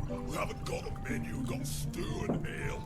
We haven't got a menu, we've got stew and ale.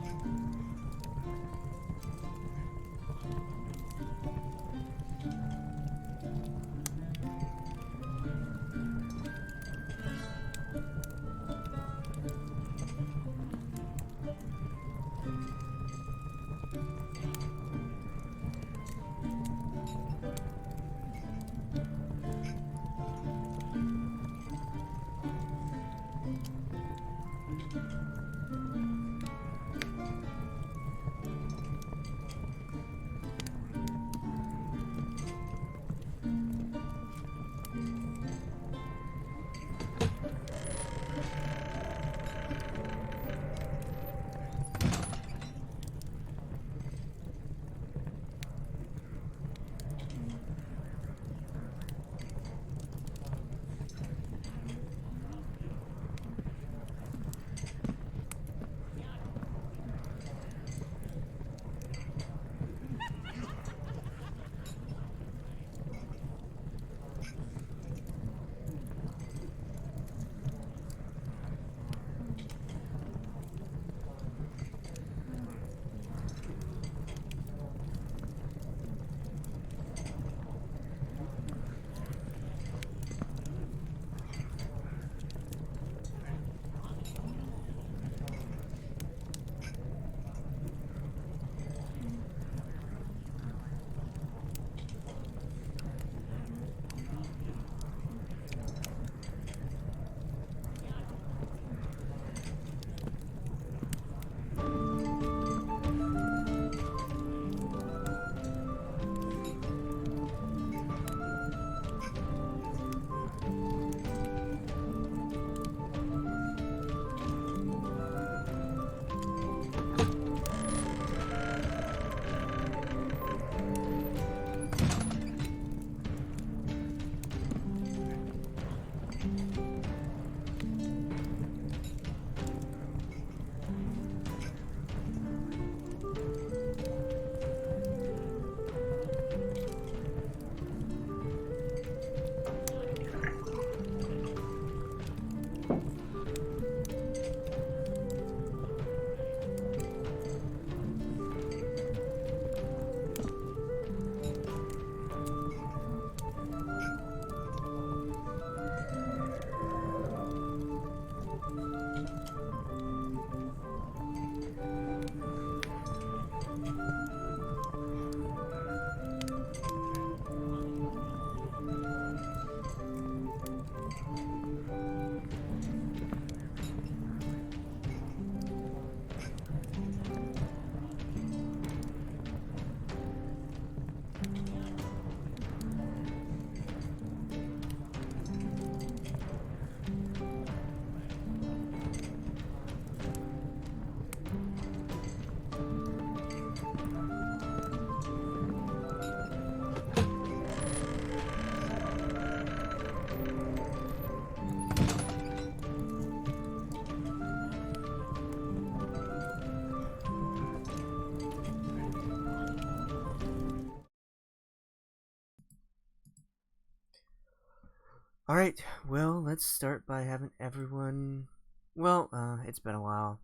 Alright, well, let's start by having everyone... Well, it's been a while.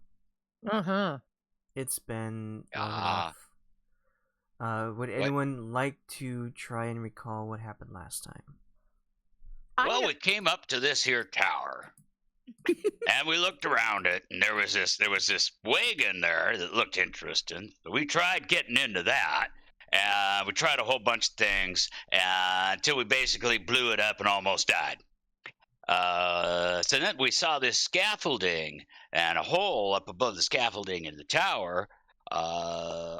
Uh-huh. It's been long enough. Would anyone like to try and recall what happened last time? Well, we came up to this here tower, and we looked around it, and there was this wagon there that looked interesting. We tried getting into that. We tried a whole bunch of things until we basically blew it up and almost died. So then we saw this scaffolding and a hole up above the scaffolding in the tower. I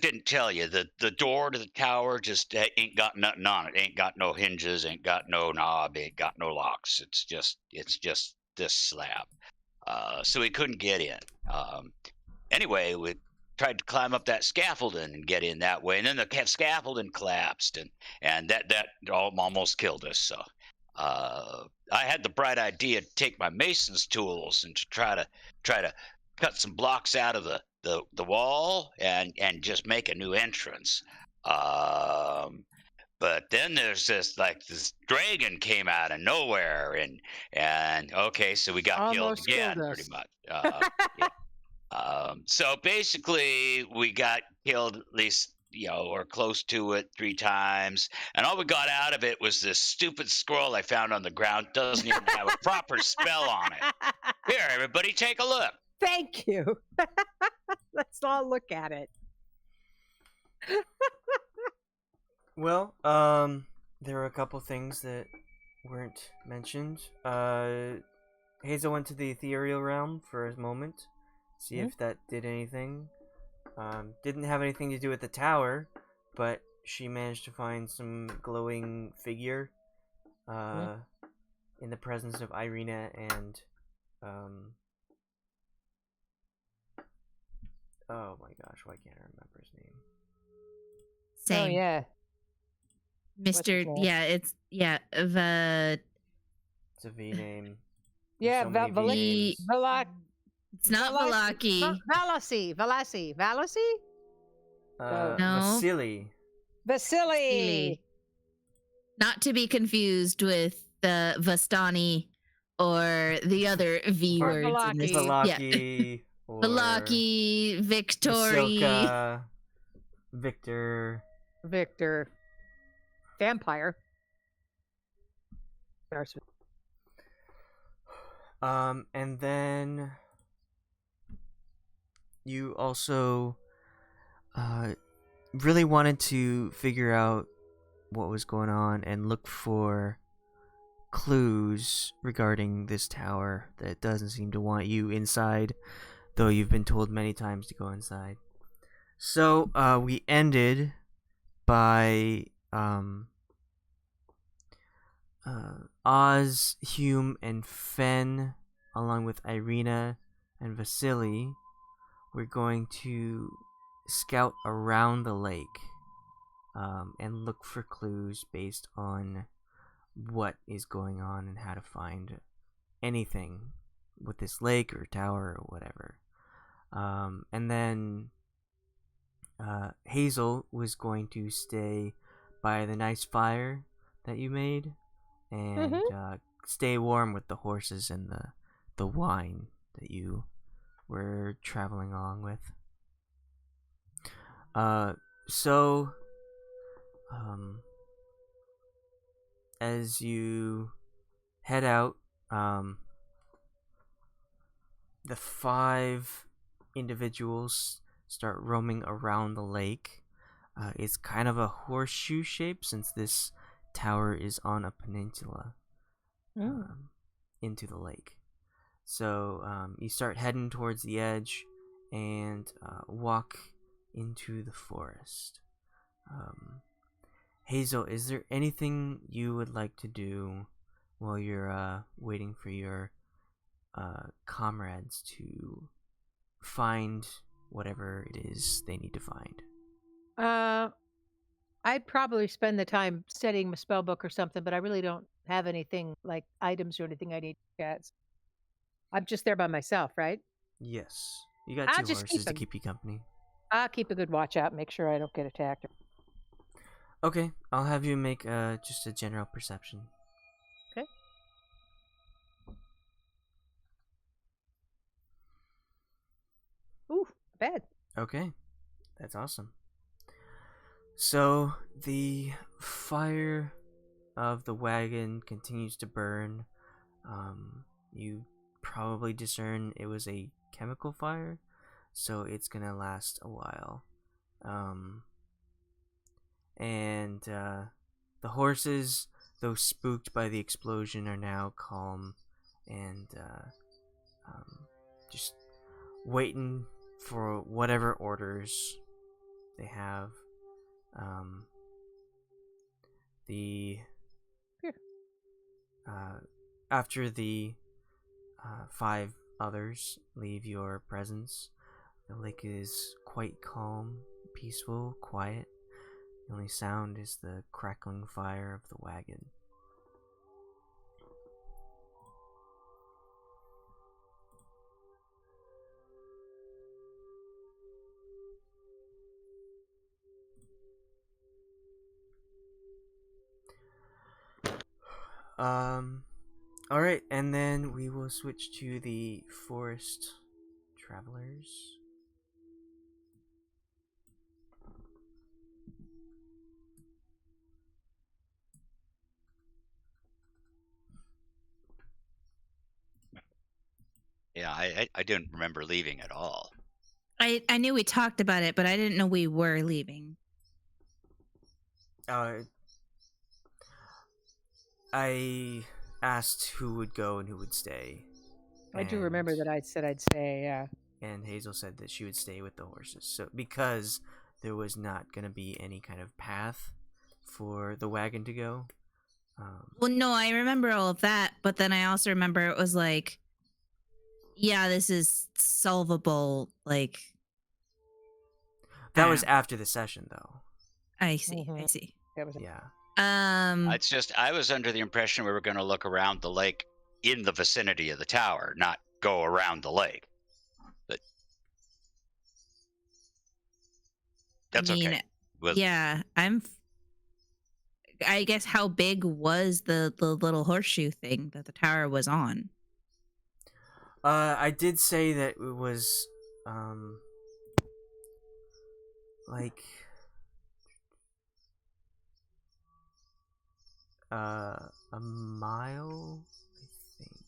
didn't tell you, the door to the tower just ain't got nothing on it. Ain't got no hinges, ain't got no knob, ain't got no locks. It's just this slab. So we couldn't get in. Anyway, we tried to climb up that scaffolding and get in that way, and then the scaffolding collapsed, and that almost killed us. So I had the bright idea to take my mason's tools and to try to cut some blocks out of the wall and just make a new entrance. But then there's this dragon came out of nowhere and okay, so we got killed Almost killed again, us. pretty much. Yeah. So basically, we got killed at least, or close to it 3 times, and all we got out of it was this stupid scroll I found on the ground. Doesn't even have a proper spell on it. Here, everybody, take a look. Thank you. Let's all look at it. Well, there were a couple things that weren't mentioned. Hazel went to the ethereal realm for a moment, see if that did anything. Didn't have anything to do with the tower, but she managed to find some glowing figure in the presence of Irina and oh my gosh, why can't I remember his name? Same. Oh yeah. Mr. What's his name? It's a V name. Yeah, So many V names. It's not Valaki. Valasi. No. Vasily. Not to be confused with the Vastani or the other V Or words. In this. Valaki. Or Valaki, Victory. Ahsoka, Victor. Vampire. And then you also really wanted to figure out what was going on and look for clues regarding this tower that doesn't seem to want you inside, though you've been told many times to go inside. So we ended by Oz, Hume, and Fenn, along with Irina and Vasily, we're going to scout around the lake and look for clues based on what is going on and how to find anything with this lake or tower or whatever. And then Hazel was going to stay by the nice fire that you made and stay warm with the horses and the wine that you were traveling along with. So as you head out, the 5 individuals start roaming around the lake. It's kind of a horseshoe shape since this tower is on a peninsula into the lake. So you start heading towards the edge and walk into the forest. Hazel, is there anything you would like to do while you're waiting for your comrades to find whatever it is they need to find? I'd probably spend the time studying my spell book or something, but I really don't have anything like items or anything I need to get. I'm just there by myself, right? Yes. You got I'll 2 just horses keep to 'em. keep you company. I'll keep a good watch out, make sure I don't get attacked. Okay, I'll have you make just a general perception. Okay. Ooh, bad. Okay, that's awesome. So the fire of the wagon continues to burn. You probably discern it was a chemical fire, so it's gonna last a while. And the horses, though spooked by the explosion, are now calm and just waiting for whatever orders they have. After the 5 others leave your presence, the lake is quite calm, peaceful, quiet. The only sound is the crackling fire of the wagon. All right, and then we will switch to the forest travelers. Yeah, I didn't remember leaving at all. I knew we talked about it, but I didn't know we were leaving. I asked who would go and who would stay. I do remember that I said I'd stay, yeah. And Hazel said that she would stay with the horses. So because there was not going to be any kind of path for the wagon to go. Well, no, I remember all of that, but then I also remember it was like, yeah, this is solvable. Like, that was after the session, though. I see. I see. That was Yeah. It's just I was under the impression we were going to look around the lake in the vicinity of the tower, not go around the lake. But that's okay. Yeah, I guess how big was the little horseshoe thing that the tower was on? I did say that it was like a mile, I think.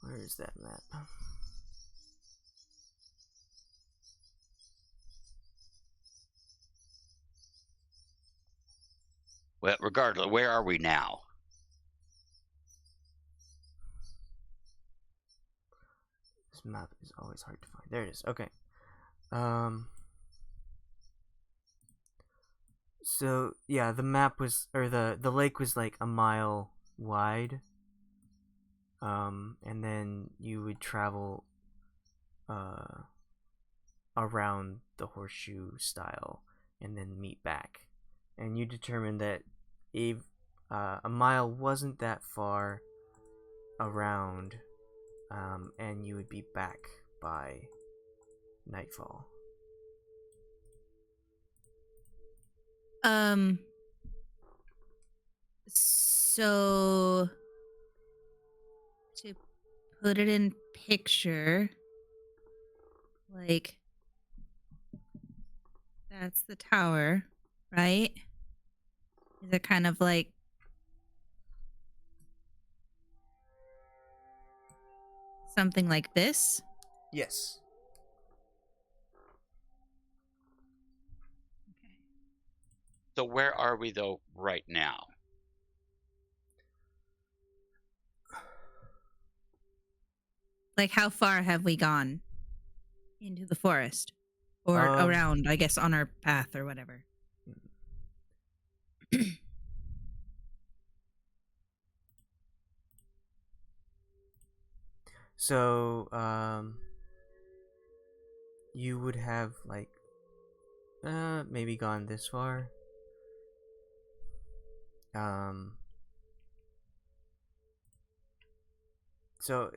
Where is that map? Well, regardless, where are we now? This map is always hard to find. There it is. Okay. So yeah, the map was, or the lake was like a mile wide. And then you would travel around the horseshoe style and then meet back. And you determined that a mile wasn't that far around, and you would be back by nightfall. So to put it in picture, like, that's the tower, right? Is it kind of like something like this? Yes. Okay. So where are we though right now? Like, how far have we gone into the forest? Or around, I guess, on our path or whatever. So, you would have like maybe gone this far. So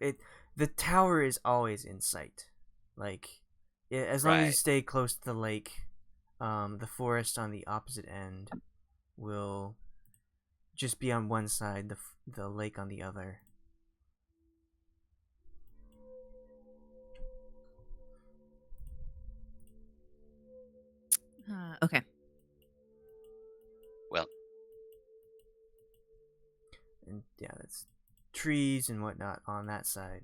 the tower is always in sight. Like, as long as you stay close to the lake, the forest on the opposite end will just be on one side, the lake on the other. Okay. Well, and yeah, that's trees and whatnot on that side.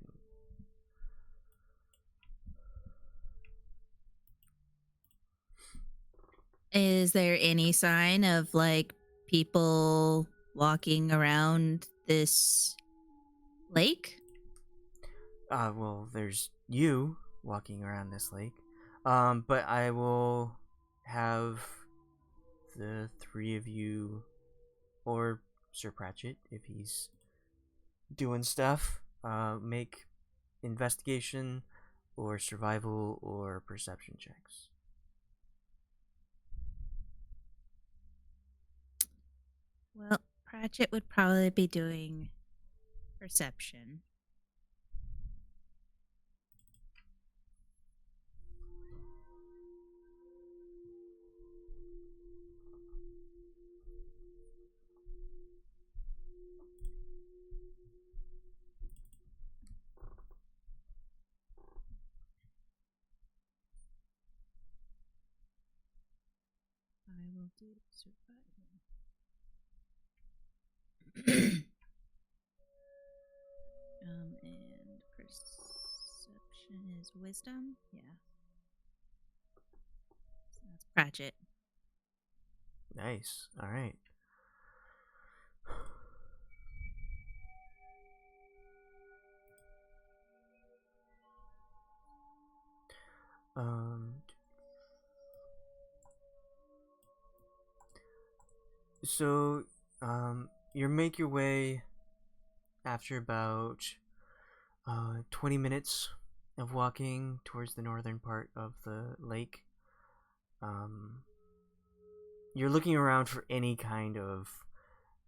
Is there any sign of like people walking around this lake? Well, there's you walking around this lake. But I will have the three of you, or Sir Pratchett, if he's doing stuff, make investigation or survival or perception checks. Well, Pratchett would probably be doing perception. And perception is wisdom. Yeah. So that's Pratchett. Nice. All right. So, you make your way after about 20 minutes of walking towards the northern part of the lake. You're looking around for any kind of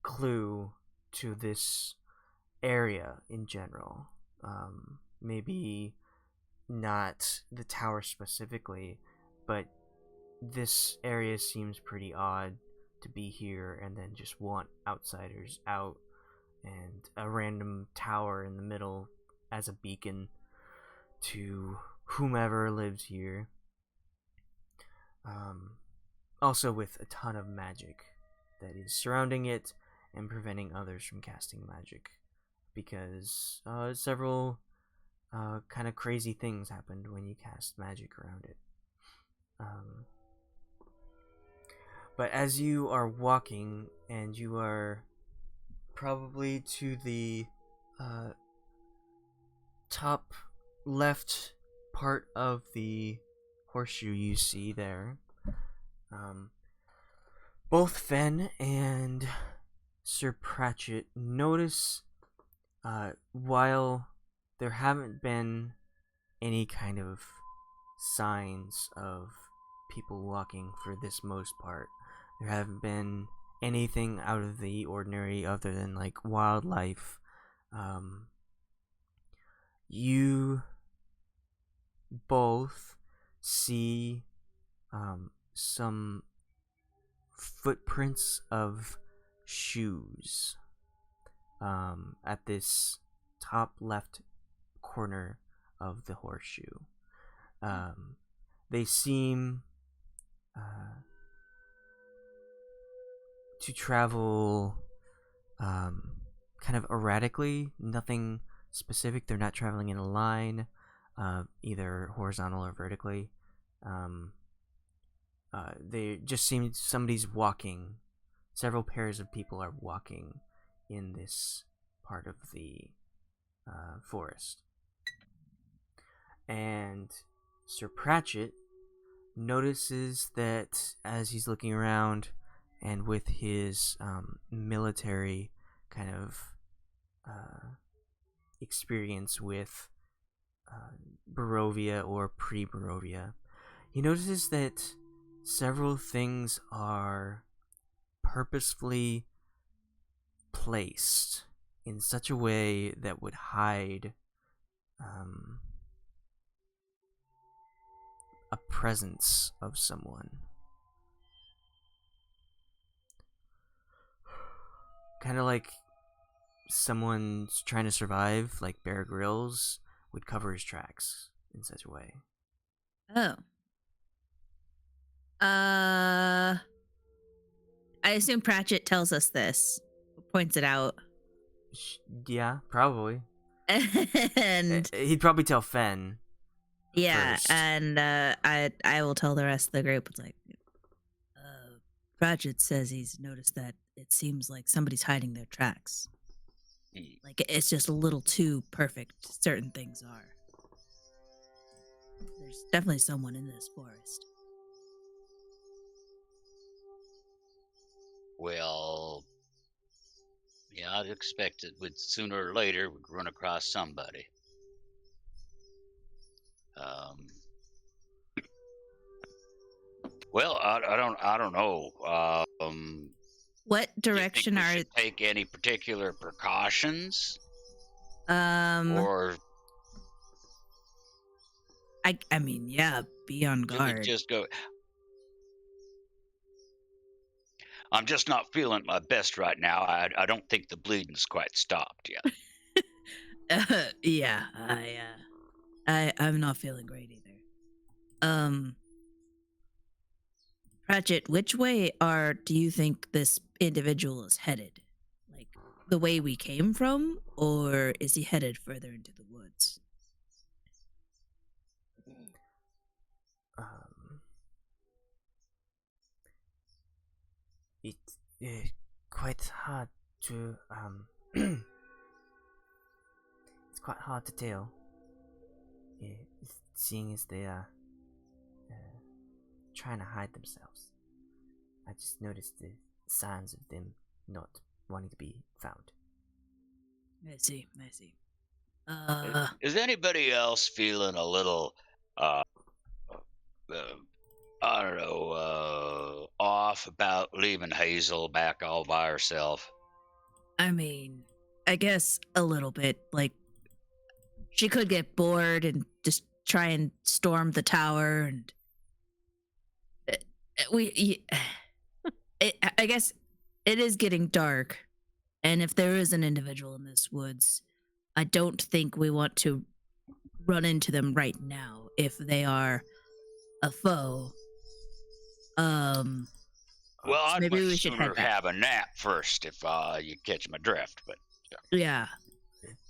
clue to this area in general. Maybe not the tower specifically, but this area seems pretty odd to be here and then just want outsiders out, and a random tower in the middle as a beacon to whomever lives here. Also with a ton of magic that is surrounding it and preventing others from casting magic, because several kind of crazy things happened when you cast magic around it. But as you are walking, and you are probably to the top left part of the horseshoe you see there, both Fenn and Sir Pratchett notice, while there haven't been any kind of signs of people walking for this most part, there haven't been anything out of the ordinary other than like wildlife. You both see some footprints of shoes at this top left corner of the horseshoe. They seem to travel kind of erratically, nothing specific. They're not traveling in a line, either horizontal or vertically. They just seem somebody's walking. Several pairs of people are walking in this part of the forest. And Sir Pratchett notices that as he's looking around, and with his military kind of experience with Barovia or pre-Barovia, he notices that several things are purposefully placed in such a way that would hide a presence of someone. Kind of like someone's trying to survive, like Bear Grylls would cover his tracks in such a way. Oh. I assume Pratchett tells us this, points it out. Yeah, probably. And he'd probably tell Fenn. Yeah, first. and I will tell the rest of the group. It's like, Pratchett says he's noticed that it seems like somebody's hiding their tracks. Like, it's just a little too perfect. Certain things are. There's definitely someone in this forest. Well, yeah, I'd expect it would sooner or later would run across somebody. Well, I don't know. What Do you direction think we are should take any particular precautions? Or I mean, yeah, be on do we guard. just go? I'm just not feeling my best right now. I don't think the bleeding's quite stopped yet. Yeah, I'm not feeling great either. Pratchett, which way do you think this individual is headed? Like the way we came from, or is he headed further into the woods? It's quite hard to it's quite hard to tell. Seeing as they are trying to hide themselves. I just noticed the signs of them not wanting to be found. I see. Is anybody else feeling a little, I don't know, off about leaving Hazel back all by herself? I mean, I guess a little bit. Like, she could get bored and just try and storm the tower, and I guess it is getting dark, and if there is an individual in this woods, I don't think we want to run into them right now if they are a foe. Well, I'd maybe we much should sooner head back. have a nap first if you catch my drift. But Yeah.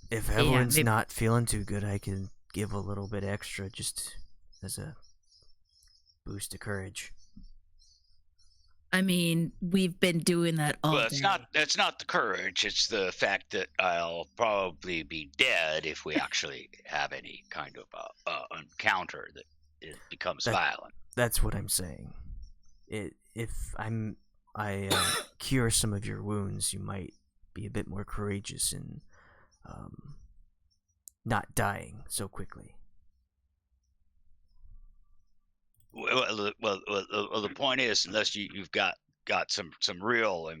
If everyone's maybe- not feeling too good, I can give a little bit extra just as a boost of courage. I mean, we've been doing that all well, day. it's not the courage. It's the fact that I'll probably be dead if we actually have any kind of encounter that it becomes violent. That's what I'm saying. If I cure some of your wounds, you might be a bit more courageous in not dying so quickly. Well, the point is, unless you've got some real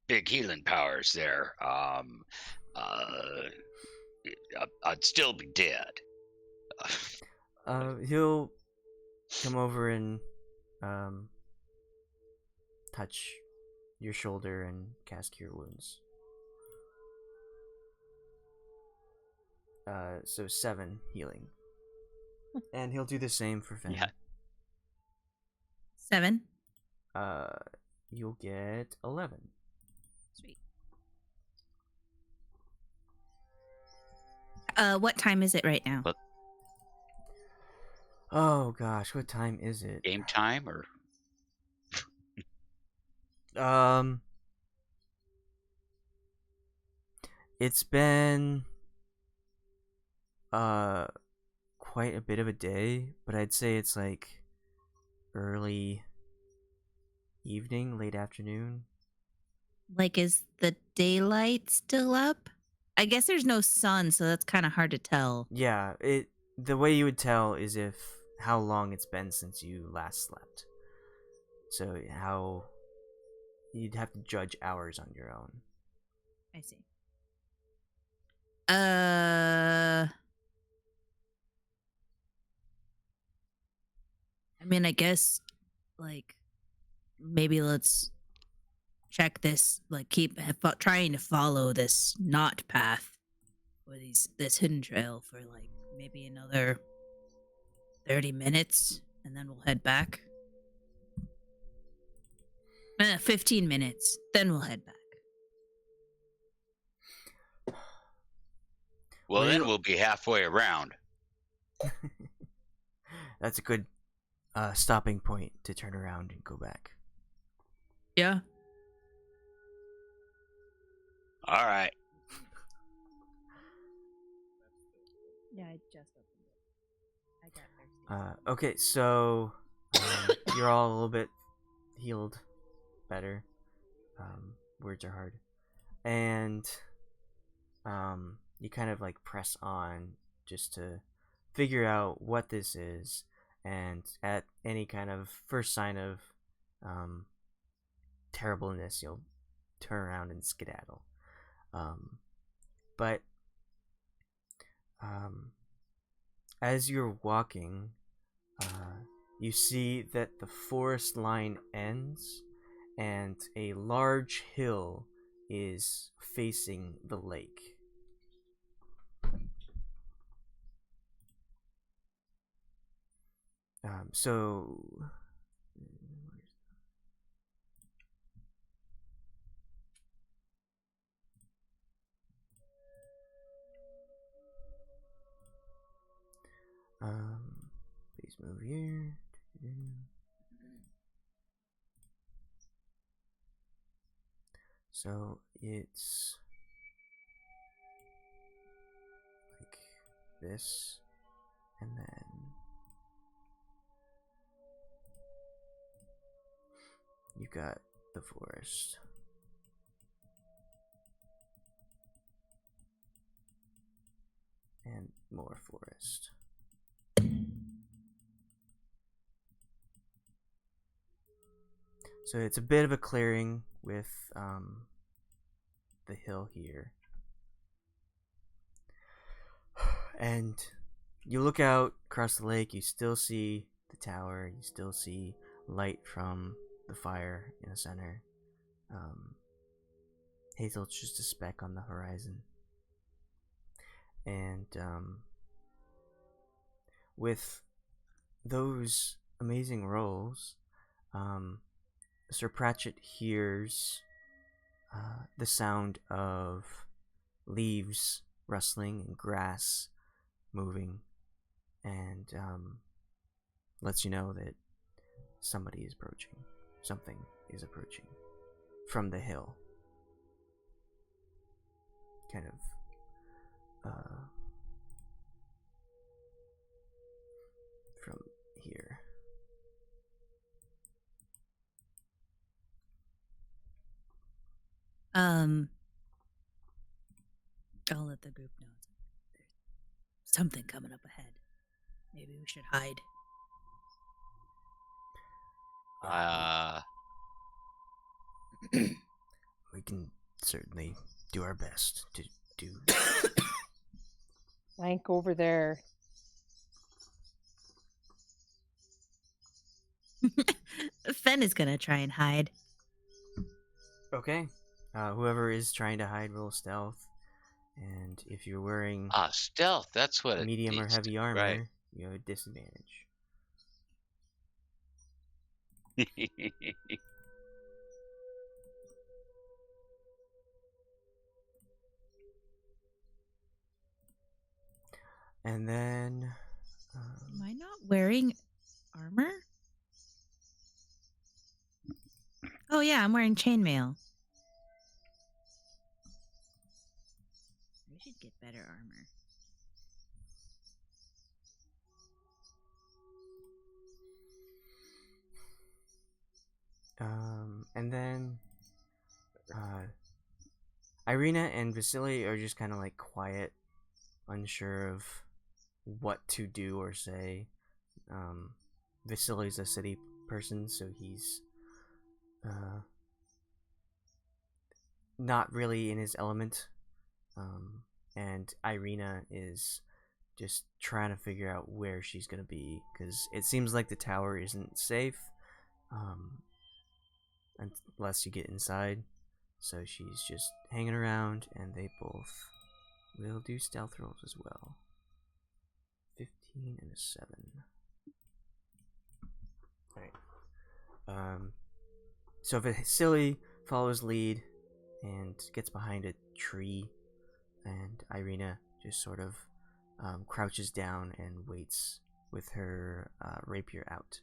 big healing powers there, I'd still be dead. He'll come over and touch your shoulder and cast Cure Wounds. So 7 healing. And he'll do the same for Fenn. Yeah. 7. You'll get 11. Sweet. What time is it right now? What? Oh gosh, what time is it? Game time or? It's been quite a bit of a day, but I'd say it's like early evening, late afternoon. Like, is the daylight still up? I guess there's no sun, so that's kind of hard to tell. Yeah, the way you would tell is if how long it's been since you last slept. So how you'd have to judge hours on your own. I see. I mean, I guess, like, maybe let's check this, like, keep trying to follow this knot path or this hidden trail for, like, maybe another 30 minutes, and then we'll head back. 15 minutes, then we'll head back. Well, then we'll be halfway around. That's a good stopping point to turn around and go back. Yeah. All right. Yeah, I just opened it. I got thirsty. Okay, so you're all a little bit healed better. Words are hard. And you kind of like press on just to figure out what this is, and at any kind of first sign of terribleness, you'll turn around and skedaddle. But as you're walking, you see that the forest line ends and a large hill is facing the lake. So Please move here. So it's like this, and then you got the forest. And more forest. So it's a bit of a clearing with the hill here. And you look out across the lake, you still see the tower, you still see light from the fire in the center. Hazel's just a speck on the horizon. And with those amazing rolls, Sir Pratchett hears the sound of leaves rustling and grass moving, and lets you know that somebody is approaching. Something is approaching from the hill. Kind of from here. I'll let the group know there's something coming up ahead. Maybe we should hide. We can certainly do our best to do. Flank over there. Fenn is gonna try and hide. Okay. Whoever is trying to hide, roll stealth. And if you're wearing Stealth, that's what it medium or needs heavy to- armor, right. you have a disadvantage. And then Am I not wearing armor? Oh yeah, I'm wearing chainmail. I should get better armor. and then Irina and Vasily are just kind of like quiet, unsure of what to do or say. Vasily's a city person, so he's not really in his element. And Irina is just trying to figure out where she's gonna be, because it seems like the tower isn't safe unless you get inside. So she's just hanging around, and they both will do stealth rolls as well. 15 and a 7. Alright. So Vasily follows lead and gets behind a tree, and Irina just sort of crouches down and waits with her rapier out.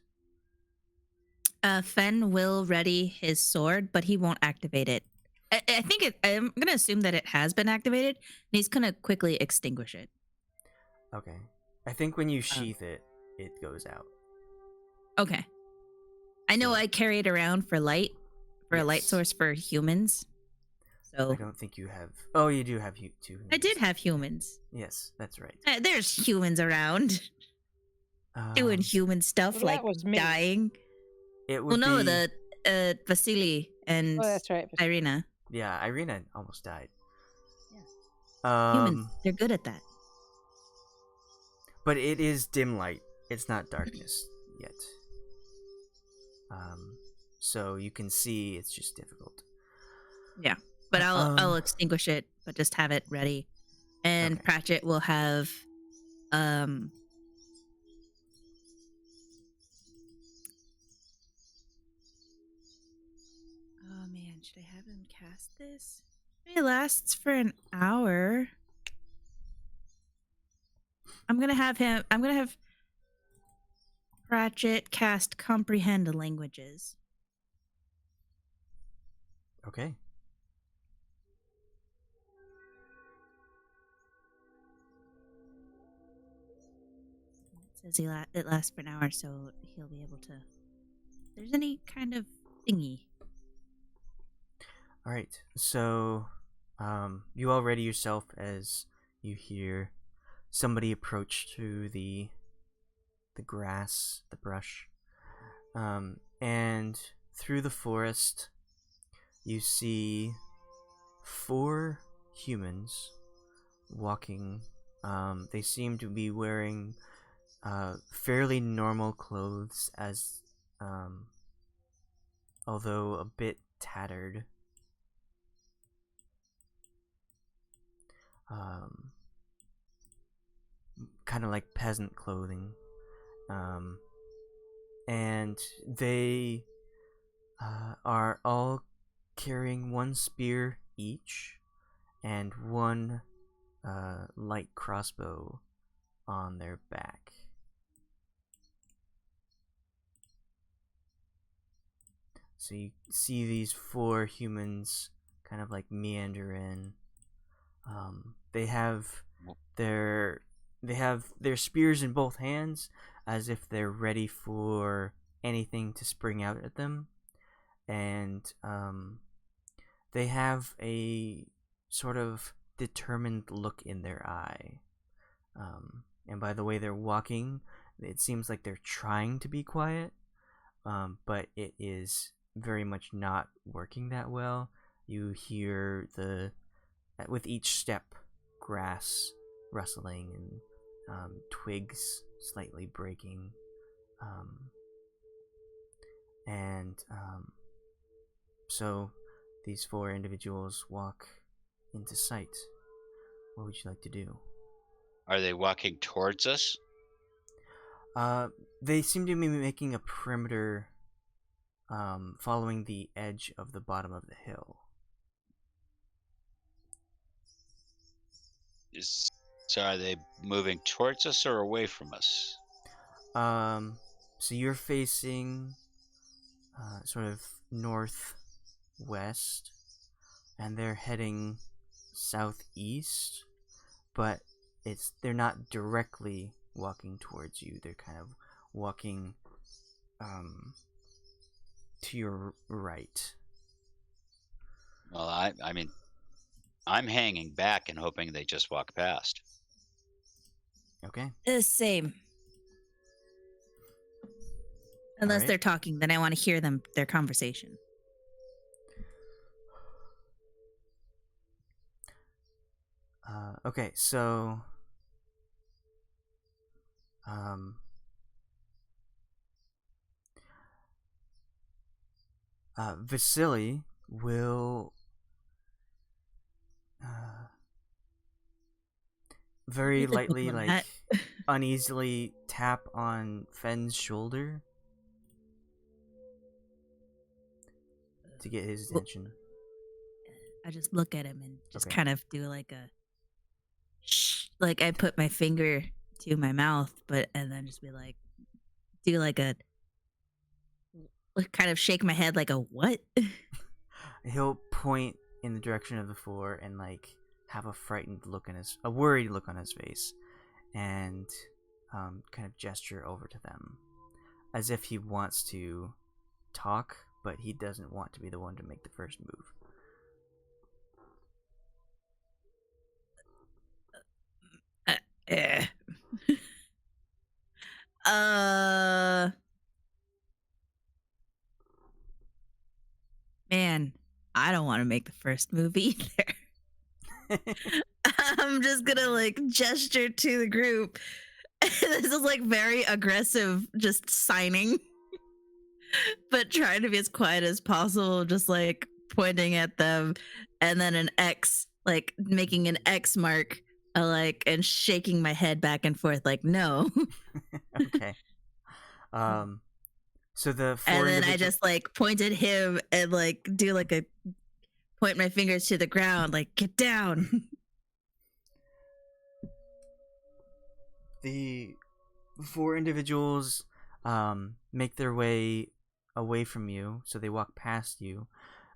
Fenn will ready his sword, but he won't activate it. I think I'm gonna assume that it has been activated, and he's gonna quickly extinguish it. Okay. I think when you sheath it, it goes out. Okay. I know So- I carry it around for light, for a light Yes. source for humans. So I don't think you have. Oh, you do have 2. I did have humans. Yes, that's right. There's humans around doing human stuff, well, like that was me. dying. It Well, would no, be. the Vasily and Oh, that's right. Irina. Yeah, Irina almost died. Humans, they're good at that. But it is dim light. It's not darkness yet. So you can see. It's just difficult. Yeah, but I'll extinguish it, but just have it ready. And Okay. Pratchett will have oh man, should I have him cast this? It lasts for an hour. I'm gonna have Cratchit cast comprehend languages. Okay. It says it lasts for an hour, so he'll be able to. If there's any kind of thingy. All right. So, you all ready yourself as you hear somebody approach through the grass, the brush, and through the forest. You see 4 humans walking. They seem to be wearing fairly normal clothes, as although a bit tattered. Kind of like peasant clothing. And they are all carrying 1 spear each and 1 light crossbow on their back. So you see these 4 humans kind of like meander in. They have their spears in both hands, as if they're ready for anything to spring out at them, and they have a sort of determined look in their eye. And by the way they're walking, it seems like they're trying to be quiet, but it is very much not working that well. You hear with each step, grass rustling and twigs slightly breaking, and so these 4 individuals walk into sight. What would you like to do? Are they walking towards us? They seem to be making a perimeter, following the edge of the bottom of the hill. So are they moving towards us or away from us? So you're facing sort of northwest, and they're heading southeast, but they're not directly walking towards you. They're kind of walking to your right. Well, I mean, I'm hanging back and hoping they just walk past. Okay. The same. Unless right. they're talking, then I want to hear their conversation. Okay, so Vasily will very lightly, like uneasily tap on Fenn's shoulder to get his attention. I just look at him and just Okay. kind of do like a shh, like I put my finger to my mouth, and then just be like, do like a kind of shake my head like a what? He'll point in the direction of the 4 and like have a worried look on his face, and kind of gesture over to them as if he wants to talk, but he doesn't want to be the one to make the first move. Man, I don't want to make the first move either. I'm just gonna like gesture to the group. This is like very aggressive, just signing, but trying to be as quiet as possible, just like pointing at them, and then an X, like making an X mark, and shaking my head back and forth, like no. Okay. So the 4 and then I just like point at him and like do like a point my fingers to the ground, like get down. The 4 individuals make their way away from you. So they walk past you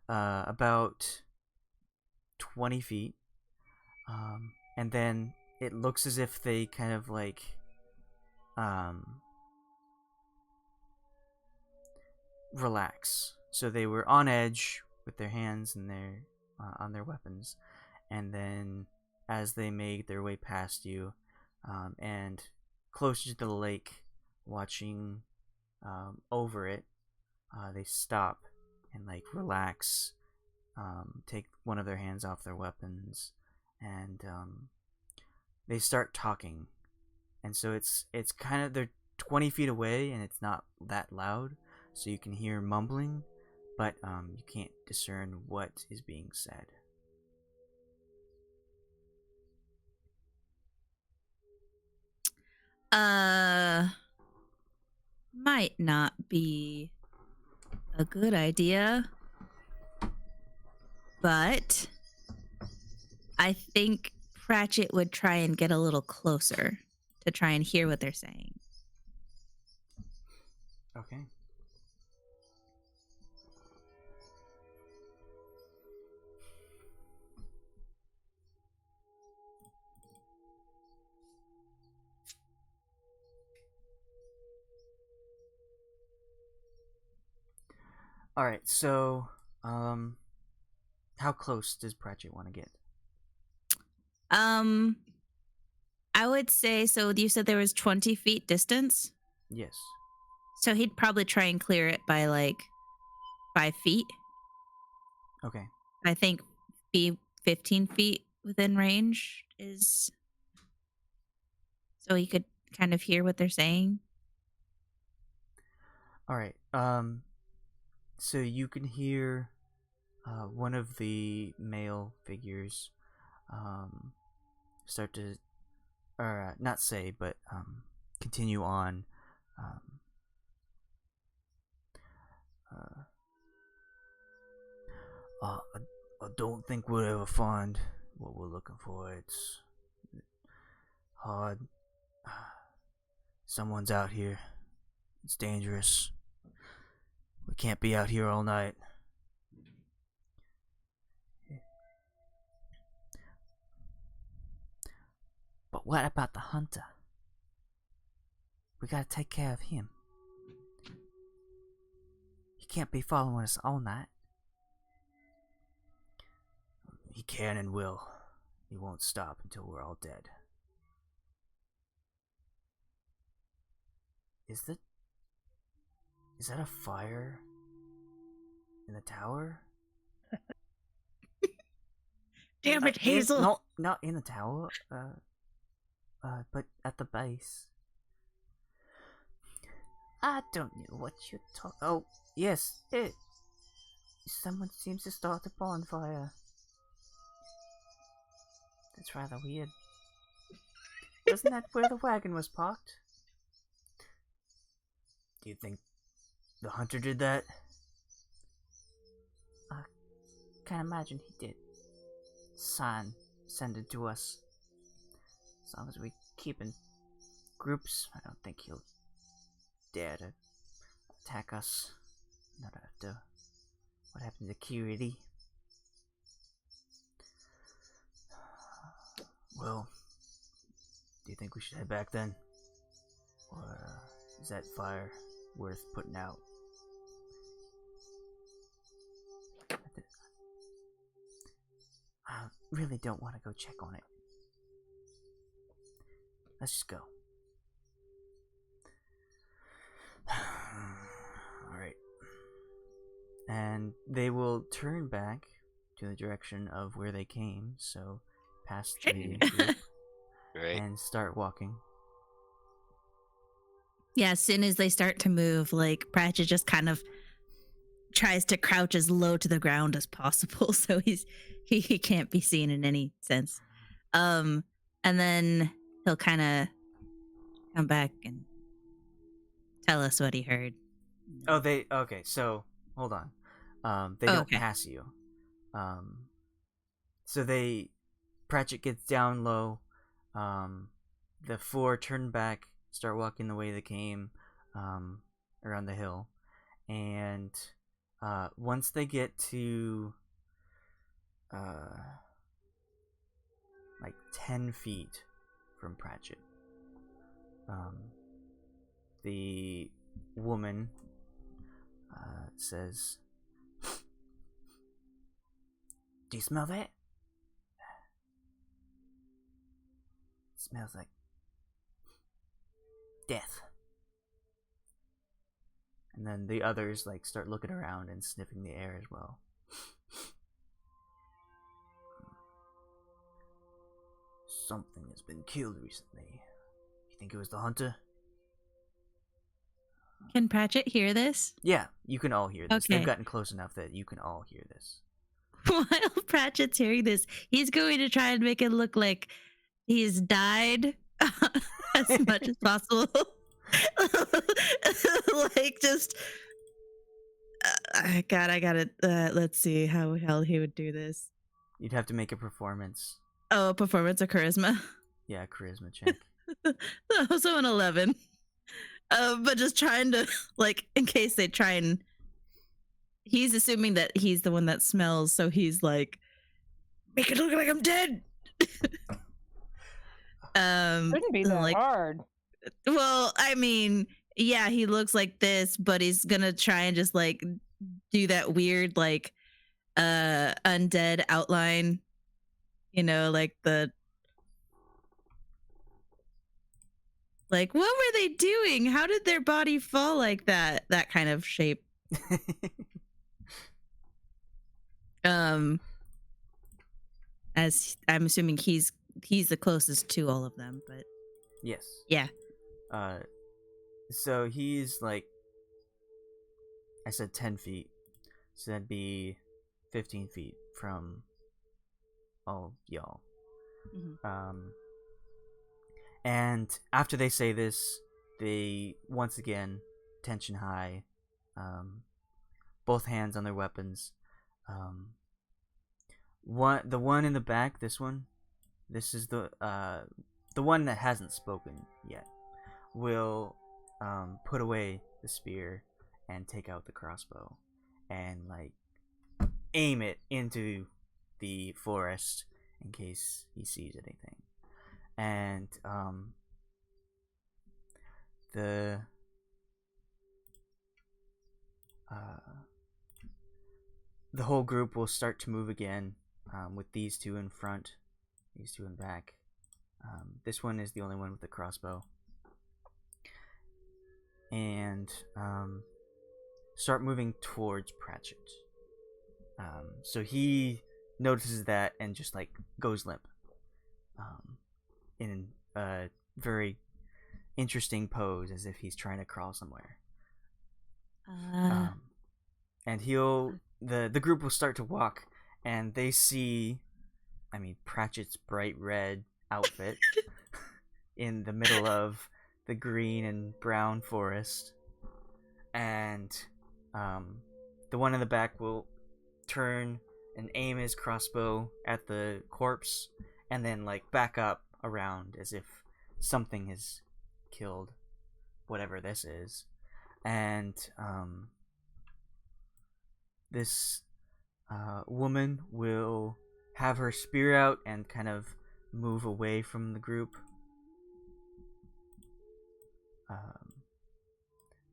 about 20 feet. And then it looks as if they kind of like relax. So they were on edge with their hands and their on their weapons, and then as they made their way past you and closer to the lake, watching over it, they stop and like relax, take one of their hands off their weapons, and they start talking. And so it's kind of, they're 20 feet away and it's not that loud, so you can hear mumbling, but you can't discern what is being said. Might not be a good idea, but I think Pratchett would try and get a little closer to try and hear what they're saying. Okay. Alright, so how close does Pratchett want to get? I would say, so you said there was 20 feet distance? Yes. So he'd probably try and clear it by like 5 feet. Okay. I think be 15 feet within range is, so he could kind of hear what they're saying. Alright, so you can hear one of the male figures start to, or not say, but continue on. I don't think we'll ever find what we're looking for. It's hard. Someone's out here. It's dangerous. We can't be out here all night. But what about the hunter? We gotta take care of him. He can't be following us all night. He can and will. He won't stop until we're all dead. Is that a fire in the tower? Damn it, Hazel! Not in the tower. But at the base. I don't know what you're talking. Oh, yes, it. Someone seems to start a bonfire. That's rather weird. Wasn't that where the wagon was parked? Do you think the hunter did that? I can't imagine he did. Send it to us. As long as we keep in groups, I don't think he'll dare to attack us. Not after what happened to Kiriti. Well, do you think we should head back then? Or is that fire worth putting out? I really don't want to go check on it. Let's just go. Alright. And they will turn back to the direction of where they came, so past the group, Right. and start walking. Yeah, as soon as they start to move, like Pratchett just kind of tries to crouch as low to the ground as possible, so he can't be seen in any sense. And then he'll kind of come back and tell us what he heard. Oh, okay, so hold on. They don't okay. pass you. So Pratchett gets down low. The four turn back, start walking the way they came. around the hill, and once they get to like 10 feet from Pratchett, the woman says, "Do you smell that? It smells like death." And then the others like start looking around and sniffing the air as well. Something has been killed recently. You think it was the hunter? Can Pratchett hear this? Yeah, you can all hear this. Okay. They've gotten close enough that you can all hear this. While Pratchett's hearing this, he's going to try and make it look like he's died as much as possible. Like, just. God, I gotta. Let's see how hell he would do this. You'd have to make a performance. Oh, performance or charisma? Yeah, charisma check. Also an 11. But just trying to, like, in case they try and. He's assuming that he's the one that smells, so he's like, make it look like I'm dead. Shouldn't be that like, hard. well, I mean, yeah, he looks like this, but he's gonna try and just like do that weird like undead outline, you know, like the like what were they doing? How did their body fall like that? That kind of shape. As I'm assuming he's the closest to all of them, but Yes. yeah. So he's like, I said 10 feet, so that'd be 15 feet from all y'all. Mhm. And after they say this, they once again, tension high, both hands on their weapons. The one in the back, this is the one that hasn't spoken yet, will put away the spear and take out the crossbow and like aim it into the forest in case he sees anything. And the whole group will start to move again, with these two in front, these two in back. This one is the only one with the crossbow. And start moving towards Pratchett. So he notices that and just like goes limp, in a very interesting pose as if he's trying to crawl somewhere. And the group will start to walk, and they see, I mean, Pratchett's bright red outfit in the middle of the green and brown forest, and the one in the back will turn and aim his crossbow at the corpse, and then like back up around as if something has killed whatever this is. And this woman will have her spear out and kind of move away from the group.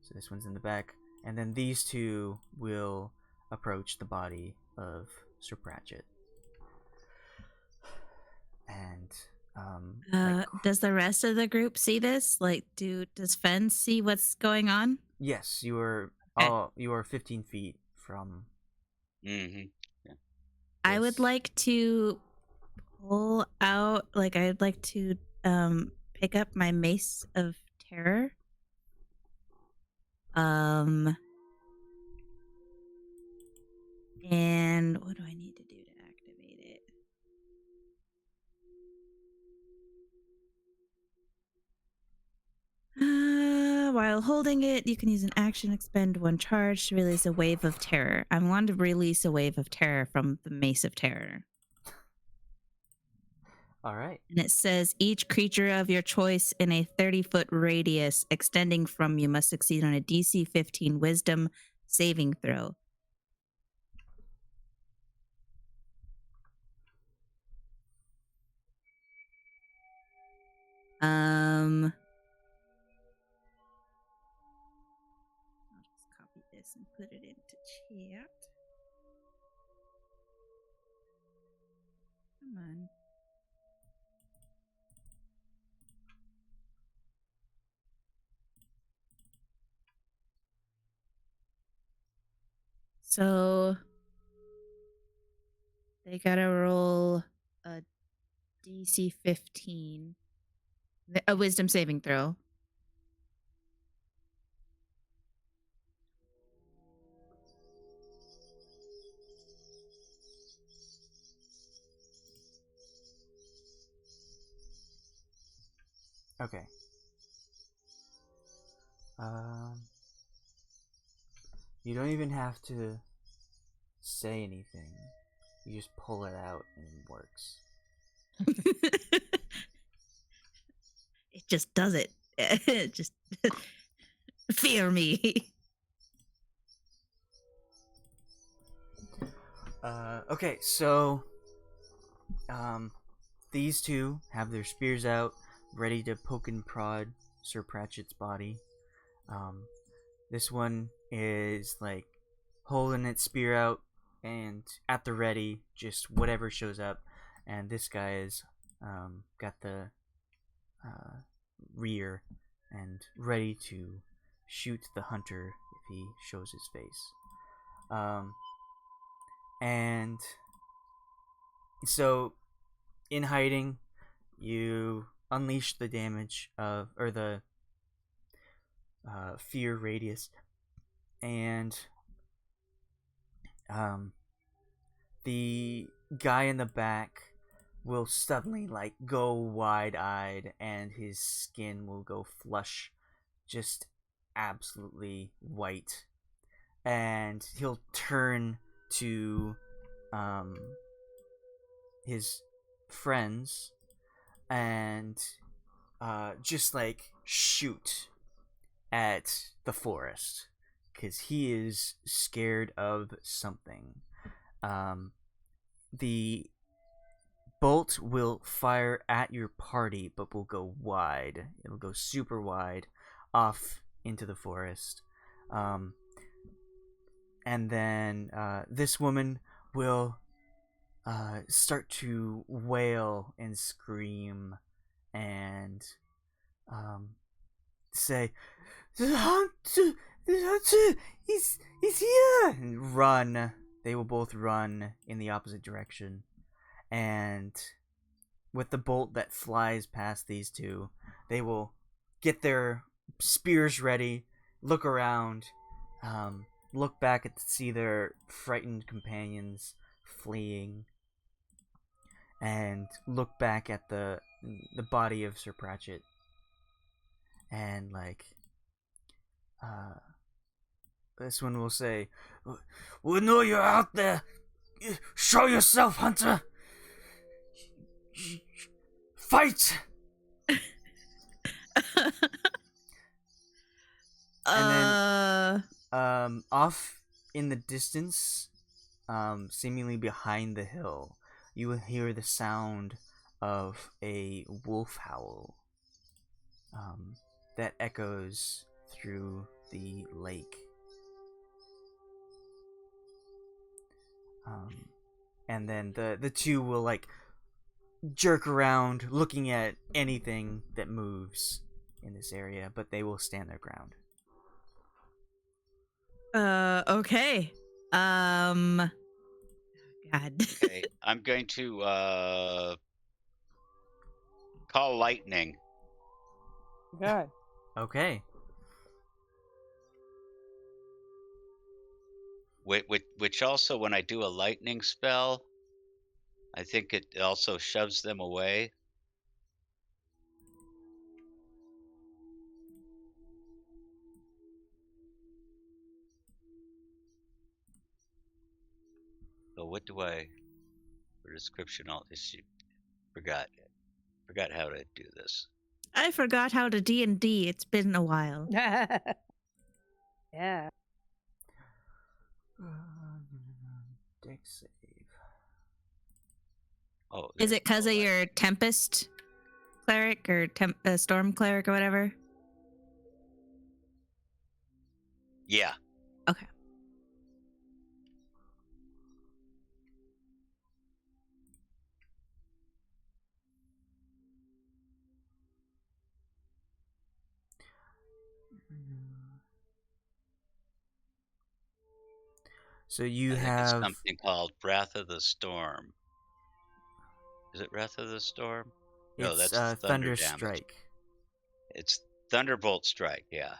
So this one's in the back, and then these two will approach the body of Sir Pratchett. And does the rest of the group see this? Like, does Fenn see what's going on? Yes, you are Okay. all 15 feet from. Mm-hmm. Yeah. I would like to pull out, like, I'd like to pick up my Mace of Terror. And what do I need to do to activate it? While holding it, you can use an action, expend one charge to release a wave of terror. I want to release a wave of terror from the Mace of Terror. All right. And it says each creature of your choice in a 30-foot radius extending from you must succeed on a DC 15 Wisdom saving throw. I'll just copy this and put it into chat. Come on. So they gotta roll a DC 15, a Wisdom saving throw. Okay. You don't even have to say anything. You just pull it out and it works. It just does it. It just fear me. Okay, so these two have their spears out, ready to poke and prod Sir Pratchett's body. This one is like holding its spear out and at the ready, just whatever shows up. And this guy is got the rear and ready to shoot the hunter if he shows his face. And so in hiding, you unleash the damage of, or the fear radius, and the guy in the back will suddenly like go wide-eyed, and his skin will go flush, just absolutely white, and he'll turn to his friends and just like shoot at the forest because he is scared of something. The bolt will fire at your party, but will go wide. It'll go super wide off into the forest. And then this woman will start to wail and scream and say, the hunter, he's here, and run. They will both run in the opposite direction, and with the bolt that flies past these two, they will get their spears ready, look around, look back to see their frightened companions fleeing, and look back at the body of Sir Pratchett, and like this one will say, "We know you're out there. Show yourself, hunter. Fight!" And then off in the distance, seemingly behind the hill, you will hear the sound of a wolf howl that echoes through the lake. And then the two will like jerk around, looking at anything that moves in this area, but they will stand their ground. Okay. God. Okay, I'm going to call lightning. God. Okay. Which also, when I do a lightning spell, I think it also shoves them away. So what do I, for description, all this shit, forgot. Forgot how to do this. I forgot how to D&D. It's been a while. Yeah. Deck save. Oh, Is there's it because of no your Tempest Cleric or Storm Cleric or whatever? Yeah. Okay. So you I think have it's something called Wrath of the Storm. Is it Wrath of the Storm? No, it's that's thunder Thunder damage. Strike. It's Thunderbolt Strike, yeah.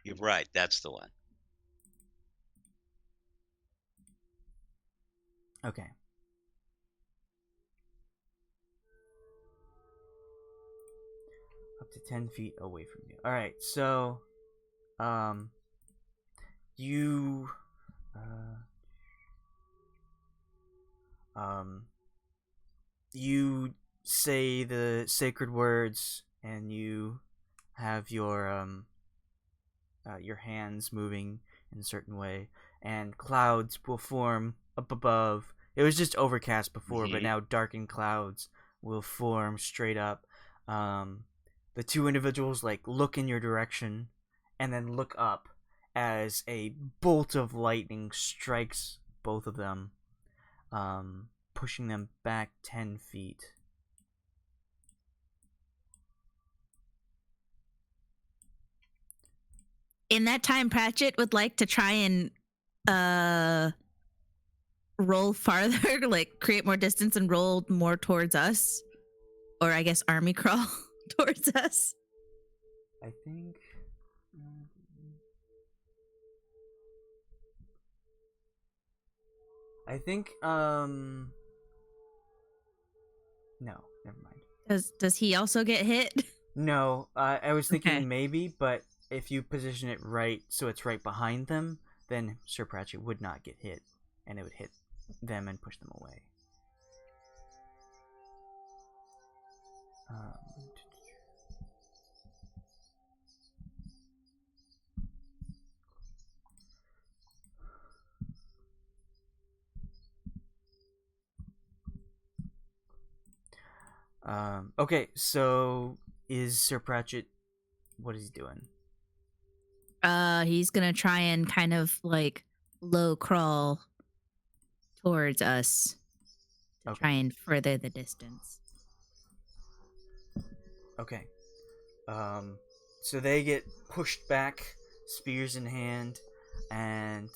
You're right, that's the one. Okay. Up to 10 feet away from you. Alright, so you you say the sacred words and you have your hands moving in a certain way, and clouds will form up above. It was just overcast before, but now darkened clouds will form straight up. The two individuals like look in your direction and then look up as a bolt of lightning strikes both of them, pushing them back 10 feet. In that time, Pratchett would like to try and roll farther, like create more distance and roll more towards us. Or I guess army crawl towards us. I think. No, never mind. Does he also get hit? No, I was thinking Okay. maybe, but if you position it right so it's right behind them, then Sir Pratchett would not get hit, and it would hit them and push them away. Okay, so is Sir Pratchett, what is he doing? He's gonna try and kind of like low crawl towards us to Okay. try and further the distance. Okay. So they get pushed back, spears in hand, and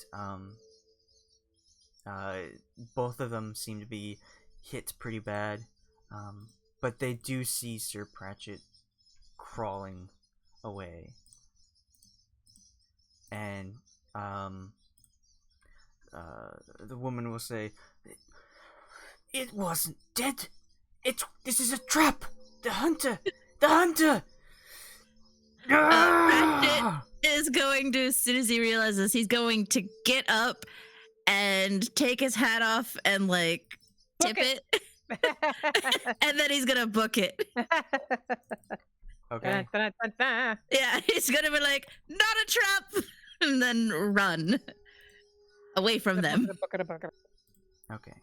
both of them seem to be hit pretty bad. But they do see Sir Pratchett crawling away. And the woman will say, "It wasn't dead. This is a trap. The hunter. Pratchett is going to, as soon as he realizes, he's going to get up and take his hat off and like Book tip it. And then he's gonna book it. Okay. Dun, dun, dun, dun. Yeah, he's gonna be like, not a trap, and then run away from them. Okay.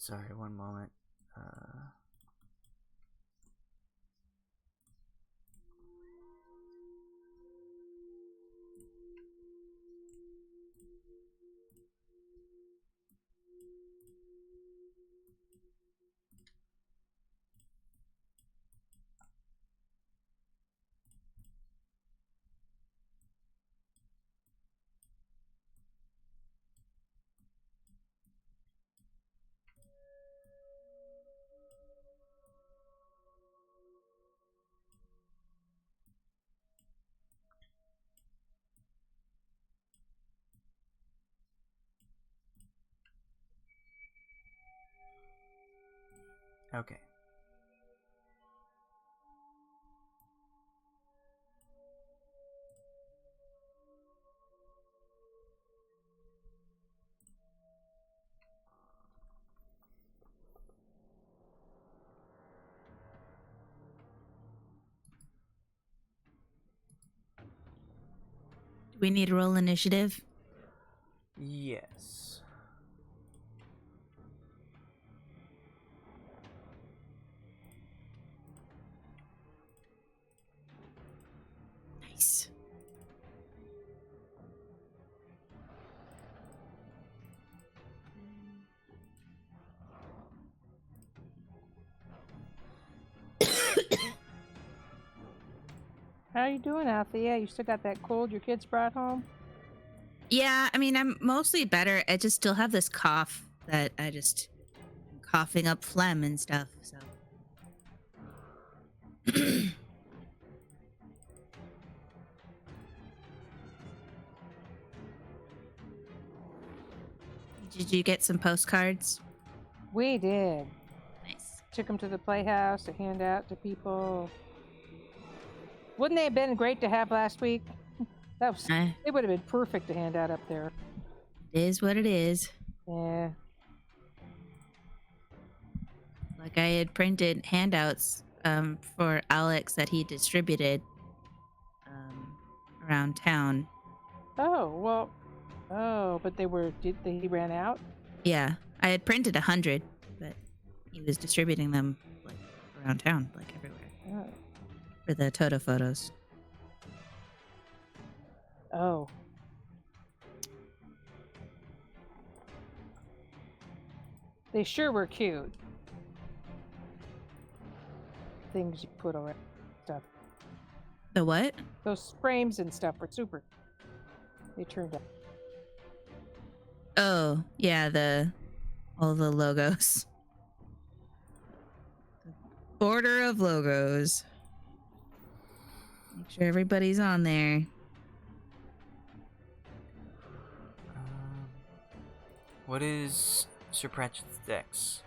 Sorry, one moment. Okay. Do we need to roll initiative? Yes. Nice. How you doing, Althea? You still got that cold your kids brought home? Yeah, I mean, I'm mostly better. I just still have this cough that I'm coughing up phlegm and stuff. So. Did you get some postcards? We did. Nice. Took them to the playhouse to hand out to people. Wouldn't they have been great to have last week? That was. It would have been perfect to hand out up there. It is what it is. Yeah. Like I had printed handouts for Alex that he distributed around town. Oh well. Oh, but he ran out. Yeah, I had printed 100, but he was distributing them like around town, like everywhere. Oh. For the Toto photos. Oh. They sure were cute. Things you put around stuff. The what? Those frames and stuff were super. They turned out. Oh, yeah, all the logos. Border of logos. Make sure everybody's on there. What is Sir Pratchett's dex?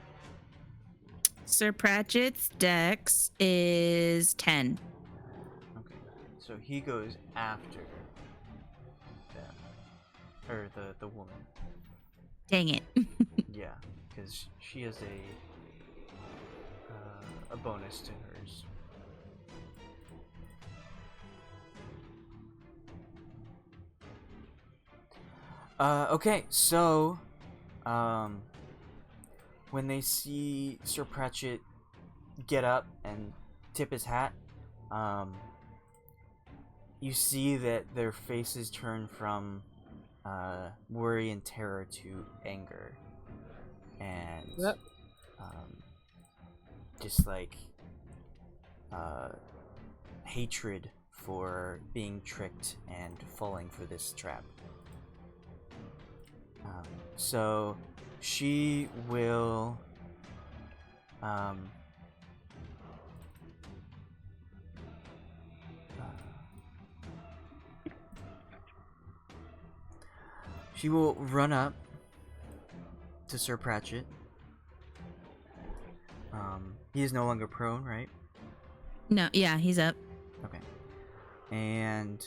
Sir Pratchett's dex is 10. Okay, so he goes after them, or the woman. Dang it. Yeah, because she has a bonus to hers. Okay, so when they see Sir Pratchett get up and tip his hat, you see that their faces turn from worry and terror to anger, and Yep. just like hatred for being tricked and falling for this trap. So she will she will run up to Sir Pratchett. He is no longer prone, right? No, yeah, he's up. Okay. And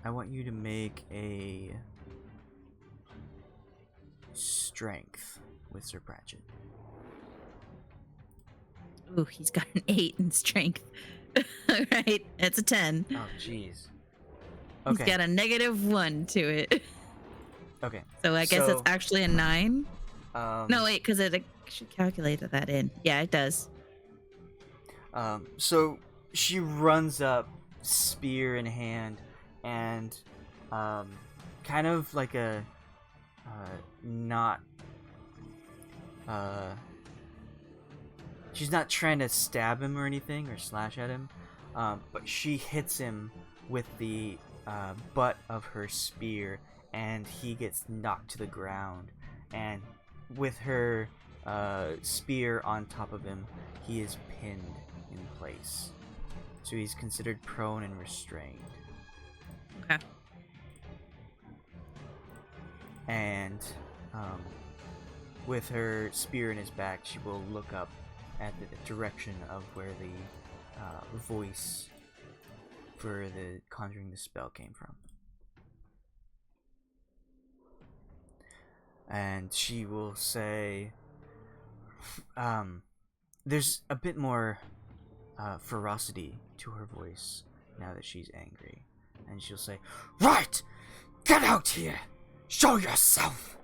I want you to make a strength with Sir Pratchett. Ooh, he's got an 8 in strength. Alright, it's a 10. Oh, jeez. Okay. He's got a -1 to it. Okay. So I guess it's actually a 9? No, wait, because it should calculate that in. Yeah, it does. So she runs up, spear in hand, and kind of like a not she's not trying to stab him or anything or slash at him, but she hits him with the butt of her spear, and he gets knocked to the ground, and with her spear on top of him, he is pinned in place, so he's considered prone and restrained. Okay. And with her spear in his back, she will look up at the direction of where the voice for the conjuring the spell came from. And she will say, there's a bit more ferocity to her voice now that she's angry. And she'll say, "Right! Get out here! Show yourself!"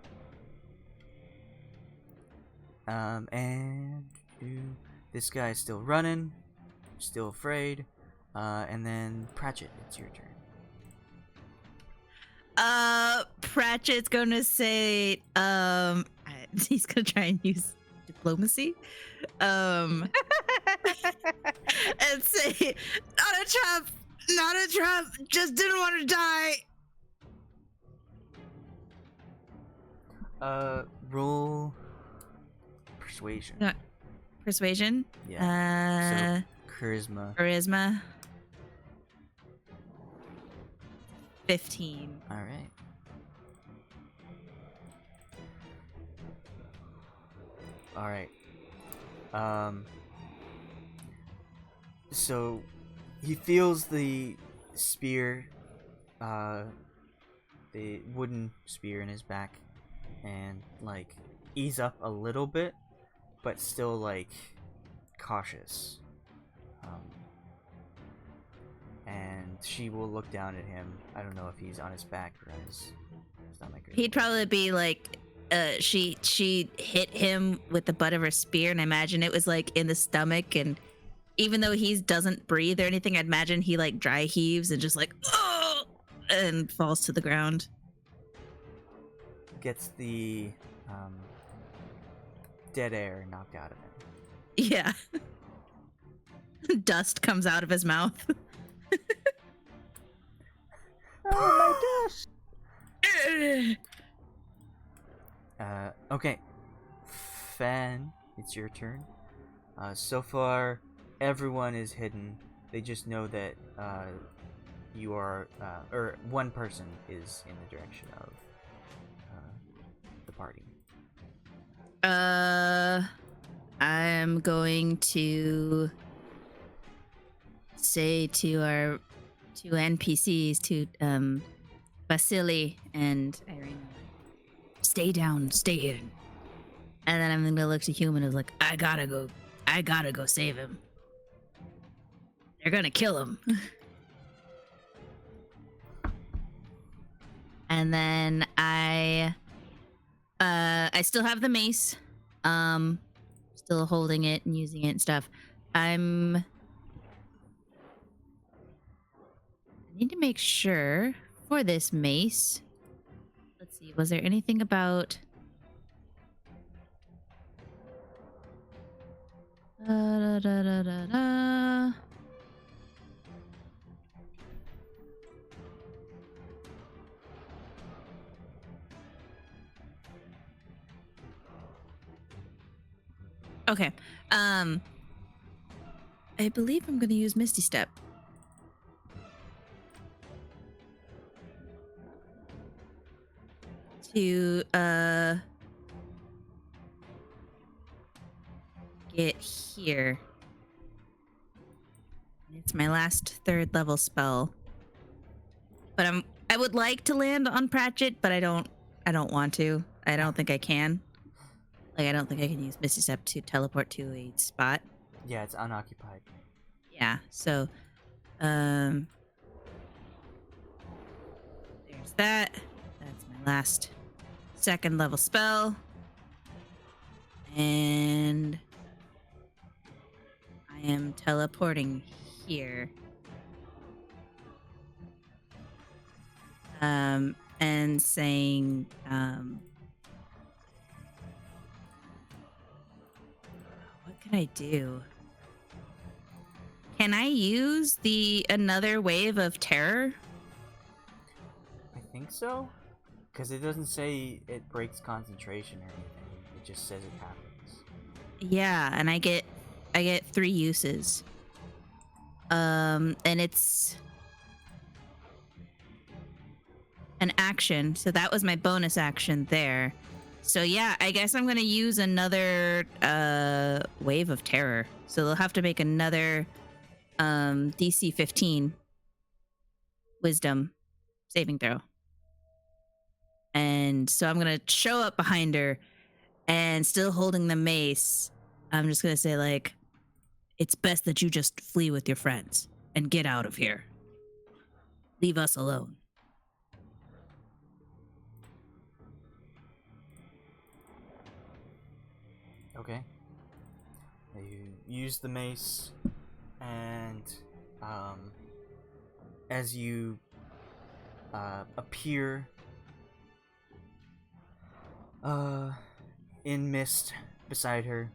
And this guy's still running, still afraid. And then Pratchett, it's your turn. Pratchett's gonna say, he's gonna try and use diplomacy, and say, not a trap, just didn't want to die. Roll persuasion. No, persuasion. Yeah. So charisma. 15. All right. So he feels the spear, the wooden spear in his back, and like ease up a little bit, but still like cautious. And she will look down at him. I don't know if he's on his back or on his stomach. He'd probably be like, she hit him with the butt of her spear, and I imagine it was like in the stomach, and even though he doesn't breathe or anything, I'd imagine he like dry heaves and just like, oh, and falls to the ground. Gets the dead air knocked out of him. Yeah. Dust comes out of his mouth. Oh, my dust! Okay. Fenn, it's your turn. So far, everyone is hidden. They just know that you are, or one person is in the direction of the party. I'm going to say to our two NPCs, to Vasily and Irina, stay down, stay hidden. And then I'm gonna look to Human and like, I gotta go save him. They're gonna kill him. And then I still have the mace, still holding it and using it and stuff. I need to make sure for this mace. Let's see, was there anything about Okay. I believe I'm going to use Misty Step. To get here. It's my last 3rd level spell. But I would like to land on Pratchett, but I don't want to. I don't think I can. Like, I don't think I can use Misty Step to teleport to a spot. Yeah, it's unoccupied. Yeah, so there's that. That's my last 2nd level spell. And I am teleporting here. And saying, what can I do? Can I use another wave of terror? I think so. Because it doesn't say it breaks concentration or anything. It just says it happens. Yeah, and I get 3 uses. And it's an action, so that was my bonus action there. So yeah, I guess I'm gonna use another wave of terror. So they'll have to make another DC 15 wisdom saving throw. And so I'm gonna show up behind her and still holding the mace. I'm just gonna say, like, it's best that you just flee with your friends and get out of here. Leave us alone. Okay. You use the mace, and as you appear in mist beside her,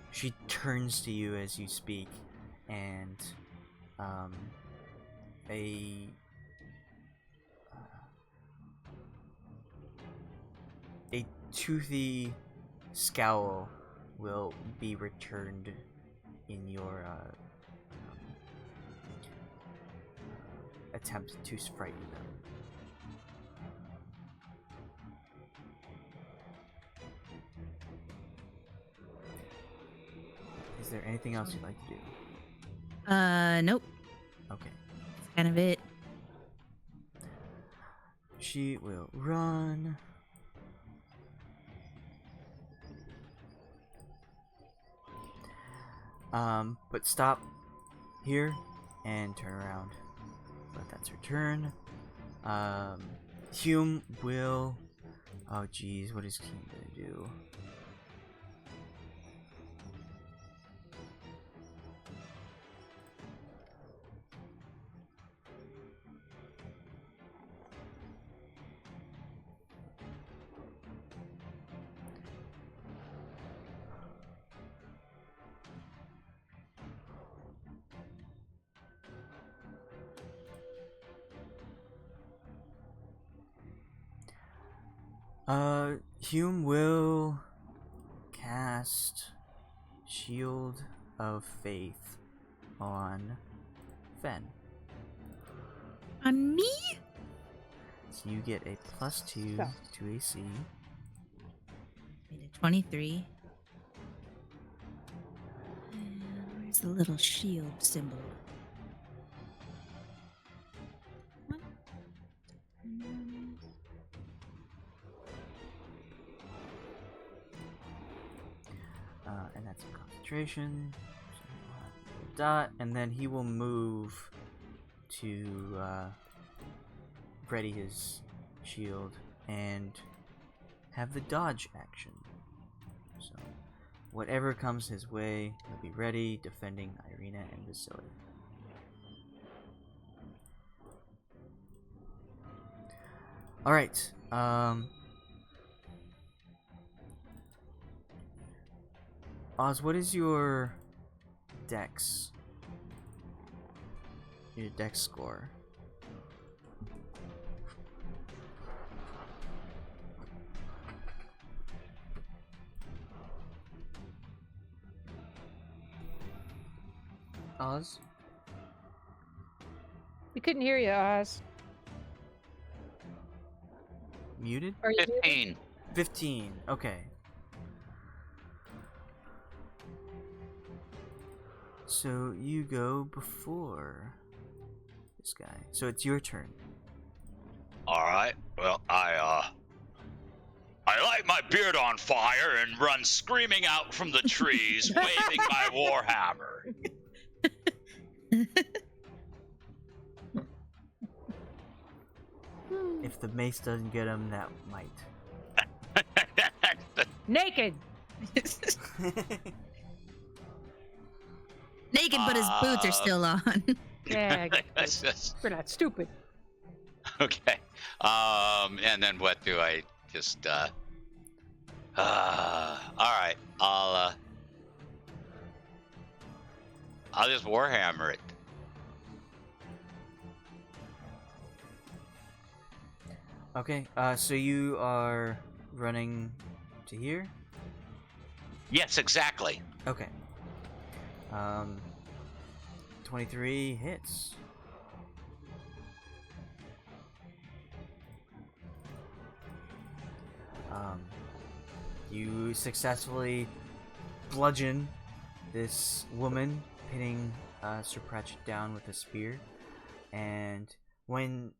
she turns to you as you speak, and a toothy scowl will be returned in your attempt to frighten them. Is there anything else you'd like to do? Nope. Okay. That's kind of it. She will run. But stop here and turn around. But that's her turn. Hume will. Oh, geez, what is Hume gonna do? Hume will cast Shield of Faith on Fenn. On me? So you get a +2 Yeah. to AC. Made a 23. And where's the little shield symbol? And that's a concentration. So he'll have a dot, and then he will move to ready his shield and have the dodge action. So whatever comes his way, he'll be ready, defending Irina and Vasily. All right. Oz, what is your dex? Your dex score? Oz? We couldn't hear you, Oz. Muted? Are you muted? 15. 15. Okay. So you go before this guy. So it's your turn. All right. Well, I light my beard on fire and run screaming out from the trees, waving my warhammer. If the mace doesn't get him, that might. Naked. Naked, but his boots are still on. Yeah, That's just- we're not stupid. okay. And then what do I just? All right. I'll just warhammer it. Okay, so you are running to here? Yes, exactly. Okay. 23 hits. You successfully bludgeon this woman, pinning Sir Pratchett down with a spear. And when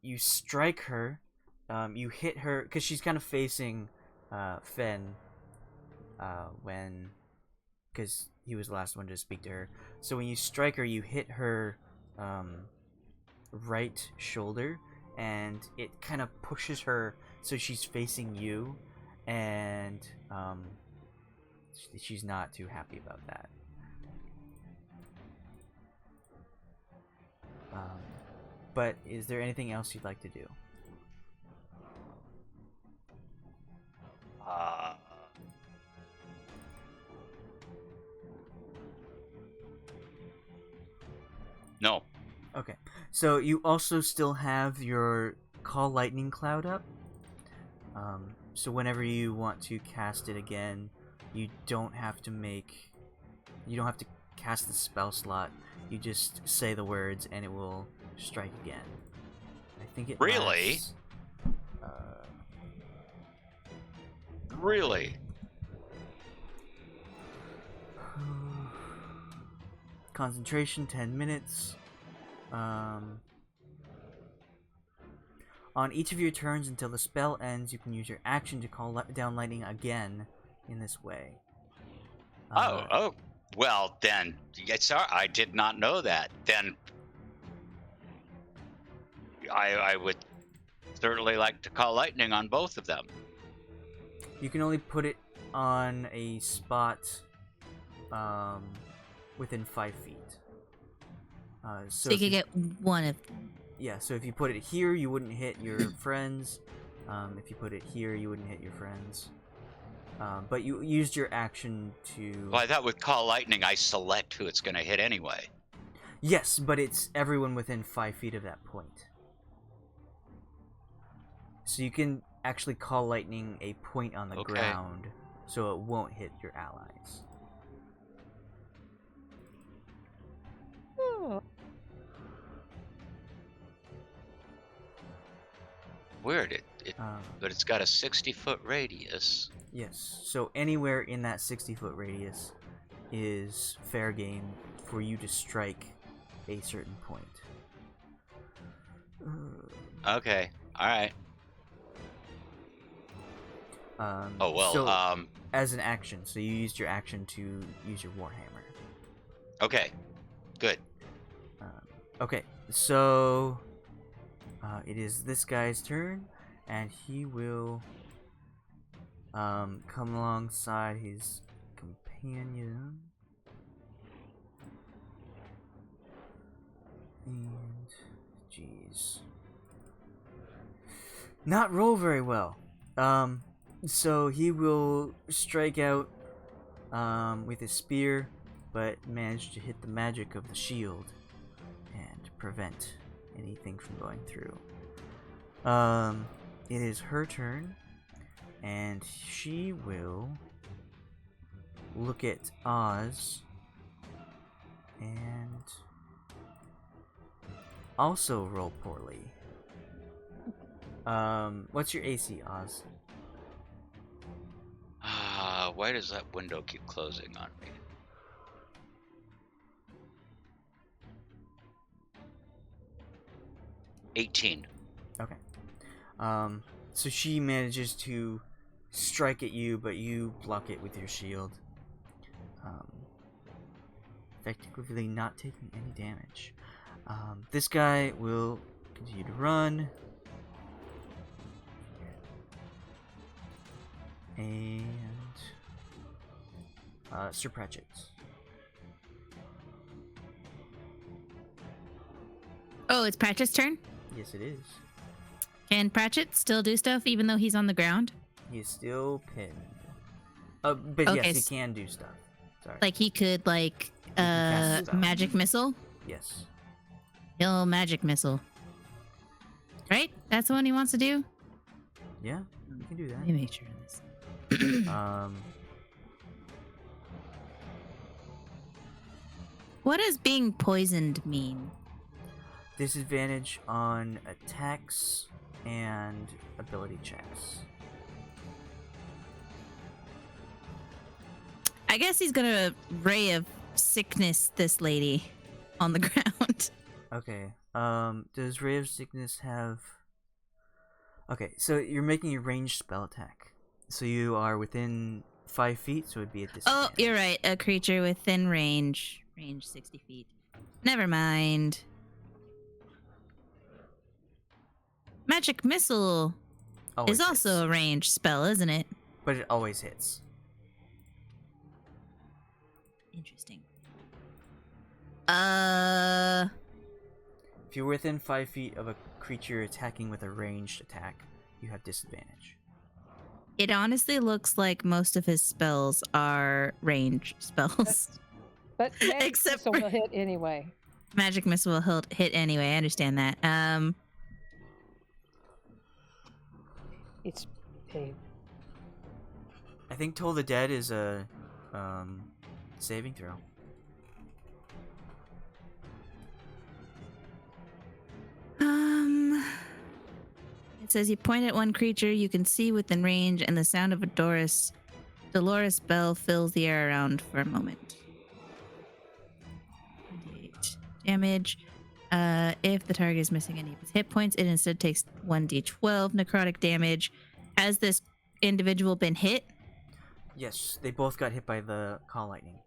you strike her, you hit her because she's kind of facing Fenn because he was the last one to speak to her. So when you strike her, you hit her right shoulder, and it kind of pushes her so she's facing you, and she's not too happy about that. But is there anything else you'd like to do? No. Okay. So you also still have your Call Lightning Cloud up. So whenever you want to cast it again, you don't have to cast the spell slot. You just say the words and it will strike again. I think it Really? lasts, Really? concentration 10 minutes. On each of your turns until the spell ends, you can use your action to call down lightning again in this way. Oh, well then, sorry, I did not know that. Then I would certainly like to call lightning on both of them. You can only put it on a spot within 5 feet. So you if could get one of. Yeah, so if you put it here, you wouldn't hit your friends. If you put it here, you wouldn't hit your friends. But you used your action to... Well, I thought with call lightning, I select who it's going to hit anyway. Yes, but it's everyone within 5 feet of that point. So you can actually call lightning a point on the ground, so it won't hit your allies. Weird. But it's got a 60-foot radius. Yes, so anywhere in that 60-foot radius is fair game for you to strike a certain point. Okay, alright. As an action, so you used your action to use your Warhammer. Okay, good. Okay, so it is this guy's turn, and he will come alongside his companion. And, jeez. Not roll very well. So he will strike out with his spear, but manage to hit the magic of the shield and prevent anything from going through. It is her turn, and she will look at Oz and also roll poorly. What's your AC, Oz? Why does that window keep closing on me? $18. Okay. So she manages to strike at you, but you block it with your shield. Effectively not taking any damage. This guy will continue to run. And Sir Pratchett. Oh, it's Pratchett's turn? Yes, it is. Can Pratchett still do stuff even though he's on the ground? He is still pinned. But Okay, yes, he can do stuff. Sorry. Like he could cast stuff. magic missile? Yes. He'll magic missile. Right? That's the one he wants to do? Yeah, you can do Let me that. make sure of this. What does being poisoned mean? Disadvantage on attacks and ability checks. I guess he's gonna ray of sickness this lady on the ground. Okay. Does Ray of Sickness have... Okay, so you're making a ranged spell attack. So you are within 5 feet, so it'd be a disadvantage. Oh, you're right. A creature within range. Range 60 feet. Never mind. Magic Missile Always is also hits. a ranged spell, isn't it? But it always hits. Interesting. If you're within 5 feet of a creature attacking with a ranged attack, you have disadvantage. It honestly looks like most of his spells are range spells. But magic Except missile for- will hit anyway. Magic Missile will hit anyway. I understand that. It's a I think Toll the Dead is a saving throw. It says you point at one creature you can see within range, and the sound of a Dolores bell fills the air around for a moment. 1d8 damage. If the target is missing any of its hit points, it instead takes 1d12 necrotic damage. Has this individual been hit? Yes, they both got hit by the call lightning.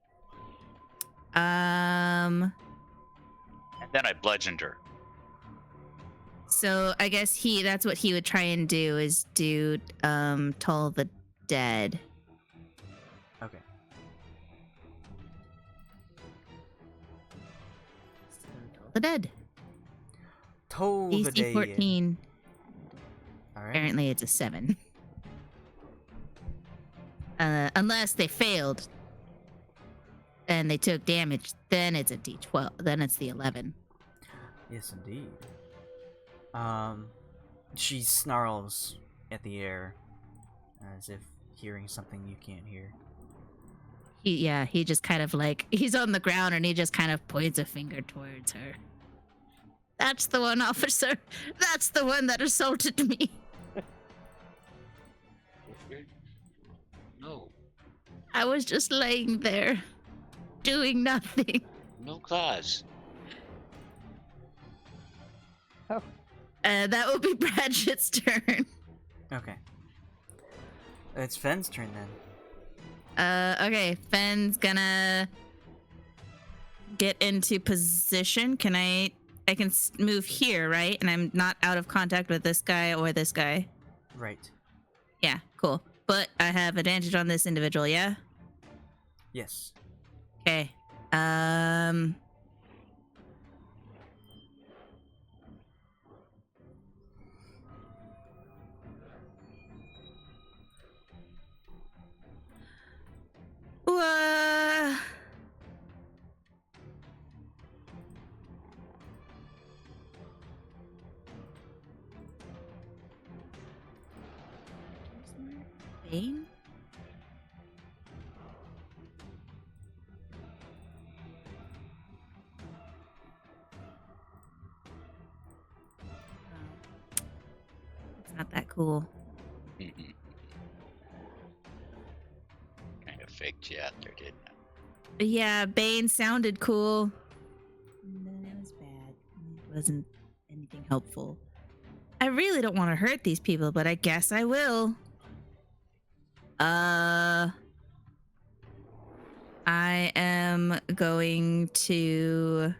And then I bludgeoned her. So I guess that's what he would try and do is do Toll the Dead. Okay. So Toll the Dead. Toll the DC Dead. 14. Alright. Apparently it's a 7. Unless they failed and they took damage, then it's a D12. Then it's the 11. Yes, indeed. She snarls at the air as if hearing something you can't hear. He just kind of like, he's on the ground and he just kind of points a finger towards her. That's the one, officer. That's the one that assaulted me. No, I was just laying there, doing nothing. no cause. oh That will be Bradgett's turn. Okay. It's Fenn's turn then. Okay, Fenn's gonna get into position. Can I can move here, right? And I'm not out of contact with this guy or this guy. Right. Yeah, cool. But I have advantage on this individual, yeah? Yes. Okay. Uh, Bane? It's not that cool. Kind of faked you out there, didn't I? Yeah, Bane sounded cool. And then it was bad. It wasn't anything helpful. I really don't want to hurt these people, but I guess I will. I am going to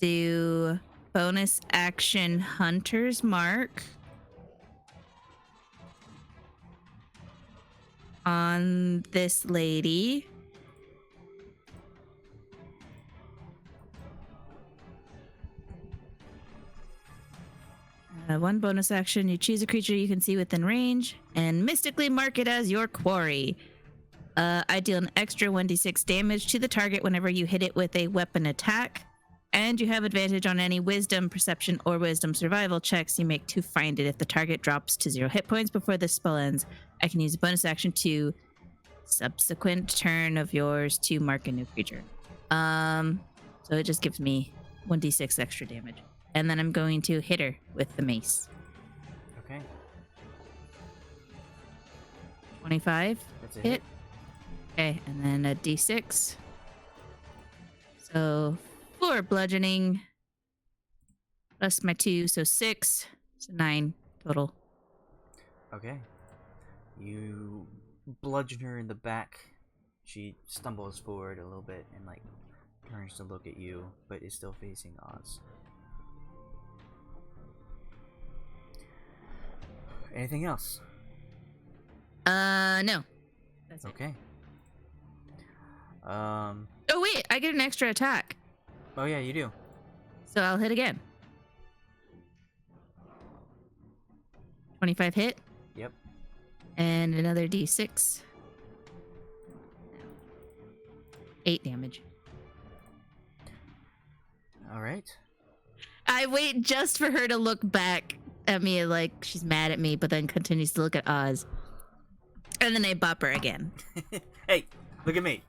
do bonus action Hunter's Mark on this lady. One bonus action, you choose a creature you can see within range and mystically mark it as your quarry. I deal an extra 1d6 damage to the target whenever you hit it with a weapon attack, and you have advantage on any wisdom, perception, or wisdom survival checks you make to find it. If the target drops to 0 hit points before this spell ends, I can use a bonus action to subsequent turn of yours to mark a new creature. So it just gives me 1d6 extra damage. And then I'm going to hit her with the mace. Okay. 25 That's a hit. hit. Okay, and then a d6. So 4 bludgeoning plus my 2, so 6. So 9 total. Okay. You bludgeon her in the back. She stumbles forward a little bit and like turns to look at you, but is still facing Oz. Anything else? No. That's it. Okay. Oh wait, I get an extra attack. Oh yeah, you do. So I'll hit again. 25 hit. Yep. And another d6. 8 damage. All right. I wait just for her to look back at me like she's mad at me, but then continues to look at Oz. And then I bop her again. Hey, look at me.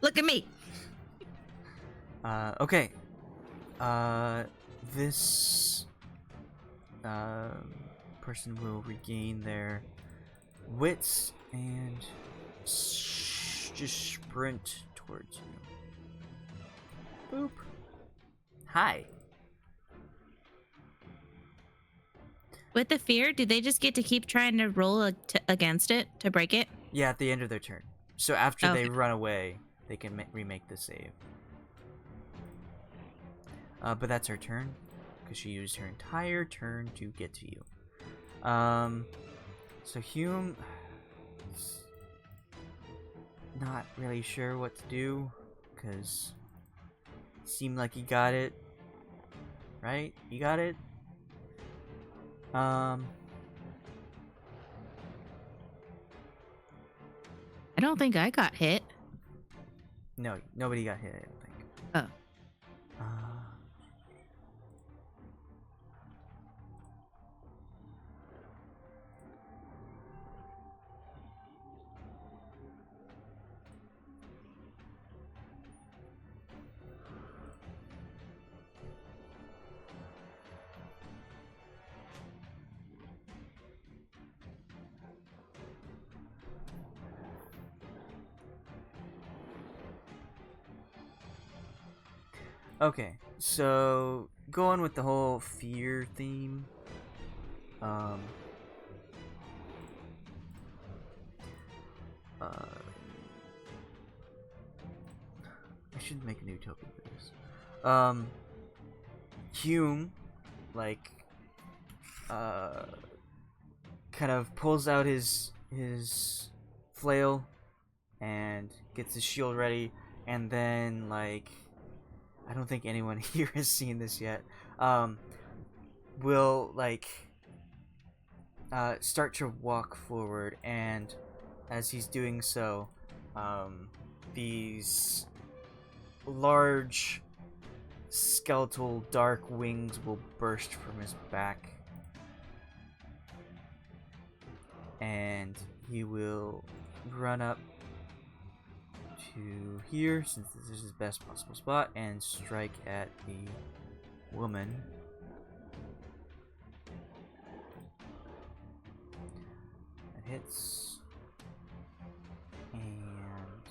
Look at me. Okay. This person will regain their wits and just sprint towards you. Boop. Hi. With the fear, do they just get to keep trying to roll against it to break it? Yeah, at the end of their turn. So after they Okay. run away, they can remake the save. But that's her turn, because she used her entire turn to get to you. So Hume, not really sure what to do, because seemed like he got it. Right? You got it? I don't think I got hit. No, nobody got hit, I don't think. Oh. Okay, so going with the whole fear theme, I should make a new token for this. Hume, like, kind of pulls out his flail and gets his shield ready, and then like, I don't think anyone here has seen this yet. Will like start to walk forward, and as he's doing so, these large skeletal dark wings will burst from his back, and he will run up to here, since this is his best possible spot, and strike at the woman. That hits. And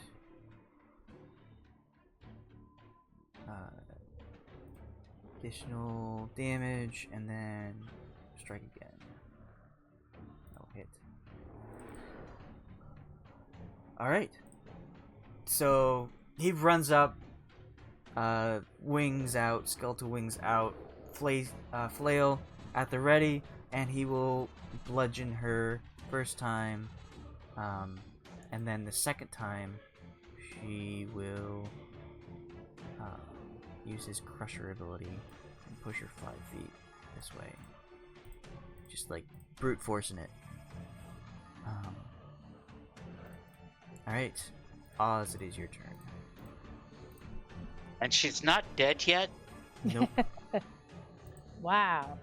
additional damage, and then strike again. That'll hit. Alright. So he runs up, wings out, skeletal wings out, flail at the ready, and he will bludgeon her first time, and then the second time she will use his crusher ability and push her 5 feet this way, just like brute forcing it. Alright, Oz, it is your turn. And she's not dead yet? Nope. Wow.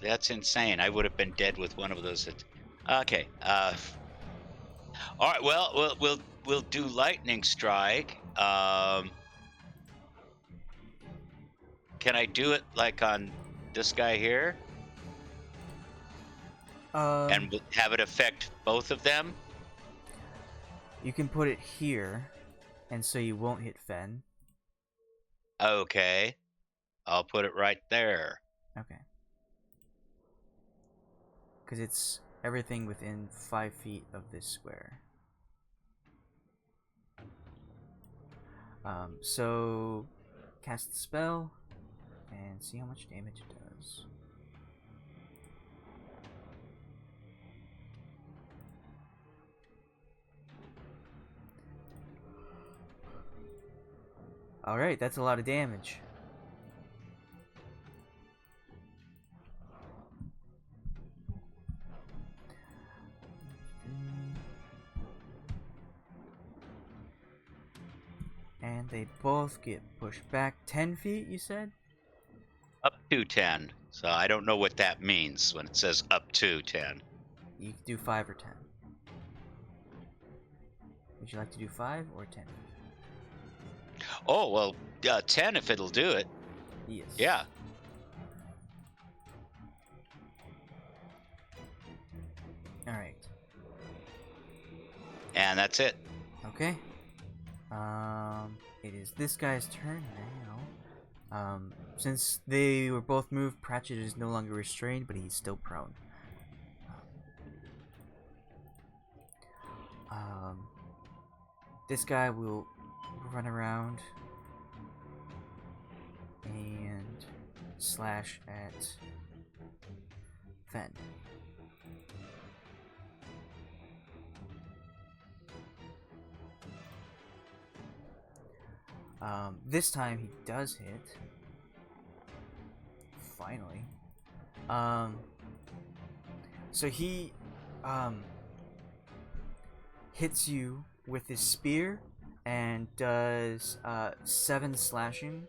That's insane. I would have been dead with one of those. Okay. All right. Well, we'll do lightning strike. Can I do it like on this guy here? and have it affect both of them? You can put it here, and so you won't hit Fenn. Okay. I'll put it right there. Okay. Because it's everything within 5 feet of this square. So cast the spell and see how much damage it does. Alright, that's a lot of damage. And they both get pushed back 10 feet, you said? Up to 10. So I don't know what that means when it says up to 10. You can do 5 or 10. Would you like to do 5 or 10? Oh, well, 10 if it'll do it. Yes. Yeah. Alright. And that's it. Okay. It is this guy's turn now. Since they were both moved, Pratchett is no longer restrained, but he's still prone. This guy will run around and slash at Fenn. This time he does hit. Finally. So he hits you with his spear and does 7 slashing,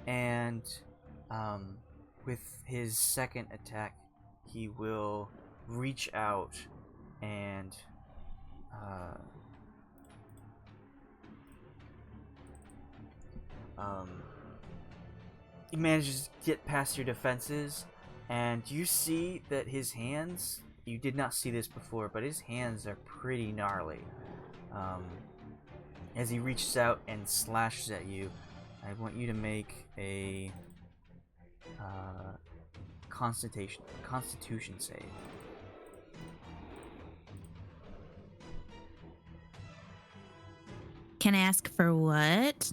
and with his second attack he will reach out and he manages to get past your defenses, and you see that his hands, you did not see this before, but his hands are pretty gnarly. As he reaches out and slashes at you, I want you to make a Constitution save. Can I ask for what?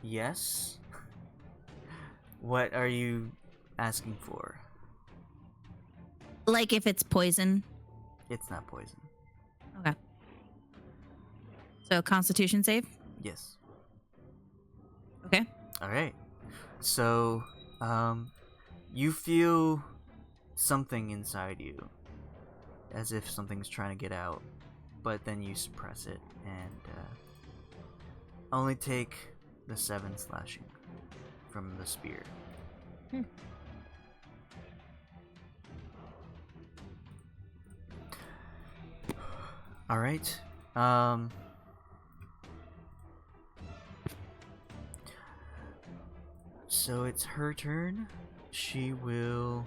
Yes. What are you asking for? Like if it's poison? It's not poison. Okay. So Constitution save? Yes. Okay. Alright. So, you feel something inside you. As if something's trying to get out. But then you suppress it and only take the 7 slashing from the spear. Alright. So it's her turn. She will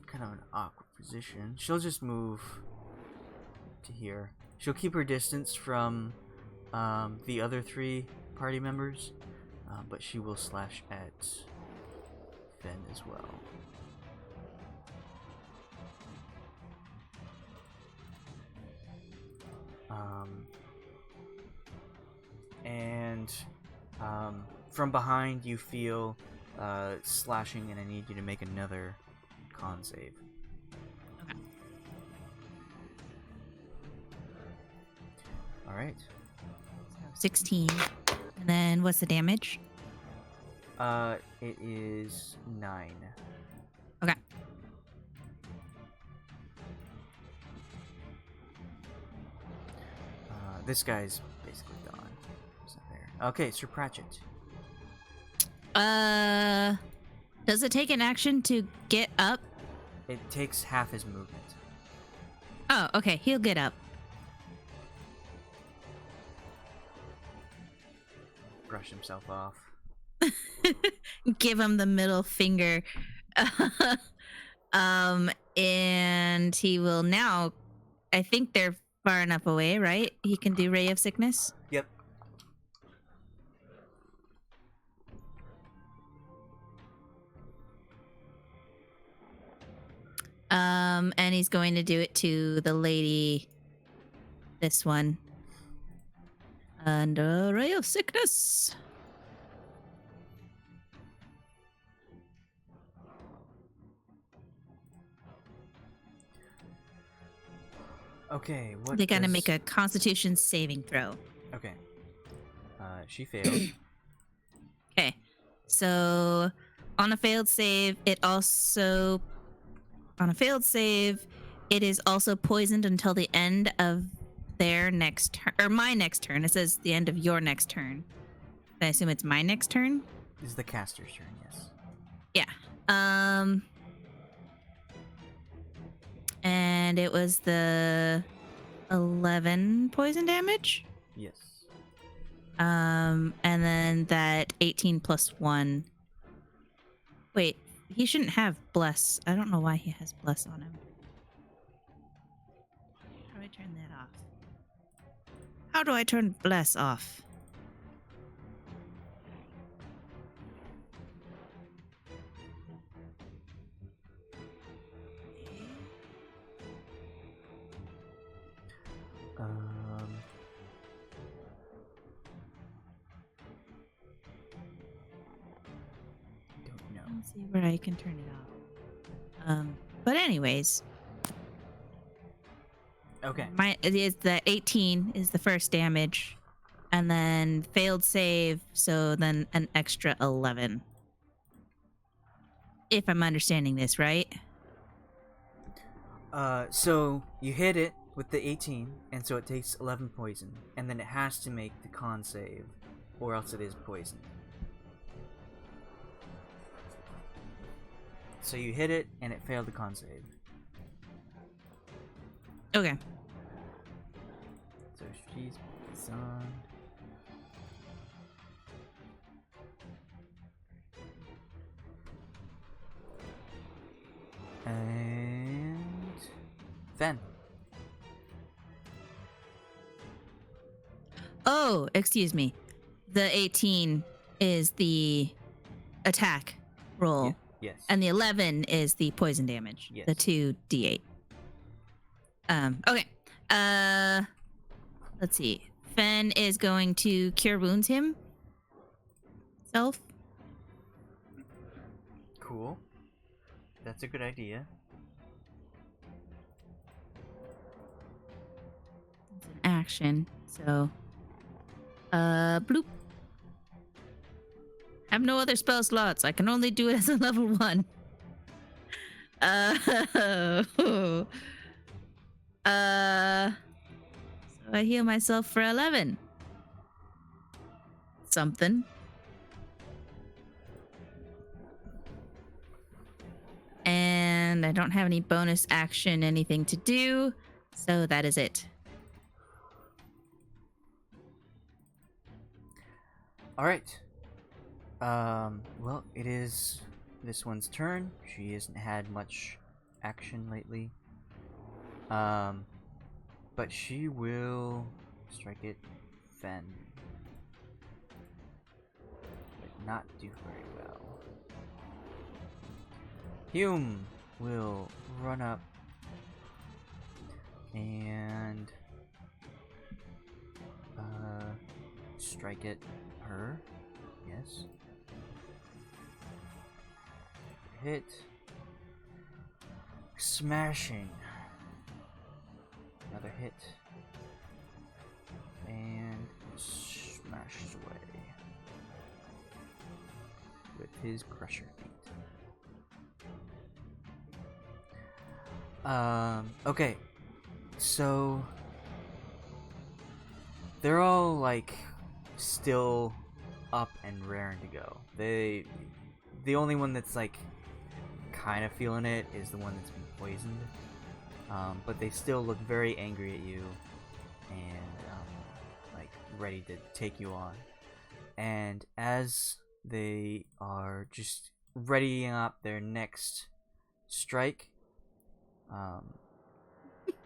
kind of an awkward position. She'll just move to here. She'll keep her distance from the other 3 party members, but she will slash at Fenn as well. And from behind you feel slashing, and I need you to make another con save. Okay. Alright. 16. And then what's the damage? It is 9. Okay. This guy's basically gone. He's not there. Okay, Sir Pratchett. Does it take an action to get up It takes half his movement. Oh, okay. He'll get up. Brush himself off. Give him the middle finger. And he will now. I think they're far enough away, right? He can do Ray of Sickness. Yep. And he's going to do it to the lady. This one. And Ray of Sickness. Okay, what They gotta does- make a Constitution saving throw. Okay. She failed. Okay. So on a failed save, it is also poisoned until the end of their next turn, or my next turn. It says the end of your next turn. I assume it's my next turn. This is the caster's turn, yes. Yeah. And it was the 11 poison damage. Yes. And then that 18 plus 1. Wait, he shouldn't have bless. I don't know why he has bless on him. How do I turn that off? How do I turn bless off? Don't know. Let's see where I can turn it off. But anyways, Okay. it is the 18 is the first damage, and then failed save, so then an extra 11. If I'm understanding this right. So you hit it with the 18, and so it takes 11 poison, and then it has to make the con save, or else it is poisoned. So you hit it, and it failed the con save. Okay. So she's on. And Fenn. Oh, excuse me. The 18 is the attack roll. Yes. And the 11 is the poison damage. Yes. The 2d8. Okay. Let's see. Fenn is going to cure wounds himself. Cool. That's a good idea. It's an action. So bloop. Have no other spell slots. I can only do it as a level 1. So I heal myself for 11. Something. And I don't have any bonus action, anything to do. So that is it. Alright. Well, it is this one's turn. She hasn't had much action lately. But she will strike it Fenn. But not do very well. Hume will run up and strike at her. Yes. Hit. Smashing. Another hit. And smashes away with his crusher feet. Okay. So they're all like still up and raring to go. The only one that's like kind of feeling it is the one that's been poisoned. But they still look very angry at you and like ready to take you on. And as they are just readying up their next strike,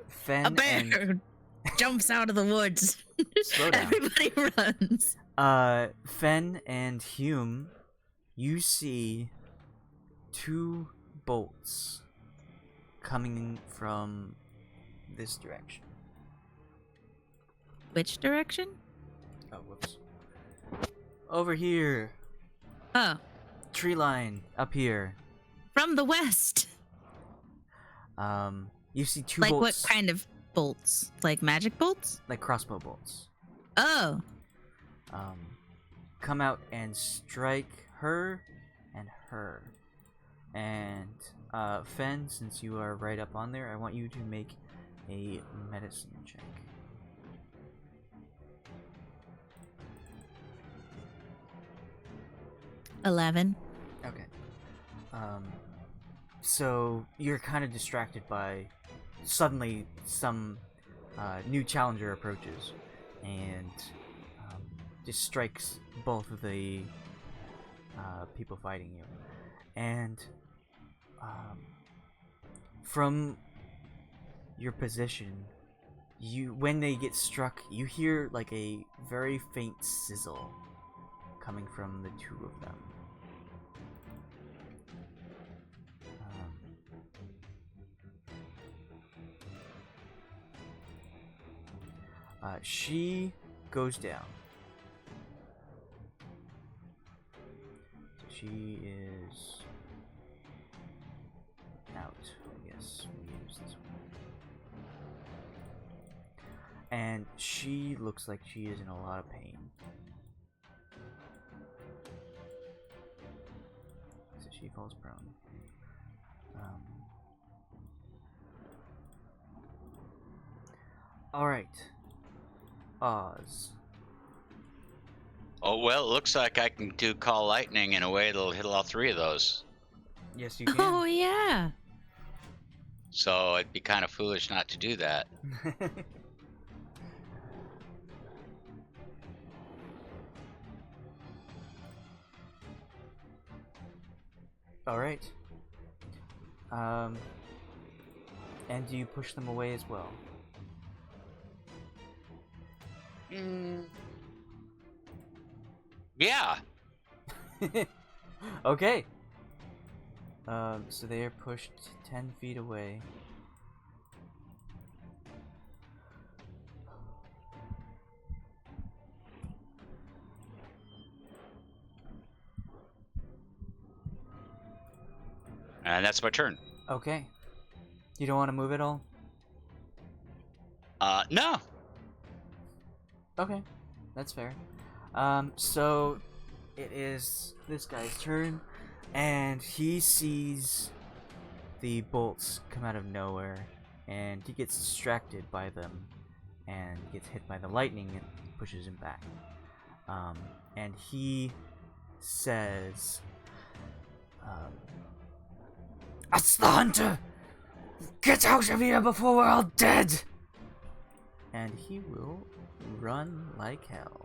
Fenn A bear and jumps out of the woods. Slow down. Everybody runs. Fenn and Hume, you see 2 bolts coming from this direction. Which direction? Oh, whoops. Over here. Oh, Tree line up here. from the west. You see 2 Like bolts. what kind of bolts? Like magic bolts? Like crossbow bolts. Oh. Come out and strike her and her. And Fenn, since you are right up on there, I want you to make a medicine check. $11. Okay. So you're kind of distracted by suddenly some new challenger approaches and just strikes both of the people fighting you. And from your position, when they get struck, you hear like a very faint sizzle coming from the 2 of them. She goes down. She is out. I guess we use this one. And she looks like she is in a lot of pain. So she falls prone. Alright. Oz. Oh, well, it looks like I can do Call Lightning in a way that'll hit all 3 of those. Yes, you can. Oh, yeah. So it'd be kind of foolish not to do that. Alright. And do you push them away as well? Yeah. Okay. So they are pushed 10 feet away. And that's my turn. Okay. You don't want to move at all? No. Okay. That's fair. So it is this guy's turn, and he sees the bolts come out of nowhere, and he gets distracted by them, and gets hit by the lightning and pushes him back. And he says, "That's the hunter! Get out of here before we're all dead!" And he will run like hell.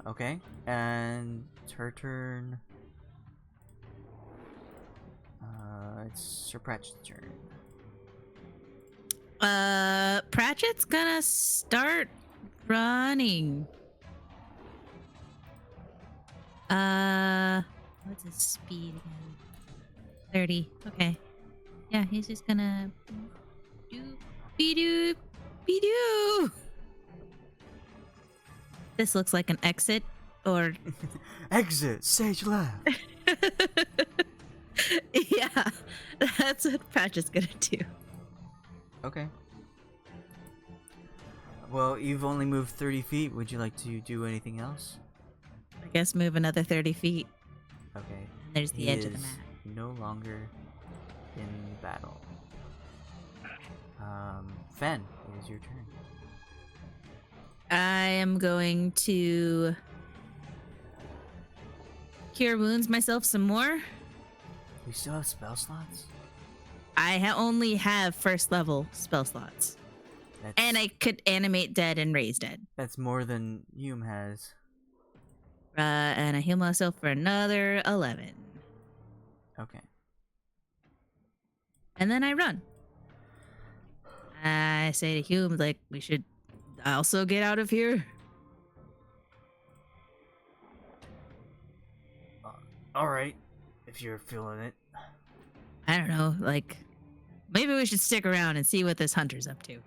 Okay, and it's her turn. It's Sir Pratchett's turn. Pratchett's gonna start running. What's his speed again? 30. Okay. Yeah, he's just gonna be-doo. This looks like an exit, or Exit, sage left. yeah, that's what Pratchett's gonna do. Okay. Well, you've only moved 30 feet. Would you like to do anything else? I guess move another 30 feet. Okay. There's the He edge of the is map. no longer in battle. Fenn, it is your turn. I am going to cure wounds myself some more. You still have spell slots? I only have first level spell slots. And I could animate dead and raise dead. That's more than Hume has. And I heal myself for another 11. Okay. And then I run. I say to Hume, like, we should also get out of here. Alright, if you're feeling it. I don't know, like, maybe we should stick around and see what this hunter's up to.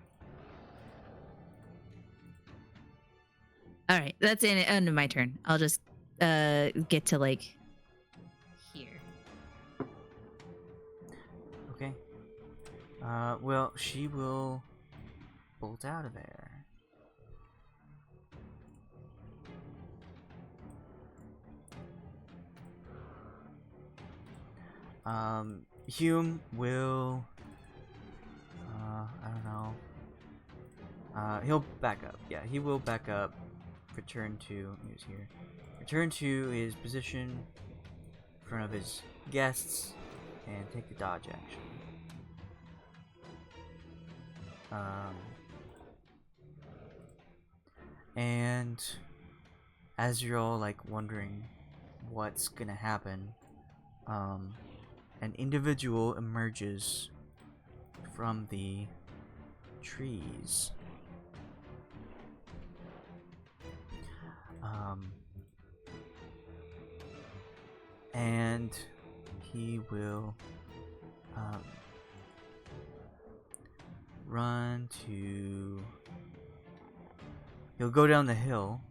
Alright, that's the end of my turn. I'll just get to, like, here. Okay. Well, she will bolt out of there. Hume will, I don't know. He'll back up. Yeah, he will back up. Return to, he was here. Return to his position in front of his guests and take the dodge action. And as you're all like wondering what's gonna happen, an individual emerges from the trees. And he will run to... He'll go down the hill,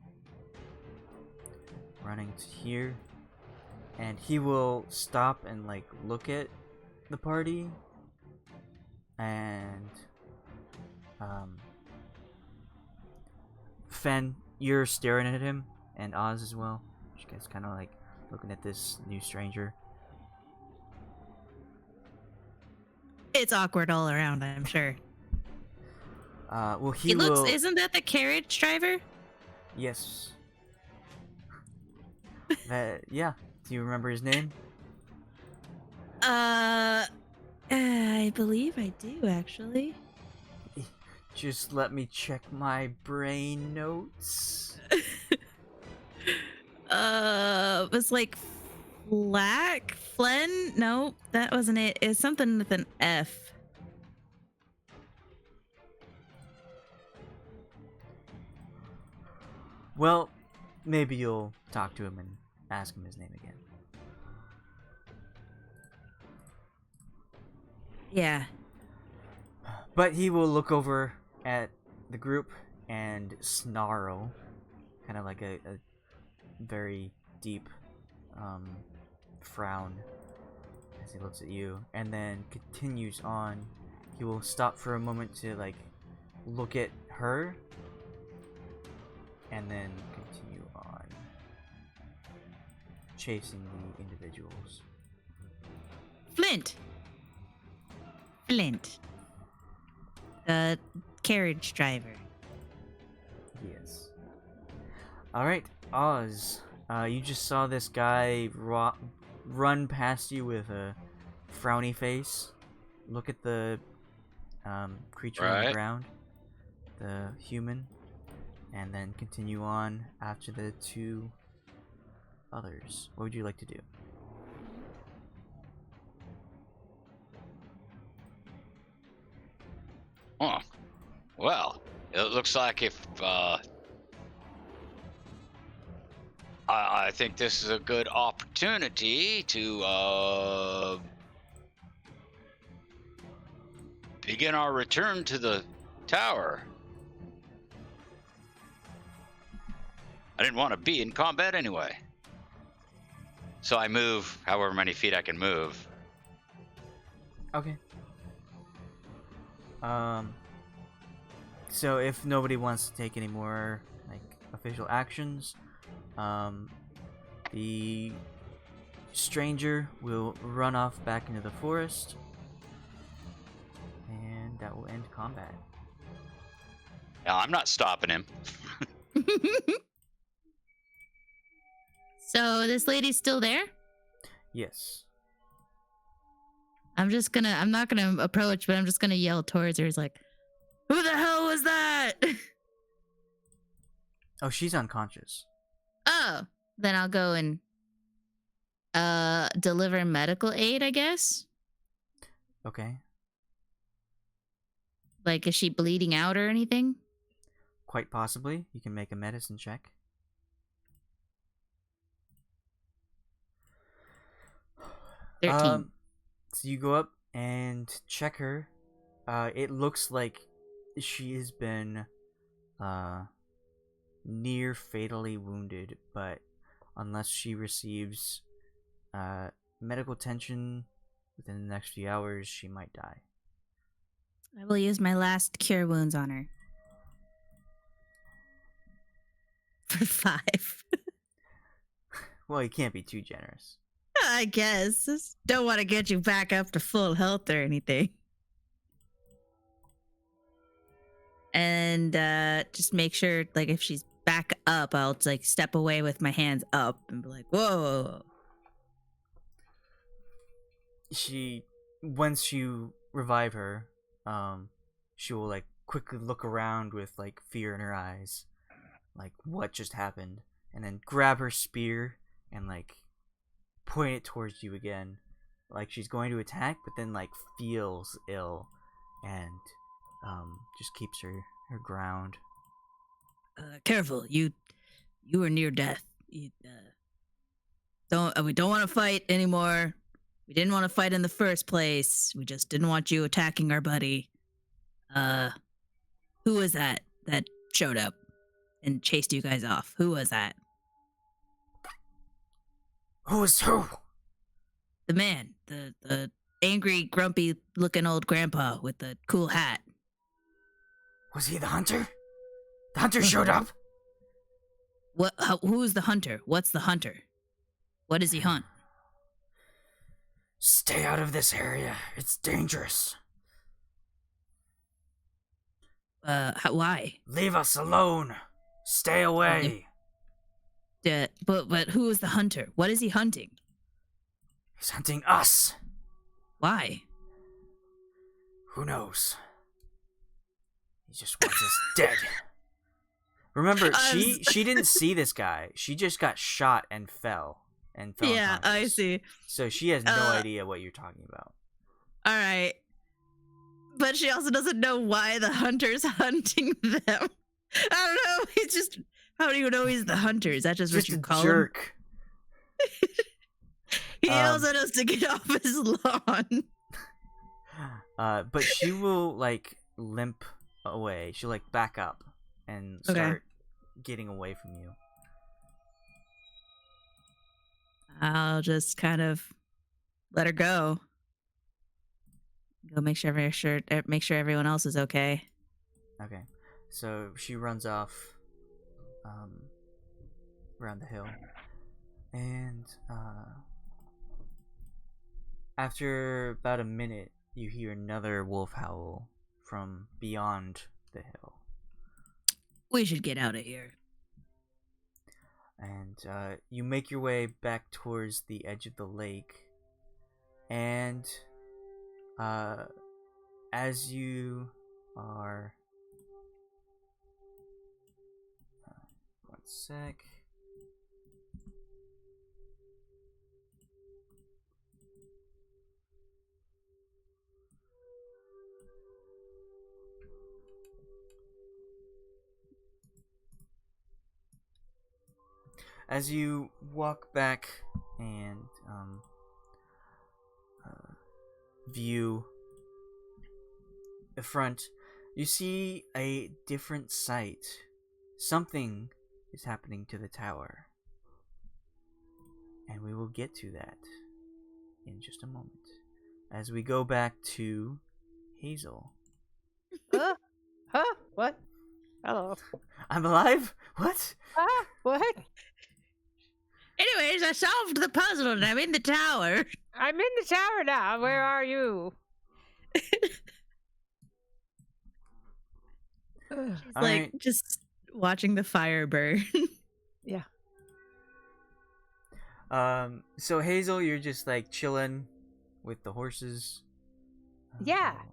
running to here, and he will stop and like look at the party, and Fenn, you're staring at him, and Oz as well. You guys kind of like looking at this new stranger. It's awkward all around, I'm sure. Well, he It looks, will... isn't that the carriage driver? Yes. Yeah. Do you remember his name? I believe I do, actually. Just let me check my brain notes. It was like Flenn? No, that wasn't it. It's something with an F. Well, maybe you'll talk to him and ask him his name again. Yeah. But he will look over at the group and snarl, kind of like a very deep frown as he looks at you, and then continues on. He will stop for a moment to like look at her, and then continue on, chasing the individuals. Flint. The carriage driver. Yes. Alright, Oz. You just saw this guy run past you with a frowny face. Look at the creature on the ground, the human, and then continue on after the two others. What would you like to do? Huh. Well, it looks like if I think this is a good opportunity to begin our return to the tower. I didn't want to be in combat anyway. So I move however many feet I can move. Okay. So if nobody wants to take any more like official actions, the stranger will run off back into the forest, and that will end combat. No, I'm not stopping him. So this lady's still there? Yes. I'm not gonna approach, but I'm just gonna yell towards her. It's like, who the hell was that? Oh, she's unconscious. Oh, then I'll go and deliver medical aid, I guess. Okay. Like, is she bleeding out or anything? Quite possibly. You can make a medicine check. So you go up and check her. It looks like she has been near fatally wounded, but unless she receives medical attention within the next few hours, she might die. I will use my last cure wounds on her. For 5. Well, you can't be too generous. I guess. Just don't want to get you back up to full health or anything. And just make sure, like, if she's back up, I'll like step away with my hands up and be like, whoa. Once you revive her, she will like quickly look around with like fear in her eyes, like what just happened, and then grab her spear and like point it towards you again, like she's going to attack, but then like feels ill and just keeps her ground. Careful, you were near death. We don't want to fight anymore. We didn't want to fight in the first place. We just didn't want you attacking our buddy. Who was that showed up and chased you guys off? Who was that? Who is who? The man, the angry, grumpy looking old grandpa with the cool hat. Was he the hunter? The hunter showed up? Who's the hunter? What's the hunter? What does he hunt? Stay out of this area. It's dangerous. Why? Leave us alone. Stay away. But who is the hunter? What is he hunting? He's hunting us. Why? Who knows? He just wants us dead. Remember, she didn't see this guy. She just got shot and fell. Yeah, I unconscious. see. So she has no idea what you're talking about. All right. But she also doesn't know why the hunter's hunting them. I don't know. He's just... How do you know he's the hunter? Is that just what you call jerk. him? He yells at us to get off his lawn. But she will, like, limp away. She'll, like, back up and start getting away from you. I'll just kind of let her go. Go make sure everyone else is okay. Okay. So she runs off around the hill. And after about a minute, you hear another wolf howl from beyond the hill. We should get out of here. And you make your way back towards the edge of the lake. And as you are... one sec. As you walk back and view the front, you see a different sight. Something is happening to the tower. And we will get to that in just a moment. As we go back to Hazel. Huh? What? Hello. I'm alive? What? What? Anyways, I solved the puzzle and I'm in the tower. I'm in the tower now. Where are you? She's All like right. just watching the fire burn. Yeah. So Hazel, you're just like chilling with the horses. Yeah. I'll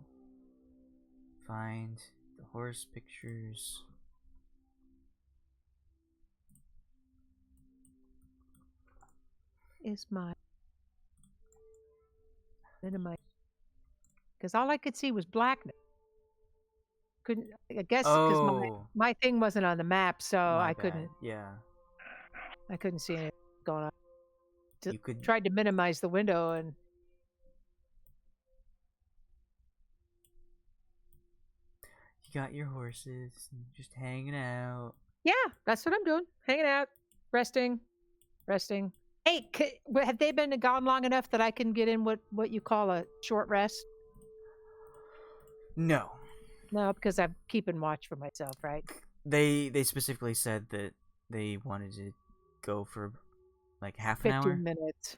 find the horse pictures. Is my minimize because all I could see was blackness. Couldn't I guess because Oh, my thing wasn't on the map, so my I bad. couldn't Yeah, see anything going on. you could. Tried to minimize the window and You got your horses, and just hanging out. yeah, that's what I'm doing. Hanging out, resting. Hey, have they been gone long enough that I can get in what you call a short rest? No, No, because I'm keeping watch for myself, right? they specifically said that they wanted to go for like half an 15 hour. minutes.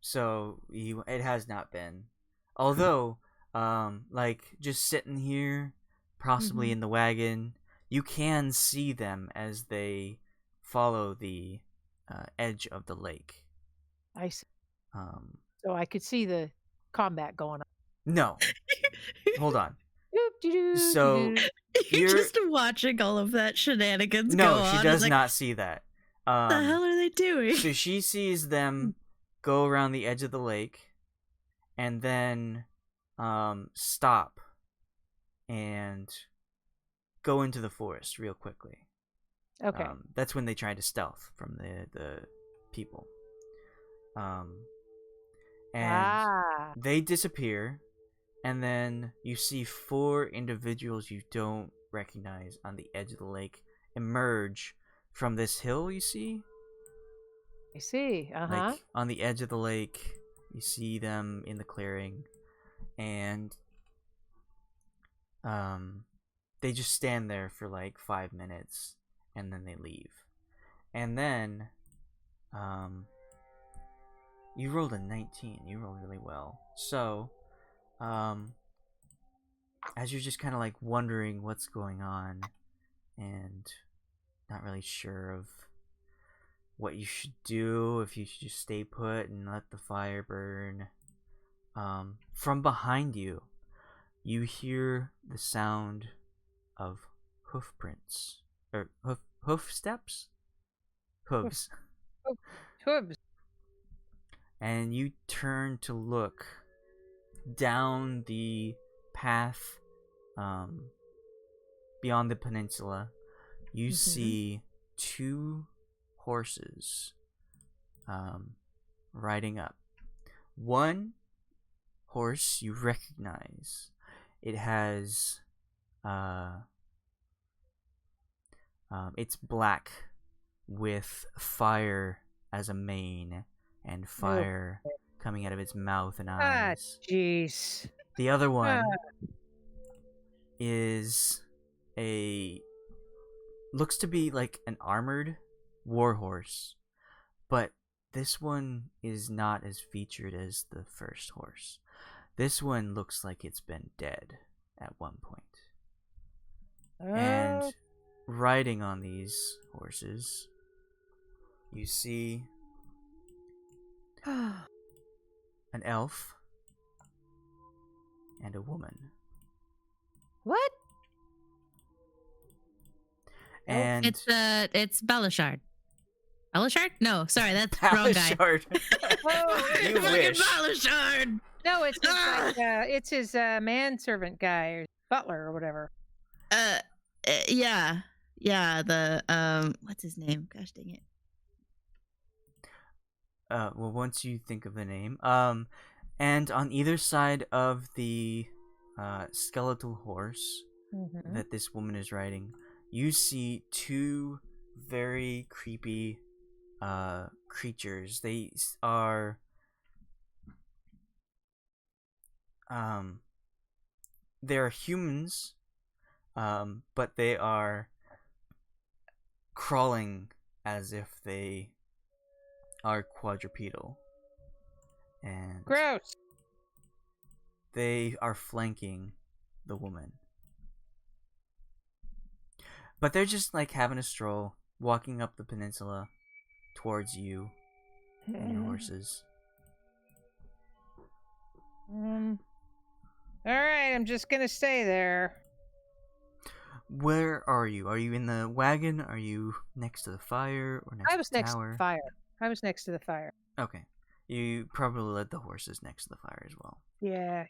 So it has not been. Although, like just sitting here, possibly Mhm. in the wagon, you can see them as they follow the edge of the lake. I see. Um, So I could see the combat going on. no, hold on. Doop-de-doo, So doo-doo. You're You're- just watching all of that shenanigans no, go on. she It's does like, not see that. What the hell are they doing? So she sees them go around the edge of the lake, and then stop and go into the forest real quickly. Okay. That's when they try to stealth from the people. And they disappear, and then you see 4 individuals you don't recognize on the edge of the lake emerge from this hill. You see, I see. like on the edge of the lake, you see them in the clearing, and they just stand there for like 5 minutes, and then they leave. And then you rolled a 19. You rolled really well. So as you're just kind of like wondering what's going on and not really sure of what you should do, if you should just stay put and let the fire burn, from behind you, you hear the sound of hoof prints or hoof steps, hooves, Hooves. and you turn to look down the path beyond the peninsula. You see 2 horses riding up. One horse you recognize. It has it's black with fire as a mane and fire coming out of its mouth and eyes. Jeez. The other one is looks to be like an armored warhorse, but this one is not as featured as the first horse. This one looks like it's been dead at one point. And riding on these horses, you see an elf and a woman. What? And It's Belishard. Belishard? No, sorry, that's the wrong guy. Balashard. You Fucking wish. Belishard! No, it's just like, it's his manservant guy or butler or whatever. Yeah. Yeah, the what's his name? Gosh dang it. Well, once you think of the name, and on either side of the skeletal horse that this woman is riding, you see 2 very creepy creatures. They are they're humans, but they are crawling as if they are quadrupedal, and Gross. they are flanking the woman. But they're just like having a stroll, walking up the peninsula towards you and your horses. All right, I'm just gonna stay there. Where are you? Are you in the wagon? Are you next to the fire or next I to was the next to tower? the fire. I was next to the fire. Okay. You probably led the horses next to the fire as well. Yeah.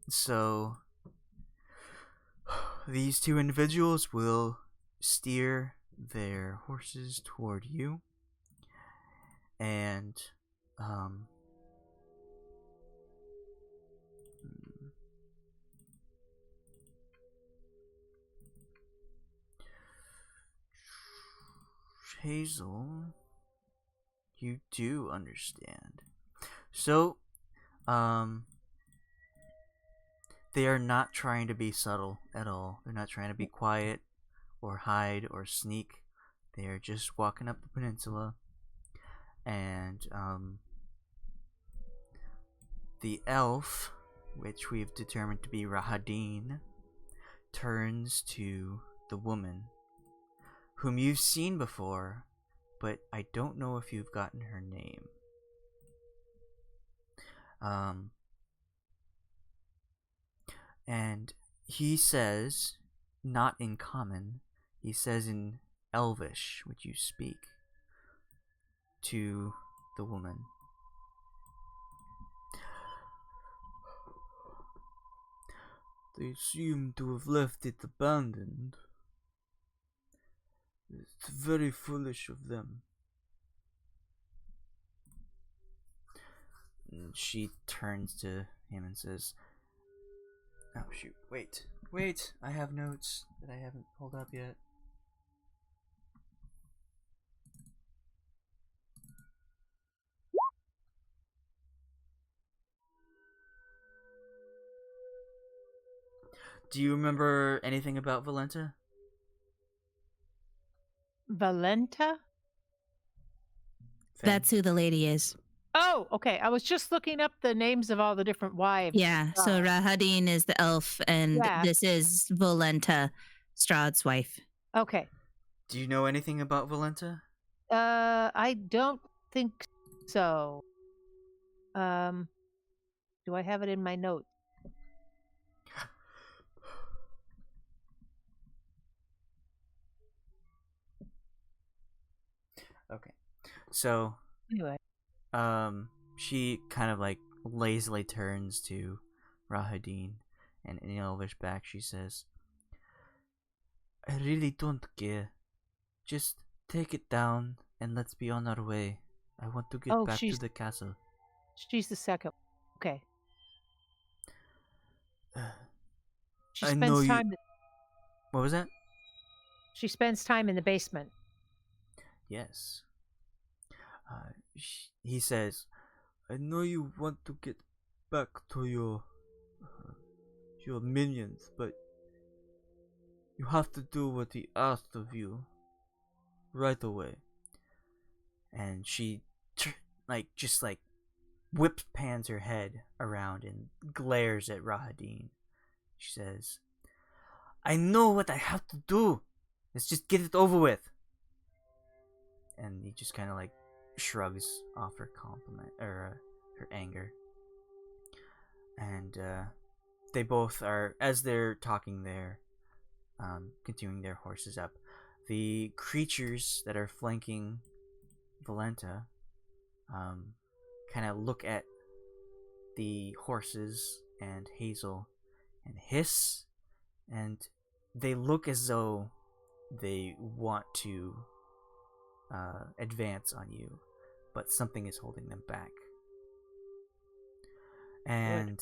So these two individuals will steer their horses toward you, and Hazel, you do understand. So, they are not trying to be subtle at all. They're not trying to be quiet or hide or sneak. They are just walking up the peninsula, and the elf, which we've determined to be Rahadin, turns to the woman, whom you've seen before, but I don't know if you've gotten her name. And he says, not in common, he says in Elvish, which you speak, to the woman. They seem to have left it abandoned. It's very foolish of them. And she turns to him and says, oh shoot, wait, I have notes that I haven't pulled up yet. Do you remember anything about Valenta? Valenta? Fenn? That's who the lady is. Oh, okay. I was just looking up the names of all the different wives. Yeah, so Rahadin is the elf, and Yeah. this is Volenta, Strahd's wife. Okay. Do you know anything about Valenta? I don't think so. Do I have it in my notes? Okay. So, Anyway. she kind of like lazily turns to Rahadin, and in Elvish back she says, I really don't care. Just take it down and let's be on our way. I want to get back to the castle. She's the second. Okay. She I spends know time. What was that? She spends time in the basement. Yes. He says, I know you want to get back to your minions, but you have to do what he asked of you right away. And she just whip pans her head around and glares at Rahadin. She says, I know what I have to do. Let's just get it over with. And he just kind of like shrugs off her compliment or her anger. And they both are, as they're talking there, continuing their horses up. The creatures that are flanking Valenta kind of look at the horses and Hazel and hiss, and they look as though they want to advance on you, but something is holding them back. And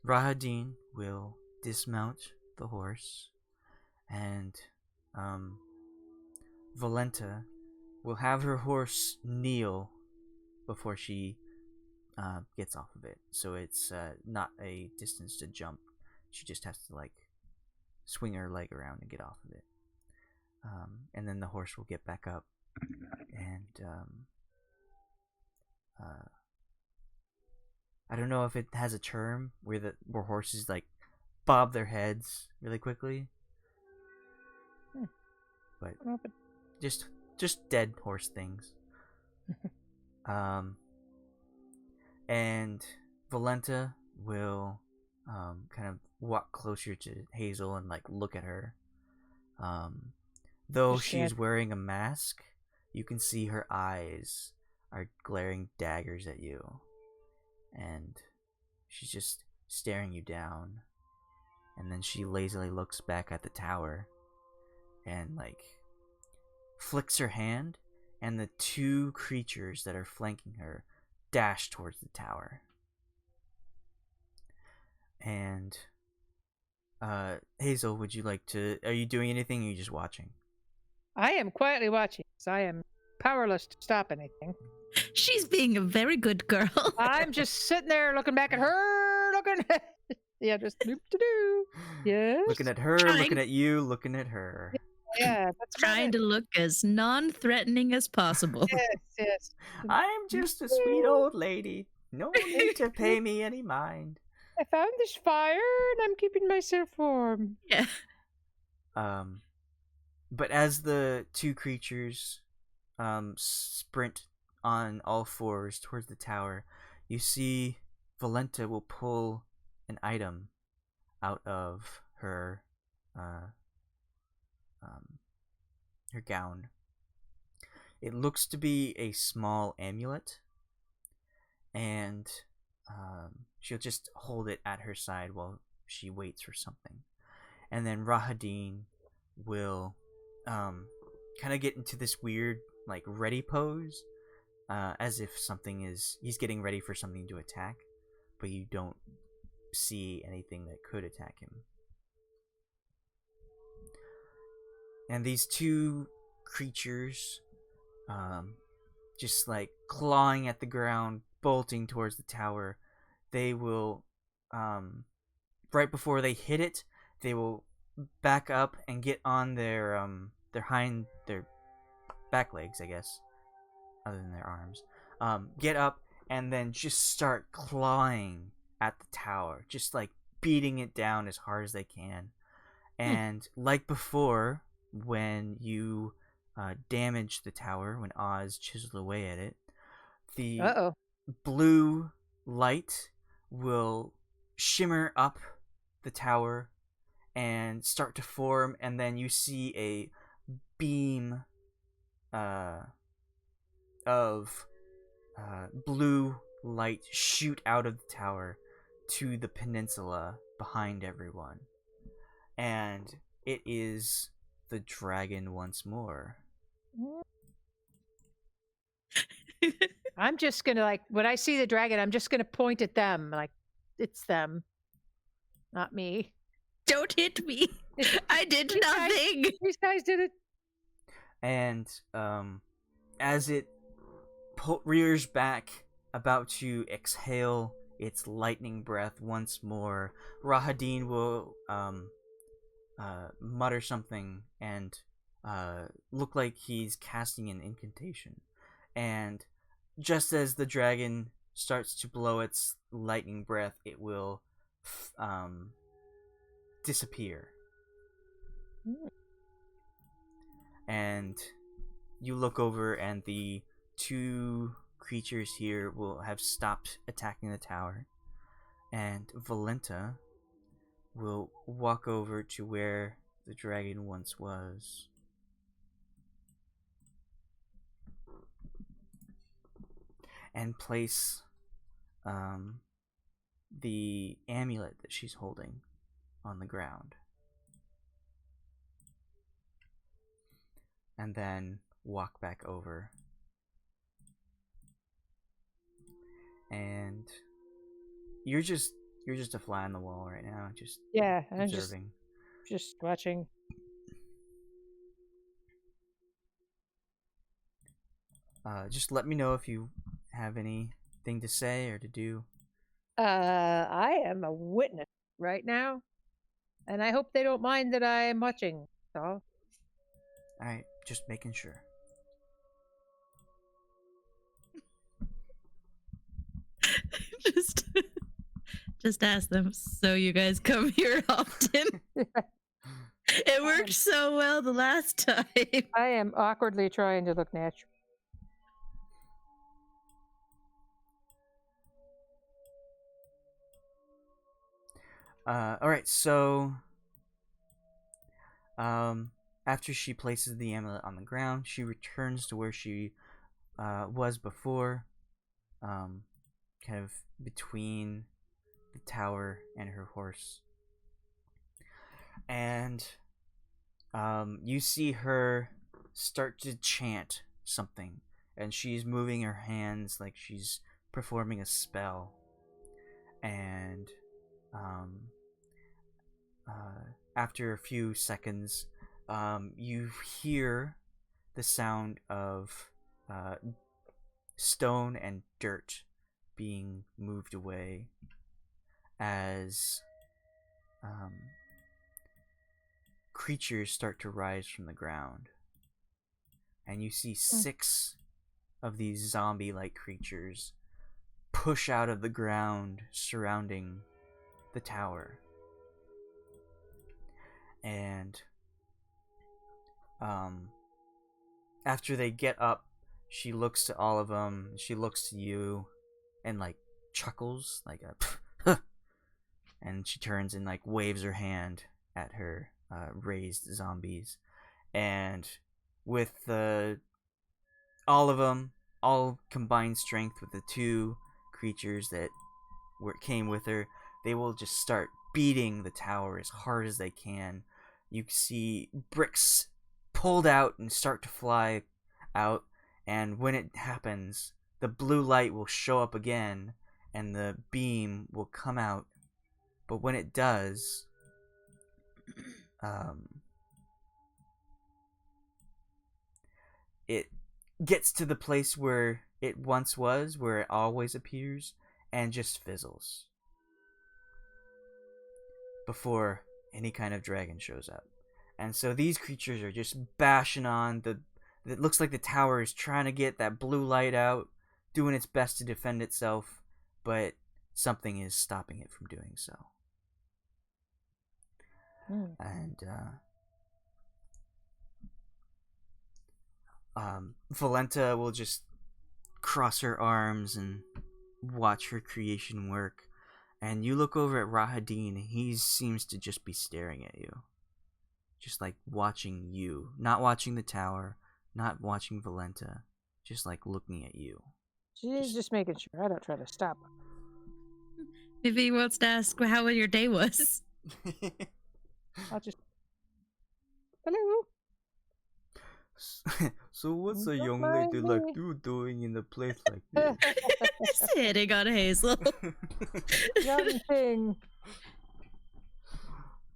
Rahadin will dismount the horse, and Valenta will have her horse kneel before she gets off of it. So it's not a distance to jump. She just has to like swing her leg around and get off of it. And then the horse will get back up, and I don't know if it has a term where horses like bob their heads really quickly. But just dead horse things. And Valenta will kind of walk closer to Hazel and like look at her. Though she's wearing a mask, you can see her eyes are glaring daggers at you. And she's just staring you down. And then she lazily looks back at the tower and like flicks her hand, and the two creatures that are flanking her dash towards the tower. And Hazel, would you like to... Are you doing anything, or are you just watching? I am quietly watching, because I am powerless to stop anything. She's being a very good girl. I'm just sitting there looking back at her, looking at... Yeah, just doop-to-doo. Yes. Looking at her, looking at you, looking at her. Yeah, that's Trying to look as non-threatening as possible. Yes. I'm just a sweet old lady. No need to pay me any mind. I found this fire, and I'm keeping myself warm. Yeah. But as the two creatures sprint on all fours towards the tower, you see Valenta will pull an item out of her her gown. It looks to be a small amulet, and she'll just hold it at her side while she waits for something. And then Rahadin will kind of get into this weird like ready pose, as if he's getting ready for something to attack, but you don't see anything that could attack him. And these two creatures, just like clawing at the ground, bolting towards the tower, they will, right before they hit it, they will back up and get on their back legs, I guess, other than their arms. Get up and then just start clawing at the tower, just like beating it down as hard as they can. And like before, when you damage the tower, when Oz chiseled away at it, the blue light will shimmer up the tower and start to form, and then you see a beam of blue light shoot out of the tower to the peninsula behind everyone. And it is the dragon once more. I'm just gonna, like, when I see the dragon, I'm just gonna point at them, like, it's them, not me. Don't hit me. I did nothing. These guys did it. And as it rears back, about to exhale its lightning breath once more, Rahadin will mutter something and look like he's casting an incantation. And just as the dragon starts to blow its lightning breath, it will disappear. And you look over, and the two creatures here will have stopped attacking the tower, and Valenta will walk over to where the dragon once was. And place the amulet that she's holding on the ground. And then walk back over. And you're just a fly on the wall right now, just I'm observing. just watching. Just let me know if you have anything to say or to do. I am a witness right now, and I hope they don't mind that I am watching. So, Alright, just making sure. just ask them. So you guys come here often? It worked so well the last time. I am awkwardly trying to look natural. Alright, so after she places the amulet on the ground, she returns to where she was before, kind of between the tower and her horse. And you see her start to chant something, and she's moving her hands like she's performing a spell. And after a few seconds, you hear the sound of stone and dirt being moved away as creatures start to rise from the ground. And you see 6 of these zombie-like creatures push out of the ground surrounding the tower. And after they get up, she looks to all of them. She looks to you and like chuckles like a and she turns and like waves her hand at her raised zombies. And with all of them, all combined strength with the 2 creatures that came with her, they will just start beating the tower as hard as they can. You see bricks pulled out and start to fly out, and when it happens, the blue light will show up again and the beam will come out. But when it does, it gets to the place where it once was, where it always appears, and just fizzles before any kind of dragon shows up. And so these creatures are just bashing on it looks like the tower is trying to get that blue light out, doing its best to defend itself, but something is stopping it from doing so. And Valenta will just cross her arms and watch her creation work. And you look over at Rahadin, and he seems to just be staring at you. Just like watching you. Not watching the tower, not watching Valenta. Just like looking at you. She's just making sure I don't try to stop her. Maybe he wants to ask how your day was. I'll just... Hello? So what's a Don't young mind lady me. like you doing in a place like this? Sitting on Hazel. Young thing.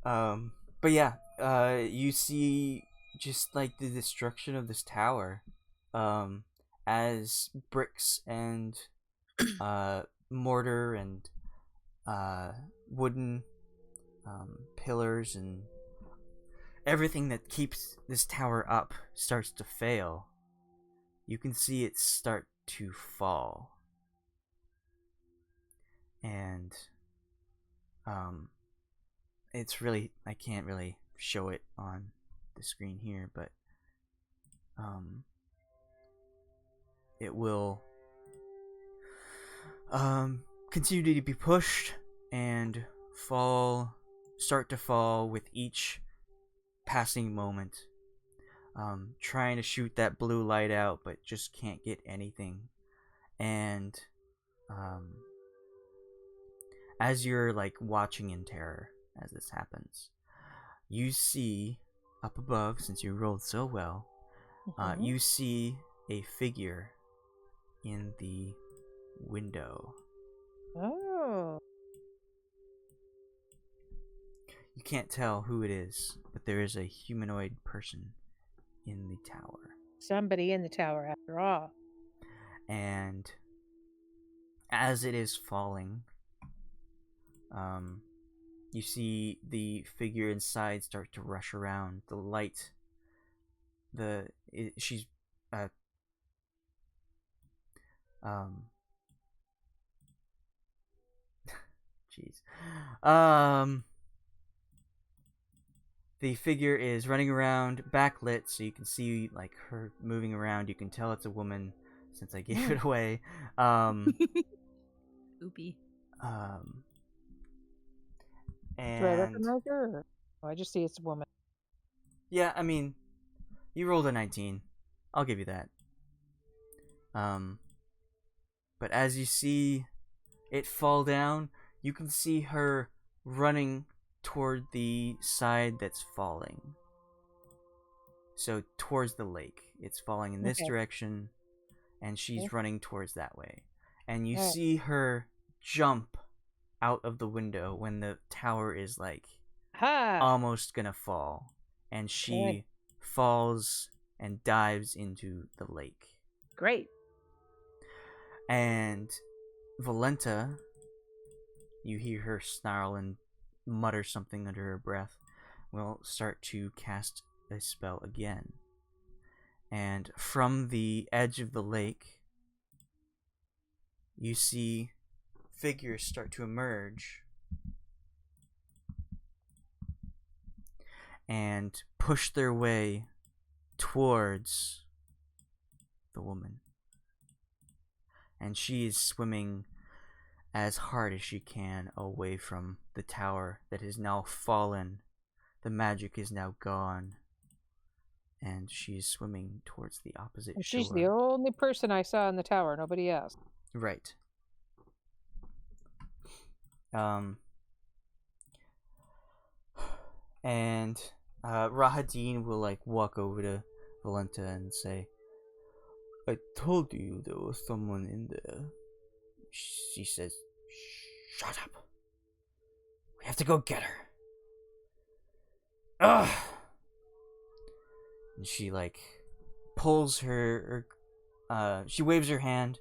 But yeah, you see just like the destruction of this tower, as bricks and mortar and wooden pillars and everything that keeps this tower up starts to fail. You can see it start to fall. And it's really, I can't really show it on the screen here, but it will continue to be pushed and start to fall with each passing moment. Trying to shoot that blue light out, but just can't get anything. And as you're like watching in terror as this happens, you see up above, since you rolled so well, you see a figure in the window. Oh. You can't tell who it is, but there is a humanoid person in the tower. Somebody in the tower after all. And as it is falling, you see the figure inside start to rush around. The light, she's Jeez. The figure is running around, backlit, so you can see like her moving around. You can tell it's a woman since I gave it away. Oopie. And Do I recognize her? Or... Oh, I just see it's a woman. yeah, I mean, you rolled a 19. I'll give you that. But as you see it fall down, you can see her running toward the side that's falling. So towards the lake. It's falling in this direction, and she's running towards that way. And you see her jump out of the window when the tower is like almost gonna fall. And she falls and dives into the lake. Great. And Valenta, you hear her snarl and mutter something under her breath, will start to cast a spell again. And from the edge of the lake, you see figures start to emerge and push their way towards the woman. And she is swimming as hard as she can away from the tower that has now fallen. The magic is now gone. And she's swimming towards the opposite She's shore. the only person I saw in the tower, nobody else. Right. And Rahadin will like walk over to Valenta and say, I told you there was someone in there. She says, shut up. We have to go get her. Ugh. And she like pulls her, she waves her hand.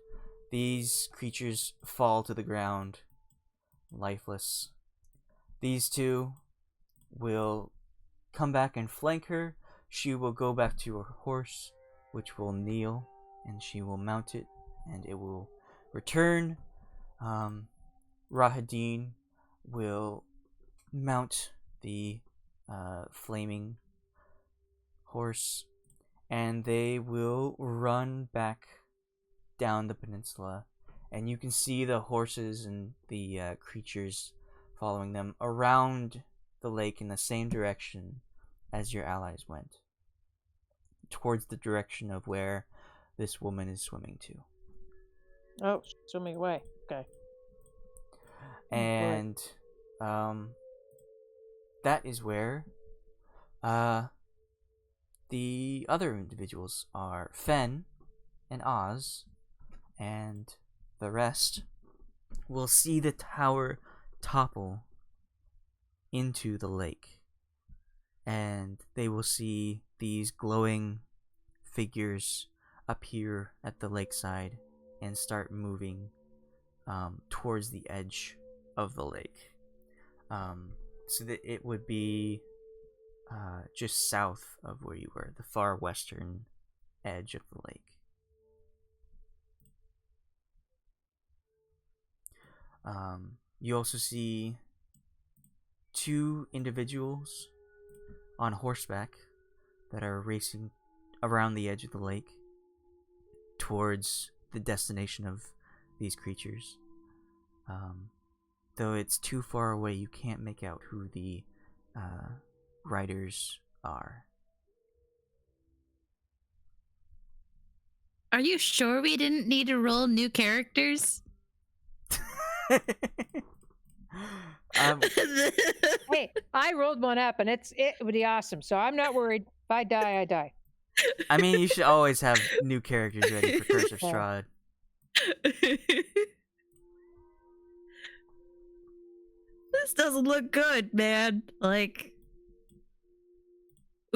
These creatures fall to the ground, lifeless. These two will come back and flank her. She will go back to her horse, which will kneel, and she will mount it, and it will return. Rahadin will mount the flaming horse, and they will run back down the peninsula, and you can see the horses and the creatures following them around the lake in the same direction as your allies went, towards the direction of where this woman is swimming to. Oh, swimming away. Okay. And that is where the other individuals are. Fenn and Oz and the rest will see the tower topple into the lake, and they will see these glowing figures appear at the lakeside and start moving towards the edge of the lake, so that it would be just south of where you were, the far western edge of the lake. You also see two individuals on horseback that are racing around the edge of the lake towards the destination of these creatures. Though it's too far away, you can't make out who the riders are. Are you sure we didn't need to roll new characters? Hey, I rolled one up, and it would be awesome. So I'm not worried. If I die, I die. I mean, you should always have new characters ready for Curse of Strahd. This doesn't look good, man. Like,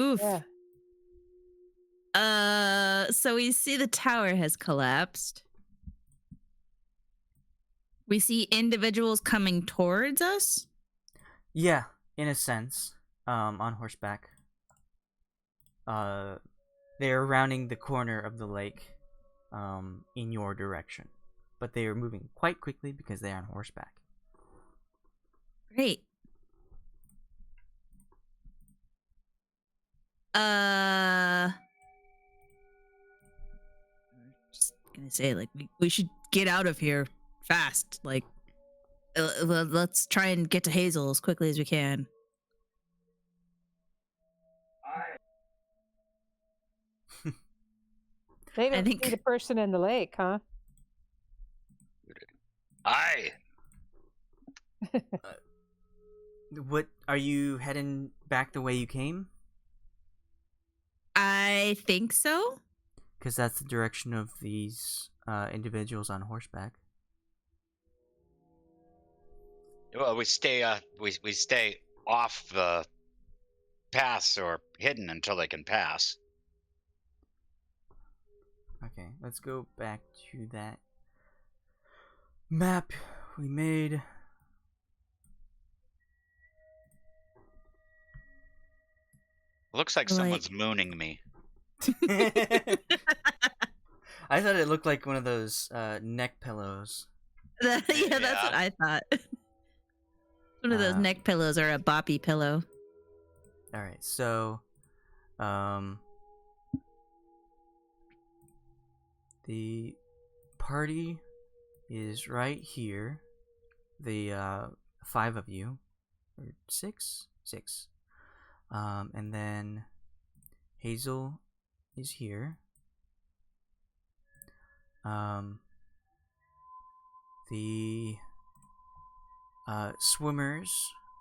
oof. Yeah. So we see the tower has collapsed. We see individuals coming towards us? Yeah, in a sense, on horseback. They are rounding the corner of the lake, in your direction. But they are moving quite quickly because they are on horseback. Great. Just gonna say, like, we should get out of here fast. Like, let's try and get to Hazel as quickly as we can. They don't think- see the person in the lake, huh? Aye. What are you heading back the way you came? I think so. Because that's the direction of these individuals on horseback. Well, we stay we stay off the paths or hidden until they can pass. Okay, let's go back to that map we made. Looks like someone's mooning me. I thought it looked like one of those neck pillows. Yeah, that's what I thought. One of those neck pillows or a boppy pillow. All right, so the party is right here. The 5 of you, or 6, and then Hazel is here. The swimmers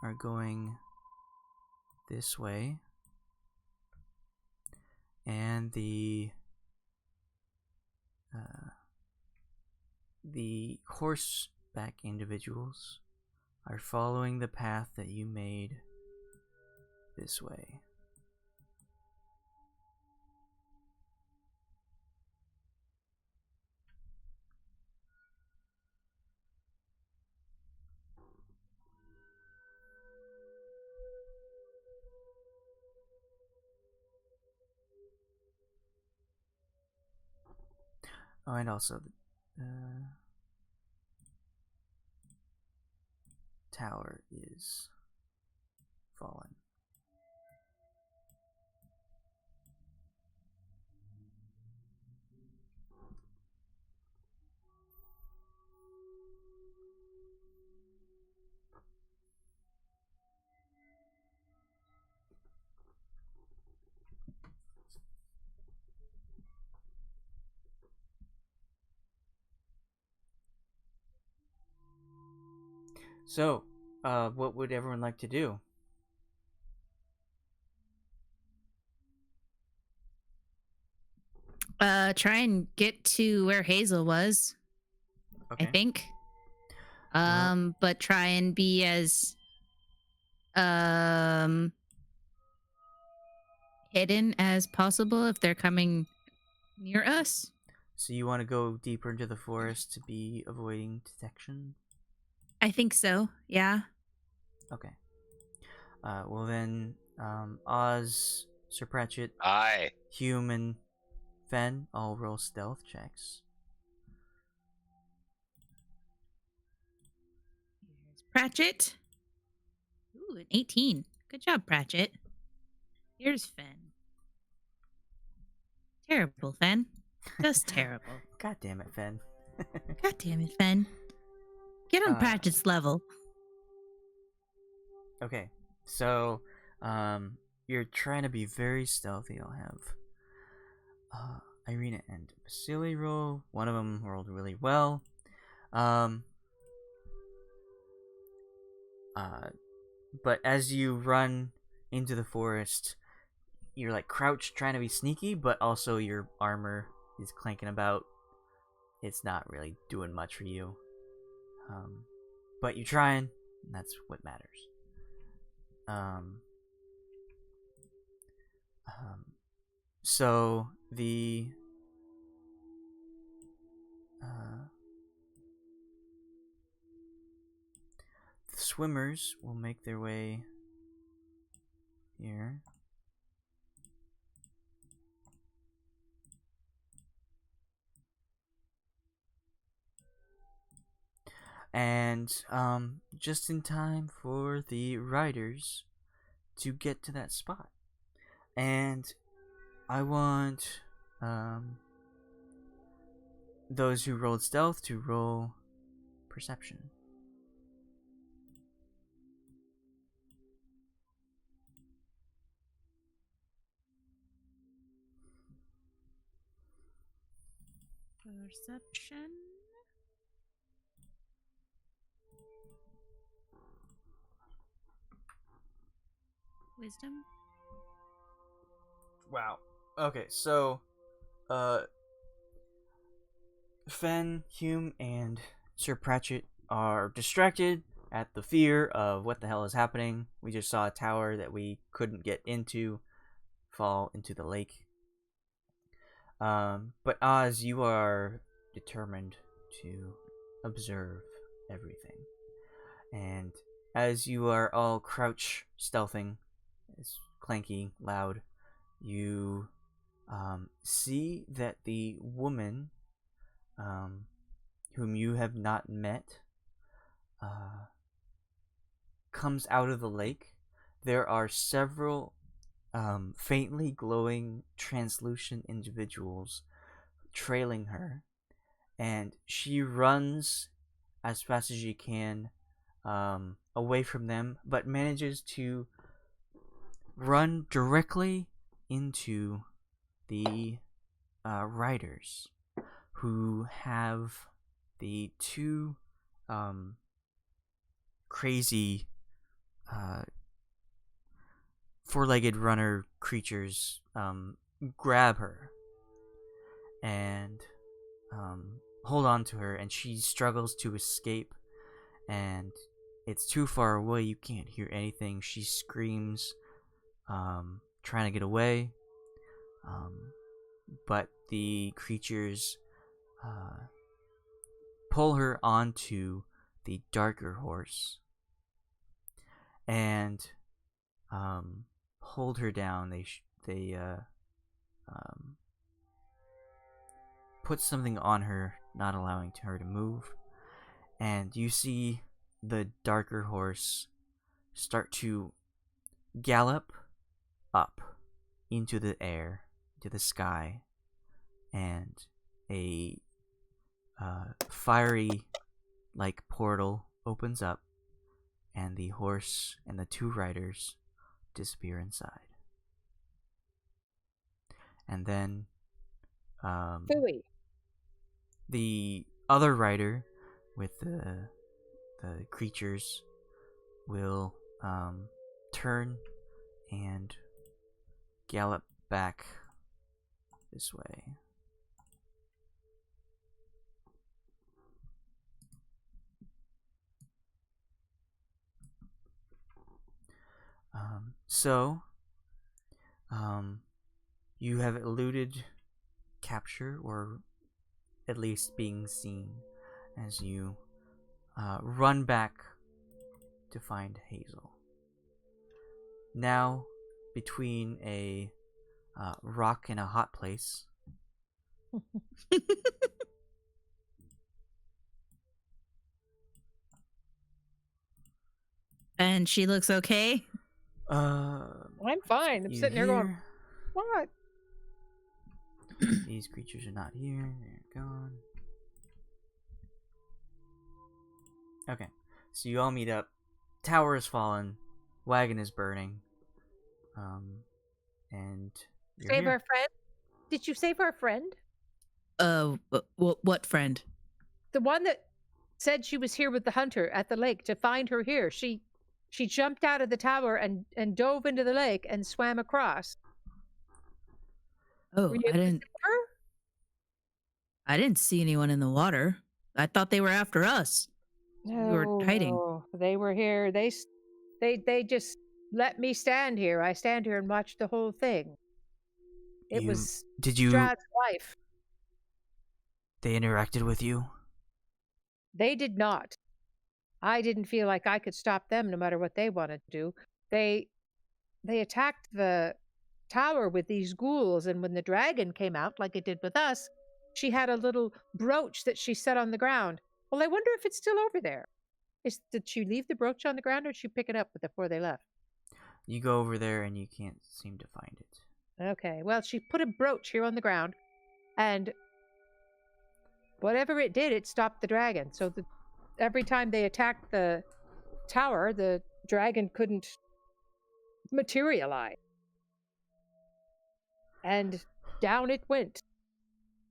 are going this way, and the horseback individuals are following the path that you made this way. Oh, and also the tower is fallen. So, what would everyone like to do? Try and get to where Hazel was. Okay. I think. Well- But try and be as hidden as possible if they're coming near us. So you want to go deeper into the forest to be avoiding detection? I think so. Yeah. Okay. Well then, Oz, Sir Pratchett, Aye. Hume, and Fenn all roll stealth checks. Here's Pratchett. Ooh, an 18. Good job, Pratchett. Here's Fenn. Terrible, Fenn. Just terrible. God damn it, Fenn. God damn it, Fenn. Get on Pratchett's level. Okay, so you're trying to be very stealthy. I'll have Irina and Vasily roll. One of them rolled really well. But as you run into the forest, you're like crouched trying to be sneaky, but also your armor is clanking about. It's not really doing much for you. But you're trying, and that's what matters. So the swimmers will make their way here. And just in time for the riders to get to that spot. And I want those who rolled stealth to roll perception. Perception. Wisdom. Wow. Okay, so Fenn, Hume, and Sir Pratchett are distracted at the fear of what the hell is happening. We just saw a tower that we couldn't get into fall into the lake. But Oz, you are determined to observe everything. And as you are all crouch stealthing, it's clanky, loud, you see that the woman whom you have not met comes out of the lake. There are several faintly glowing, translucent individuals trailing her, and she runs as fast as she can away from them, but manages to run directly into the riders, who have the two crazy four-legged runner creatures grab her and hold on to her, and she struggles to escape, and it's too far away, you can't hear anything. She screams, trying to get away, but the creatures pull her onto the darker horse and hold her down. They put something on her, not allowing her to move, and you see the darker horse start to gallop up into the air, to the sky, and a fiery like portal opens up, and the horse and the two riders disappear inside. And then the other rider with the creatures will turn and gallop back this way. You have eluded capture, or at least being seen, as you run back to find Hazel. Now, between a rock and a hot place, And she looks okay. I'm fine. I'm sitting here going, what? These creatures are not here. They're gone. Okay, so you all meet up. Tower has fallen. Wagon is burning. And you're Save here. our friend? Did you save our friend? What friend? The one that said she was here with the hunter at the lake to find her here. She jumped out of the tower and dove into the lake and swam across. Oh, Were you I able to didn't. save her? I didn't see anyone in the water. I thought they were after us. We were hiding. No, they were here. They just let me stand here. I stand here and watch the whole thing. It was Strad's wife. They interacted with you? They did not. I didn't feel like I could stop them no matter what they wanted to do. They attacked the tower with these ghouls, and when the dragon came out, like it did with us, she had a little brooch that she set on the ground. Well, I wonder if it's still over there. Did she leave the brooch on the ground, or did she pick it up before they left? You go over there and you can't seem to find it. Okay, well, she put a brooch here on the ground, and whatever it did, it stopped the dragon. So every time they attacked the tower, the dragon couldn't materialize. And down it went.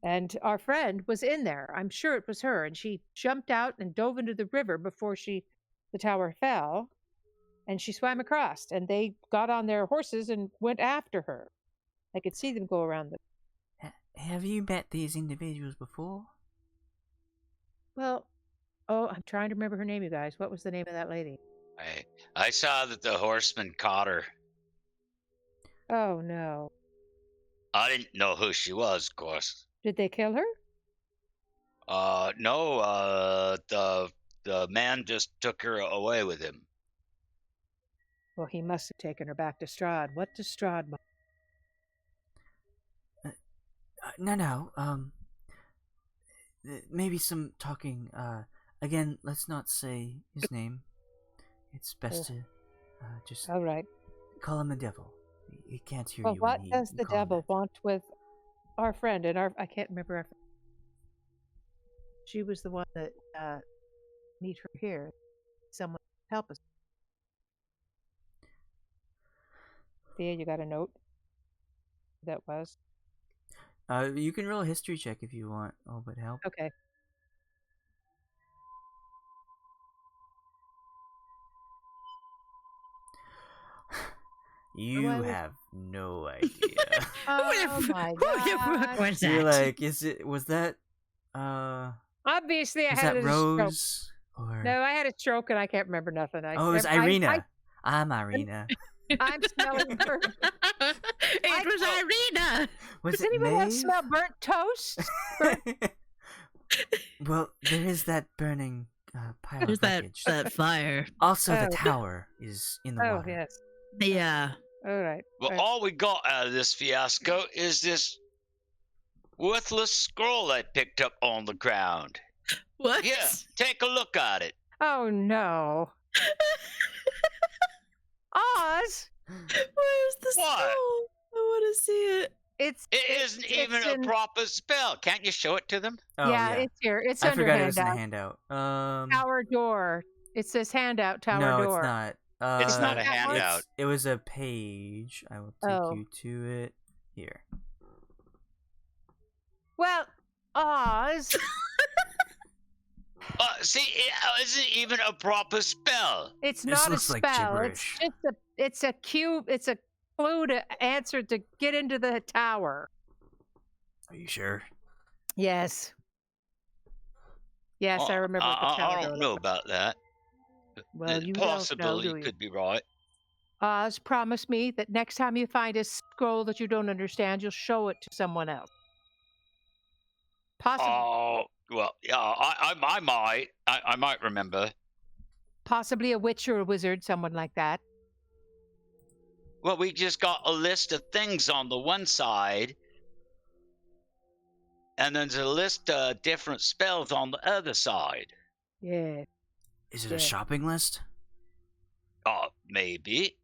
And our friend was in there. I'm sure it was her. And she jumped out and dove into the river before the tower fell. And she swam across. And they got on their horses and went after her. I could see them go around them. Have you met these individuals before? Well, I'm trying to remember her name, you guys. What was the name of that lady? I saw that the horseman caught her. Oh, no. I didn't know who she was, of course. Did they kill her? No, the man just took her away with him. Well, he must have taken her back to Strahd. What does Strahd want? No. Maybe some talking. Again, let's not say his name. It's best to just All right. call him the devil. He can't hear Well, you. what when does you the call him devil that. want with our friend? And I can't remember. She was the one that need her here. Someone help us. Thea, you got a note? That was You can roll a history check if you want. Oh, but help. okay. You I was- have no idea. Oh my Who the fuck god! was You're that? like, was that Obviously, I was had that a stroke. Rose or No, I had a stroke and I can't remember nothing. oh, it was Irina. I'm Irina. I'm smelling burnt. It was Irina. Was Does it anyone else Maeve? smell burnt toast? Well, there is that burning pile There's of that wreckage. that fire. Also, Oh. the tower is in the Oh water. yes. Yeah. All right. Well, Right. all we got out of this fiasco is this worthless scroll I picked up on the ground. What? Yeah, take a look at it. Oh no. Oz, Where's the What? scroll? I want to see it. It isn't even a proper spell. Can't you show it to them? Oh, yeah, it's here. It's I under forgot it was in the handout. handout. Tower door. It says handout. Tower no, door. it's not. It's not a that one? handout. It was a page. I will take Oh. you to it here. Well, Oz. See, it isn't even a proper spell. It's This not a looks like spell. gibberish. It's a cube. It's a clue to answer to get into the tower. Are you sure? Yes. Yes, I remember what the tower I door don't know looked about that. like. Well, you don't know, Possibly do you you? could be right. Oz, promise me that next time you find a scroll that you don't understand, you'll show it to someone else. Oh, well, yeah, I might. I might remember. Possibly a witch or a wizard, someone like that. Well, we just got a list of things on the one side, and then there's a list of different spells on the other side. Yeah. Is it Yeah. a shopping list? Maybe.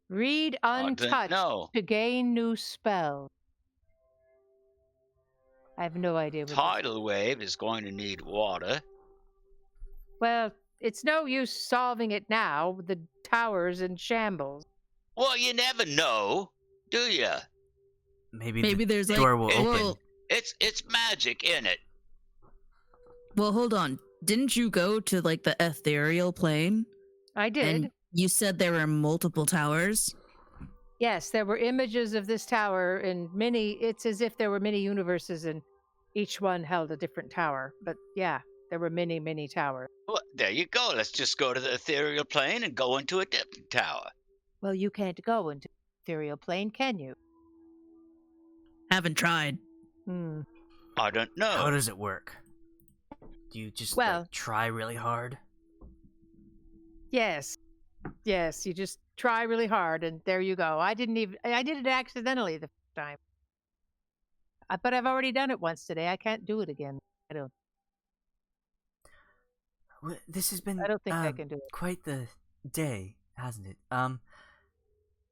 Read I don't Untouched know. to gain new spells. I have no idea what this- Tidal wave is going to need water. Well, it's no use solving it now. The tower's in shambles. Well, you never know, do you? Maybe Maybe the there's like door will well, open. It's magic in it. well, hold on. Didn't you go to like the ethereal plane? I did. And you said there were multiple towers. Yes, there were images of this tower in many. It's as if there were many universes and each one held a different tower. But yeah, there were many, many towers. Well, there you go. Let's just go to the ethereal plane and go into a different tower. Well, you can't go into the ethereal plane, can you? Haven't tried. Hmm. I don't know. How does it work? Do you just Well- like, try really hard? Yes. Yes, you just try really hard and there you go. I did it accidentally the first time. but I've already done it once today. I can't do it again. I don't. This has been I don't think I can do it. quite the day, hasn't it?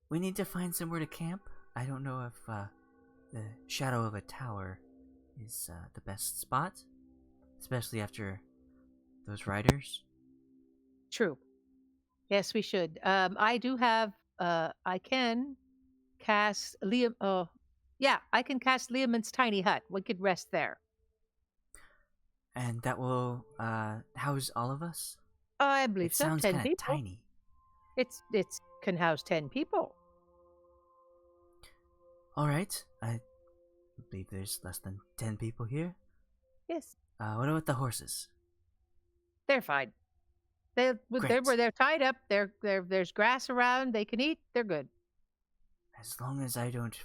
We need to find somewhere to camp. I don't know if the shadow of a tower is the best spot, especially after those riders. True. Yes, we should. I do have. I can cast Liam. Oh, yeah, I can cast Liamon's tiny hut. We could rest there. And that will house all of us? I believe It so. sounds 10 kind of people. tiny. It's can house 10 people. Alright, I believe there's less than 10 people here. Yes, What about the horses? they're fine. Great. They're tied up. There's grass around. They can eat. They're good. As long as I don't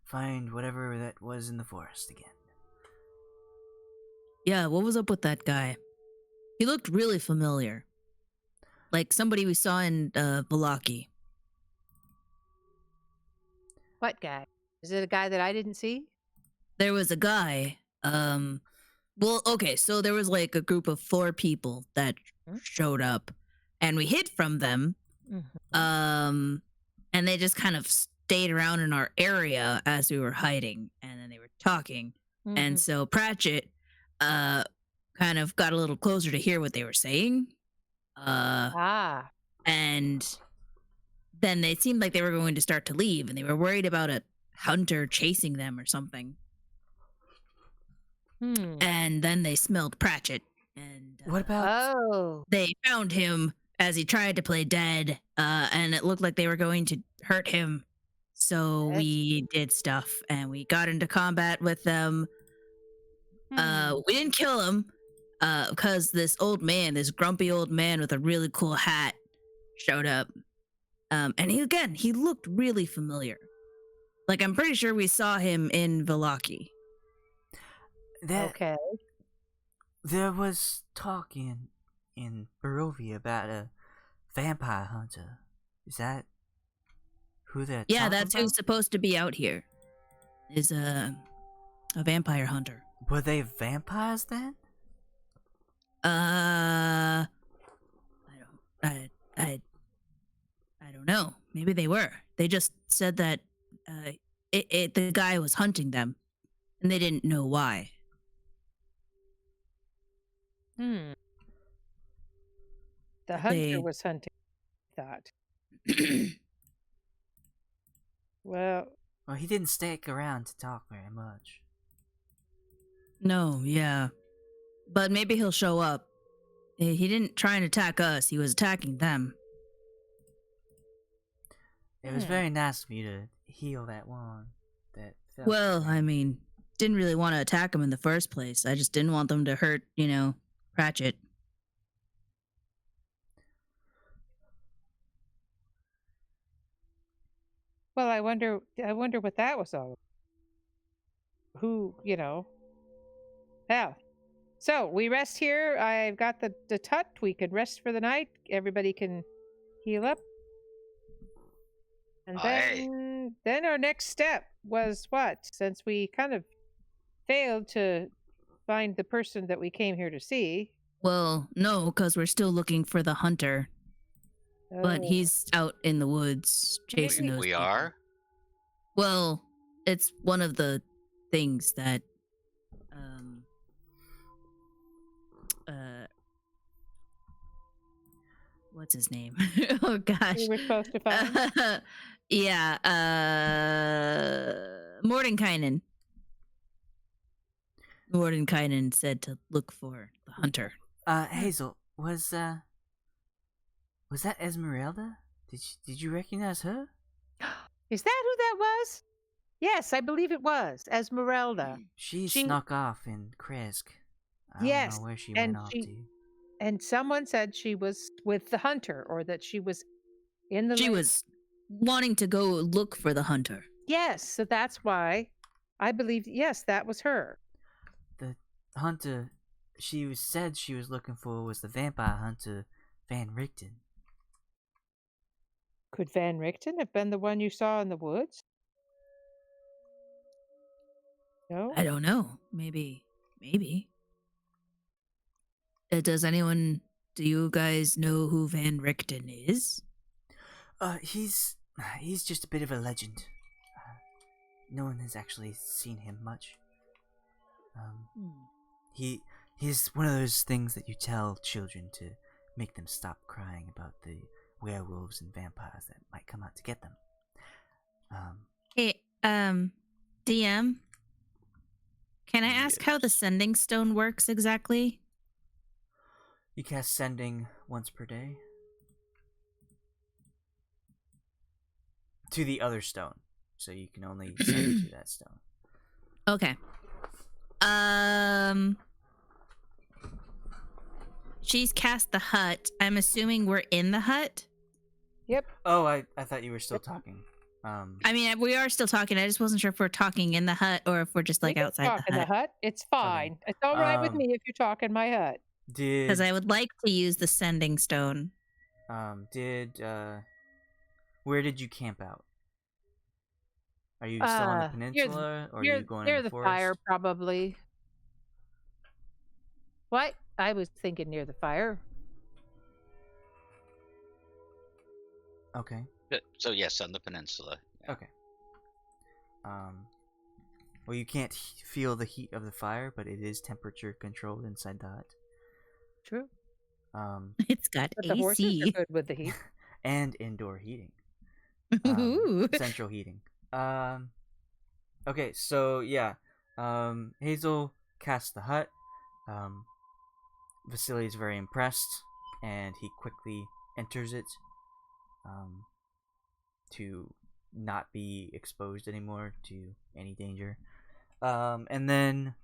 find whatever that was in the forest again. Yeah, what was up with that guy? He looked really familiar. Like somebody we saw in Valaki. What guy? Is it a guy that I didn't see? There was a guy. Well, okay, so there was like a group of 4 people that showed up, and we hid from them. Mhm. And they just kind of stayed around in our area as we were hiding, and then they were talking. And Mhm. so Pratchett kind of got a little closer to hear what they were saying. Ah. And then they seemed like they were going to start to leave, and they were worried about a hunter chasing them or something. And then they smelled Pratchett, and What about... Oh. they found him as he tried to play dead, and it looked like they were going to hurt him. So Yes. we did stuff, and we got into combat with them. We didn't kill him, because this old man, this grumpy old man with a really cool hat, showed up. And he looked really familiar. Like, I'm pretty sure we saw him in Valaki. Okay. There was talk in Barovia about a vampire hunter. Is that who they're Yeah, talking that's about? who's supposed to be out here. Is a vampire hunter. Were they vampires then? I don't know. Maybe they were. They just said that the guy was hunting them, and they didn't know why. The hunter was hunting, I thought. Well, Well, he didn't stick around to talk very much. No, yeah. But maybe he'll show up. He didn't try and attack us. He was attacking them. It was very nice of you to heal that one. Well, I mean, didn't really want to attack him in the first place. I just didn't want them to hurt, Pratchett. well, I wonder what that was all. Who, Yeah. So we rest here. I've got the tut. We can rest for the night. Everybody can heal up. And Aye. then our next step was what? Since we kind of failed to find the person that we came here to see. Well, no, because we're still looking for the hunter. But Oh, he's out in the woods chasing those We people. are? Well, it's one of the things that what's his name? Oh gosh. we were supposed to find. Yeah, Mordenkainen. Mordenkainen said to look for the hunter. Hazel, was that Esmeralda? Did you recognize her? Is that who that was? Yes, I believe it was Esmeralda. She She- snuck off in Kresk. I Yes, don't know where she and went off she- to. And someone said she was with the hunter, or that she was in the. She lake. was wanting to go look for the hunter. Yes, so that's why I believe. Yes, that was her. The hunter said she was looking for was the vampire hunter Van Richten. Could Van Richten have been the one you saw in the woods? No? I don't know. Maybe. Maybe. Do you guys know who Van Richten is? He's just a bit of a legend. No one has actually seen him much. He's one of those things that you tell children to make them stop crying about the werewolves and vampires that might come out to get them. Hey, DM, can I ask how the sending stone works exactly? You cast sending once per day to the other stone, so you can only send to that stone. Okay. She's cast the hut. I'm assuming we're in the hut. Yep. Oh, I thought you were still talking. I mean, we are still talking. I just wasn't sure if we're talking in the hut or if we're just like We can outside talk the in hut. the hut. It's fine. It's all right with me if you talk in my hut. Because I would like to use the sending stone. Where did you camp out? Are you still on the peninsula, or are you going near in the the forest? fire, probably. What? I was thinking near the fire. Okay. So yes, on the peninsula. Okay. Well, you can't feel the heat of the fire, but it is temperature controlled inside the hut. True. It's got But AC. the horses are good with the heat. And indoor heating. Ooh. Central heating. Okay, so yeah. Hazel casts the hut. Vasily is very impressed, and he quickly enters it to not be exposed anymore to any danger. And then,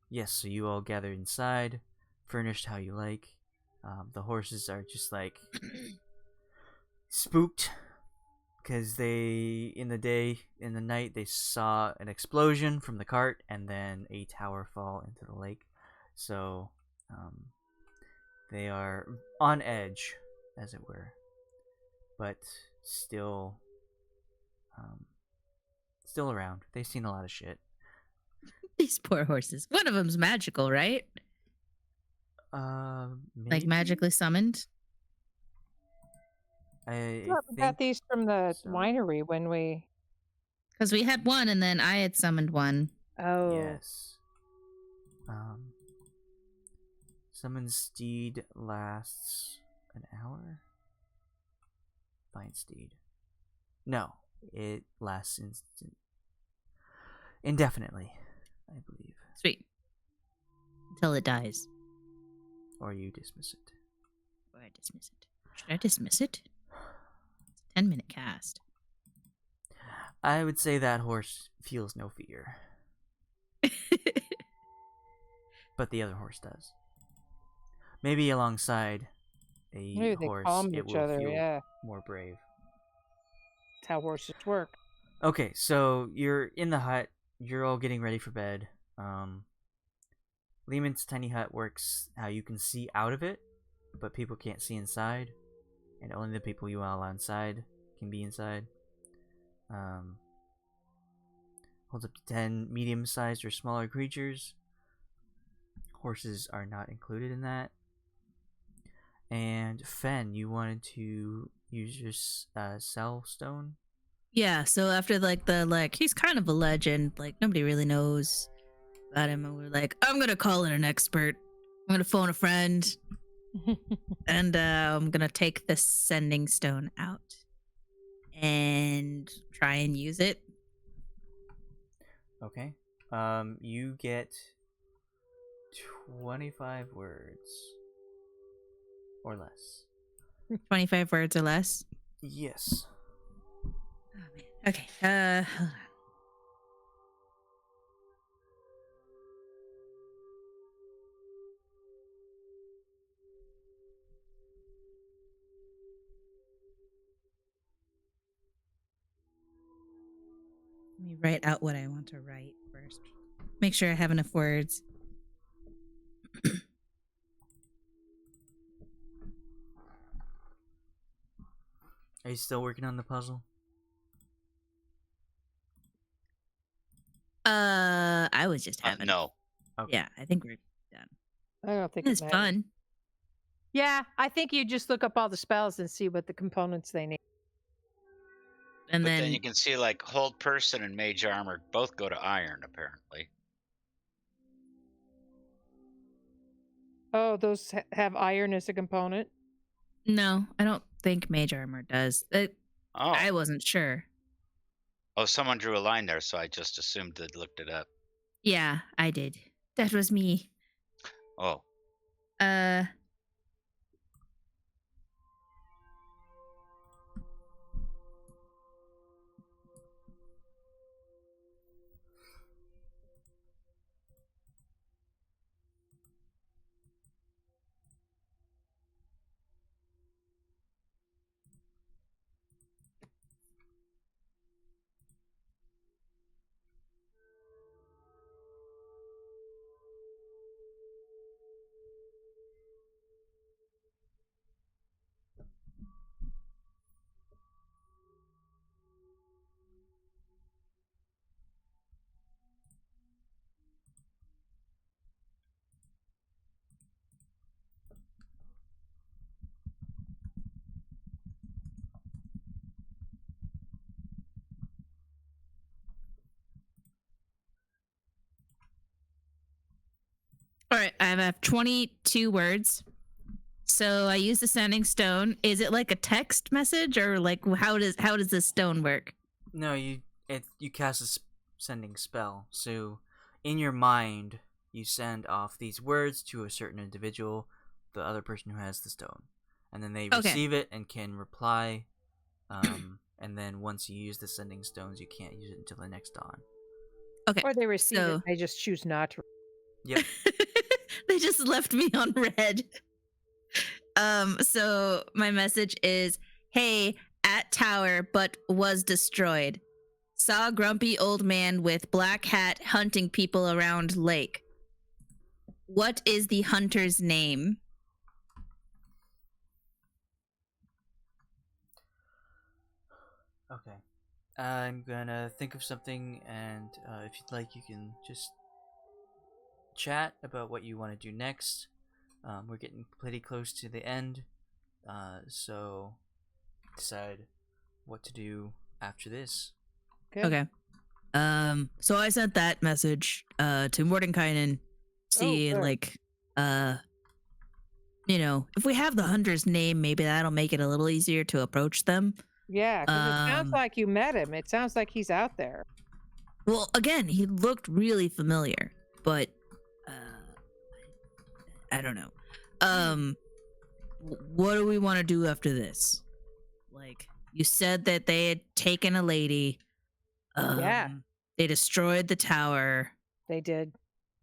yes, so you all gather inside, furnished how you like. The horses are just like spooked because in the night, they saw an explosion from the cart and then a tower fall into the lake. So, they are on edge, as it were, but still around. They've seen a lot of shit. These poor horses. One of them's magical, right? Maybe? Like magically summoned? I We got these from the winery when we. Because we had one and then I had summoned one. Oh. Yes. Summon steed lasts an hour? Find steed. No, it lasts indefinitely, I believe. Sweet. Until it dies. Or you dismiss it. Or I dismiss it. Should I dismiss it? It's a 10-minute cast. I would say that horse feels no fear. But the other horse does. Maybe alongside a horse, it will feel more brave. That's how horses work. Okay, so you're in the hut. You're all getting ready for bed. Lehman's tiny hut works how you can see out of it, but people can't see inside, and only the people you allow inside can be inside. Holds up to 10 medium-sized or smaller creatures. Horses are not included in that. And Fenn, you wanted to use your cell stone? Yeah, so after he's kind of a legend, like nobody really knows about him, and we're like, I'm gonna call in an expert. I'm gonna phone a friend. And I'm gonna take the sending stone out and try and use it. Okay. You get 25 words or less. 25 words or less. Yes. Oh man. Okay. Hold on. Let me write out what I want to write first. Make sure I have enough words. Are you still working on the puzzle? I was just having. No. Okay. Yeah, I think we're done. I don't think It's it matters. fun. Yeah, I think you just look up all the spells and see what the components they need. And But then, then you can see like hold person and mage armor both go to iron apparently. Oh, those have iron as a component? no, I don't think mage armor does. Oh. I wasn't sure. Oh, someone drew a line there, so I just assumed they'd looked it up. Yeah, I did. That was me. Oh. All right, I have 22 words. So I use the sending stone. Is it like a text message, or like how does this stone work? No, you cast a sending spell. So in your mind, you send off these words to a certain individual, the other person who has the stone, and then they receive it and can reply. And then once you use the sending stones, you can't use it until the next dawn. Okay. Or they receive it, they just choose not to. Yep. They just left me on red. So my message is, hey, at tower, but was destroyed. Saw grumpy old man with black hat hunting people around lake. What is the hunter's name? Okay. I'm gonna think of something, and if you'd like, you can just chat about what you want to do next. We're getting pretty close to the end, so decide what to do after this. Okay. So I sent that message to Mordenkainen. See, like, you know, if we have the hunter's name, maybe that'll make it a little easier to approach them. Yeah, because it sounds like you met him. It sounds like he's out there. Well, again, he looked really familiar, but I don't know. What do we want to do after this? Like, you said that they had taken a lady. Yeah. They destroyed the tower. They did.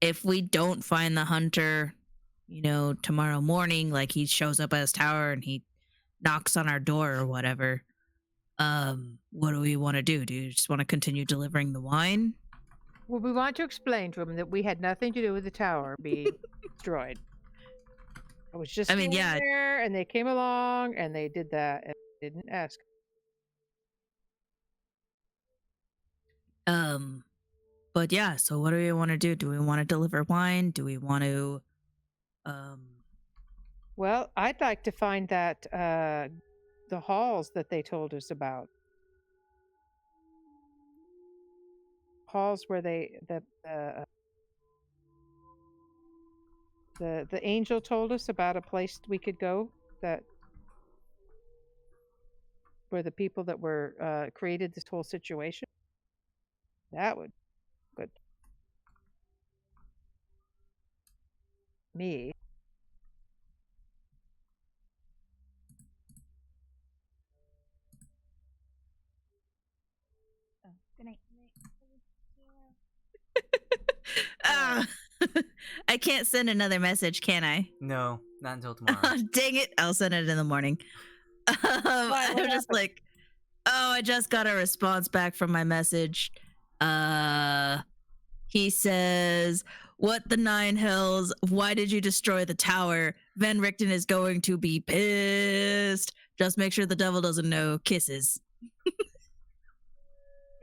If we don't find the hunter, you know, tomorrow morning, like he shows up at his tower and he knocks on our door or whatever, what do we want to do? Do you just want to continue delivering the wine? Well, we want to explain to him that we had nothing to do with the tower being destroyed. I was just there, and they came along, and they did that, and didn't ask. But yeah, so what do we want to do? Do we want to deliver wine? Do we want to, Well, I'd like to find that, the halls that they told us about. Halls where the angel told us about a place we could go, that where the people that were created this whole situation. That would good. Me. Oh, good night. I can't send another message, can I? No, not until tomorrow. Dang it. I'll send it in the morning. I'm just like, oh, I just got a response back from my message. He says, what the nine hells? Why did you destroy the tower? Van Richten is going to be pissed. Just make sure the devil doesn't know. Kisses.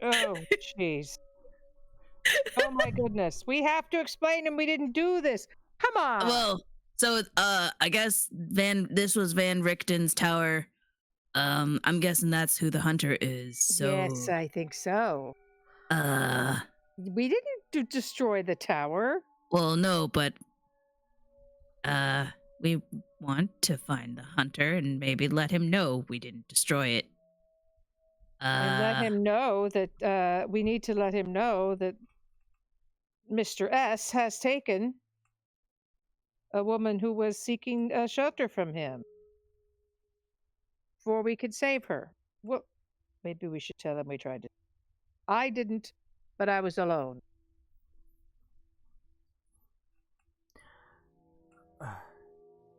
Oh, jeez. Oh my goodness. We have to explain and we didn't do this. Come on. Well, so I guess this was Van Richten's tower. I'm guessing that's who the hunter is. So Yes, I think so. uh We didn't destroy the tower. well no, but we want to find the hunter and maybe let him know we didn't destroy it. And let him know that we need to let him know that Mr. S has taken a woman who was seeking shelter from him before we could save her. Well, maybe we should tell him we tried to. I didn't, but I was alone.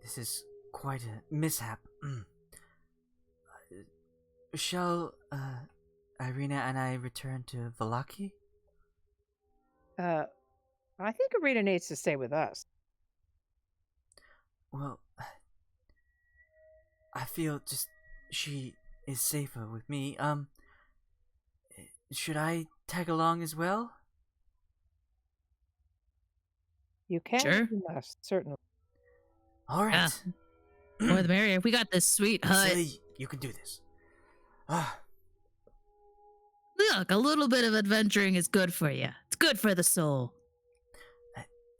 This is quite a mishap. Shall Irina and I return to Valaki? I think Arena needs to stay with us. Well, I feel just she is safer with me. Should I tag along as well? You can. Sure. You must, certainly. All right. More the merrier. We got this sweet hut. Silly, you can do this. Look, a little bit of adventuring is good for you. It's good for the soul.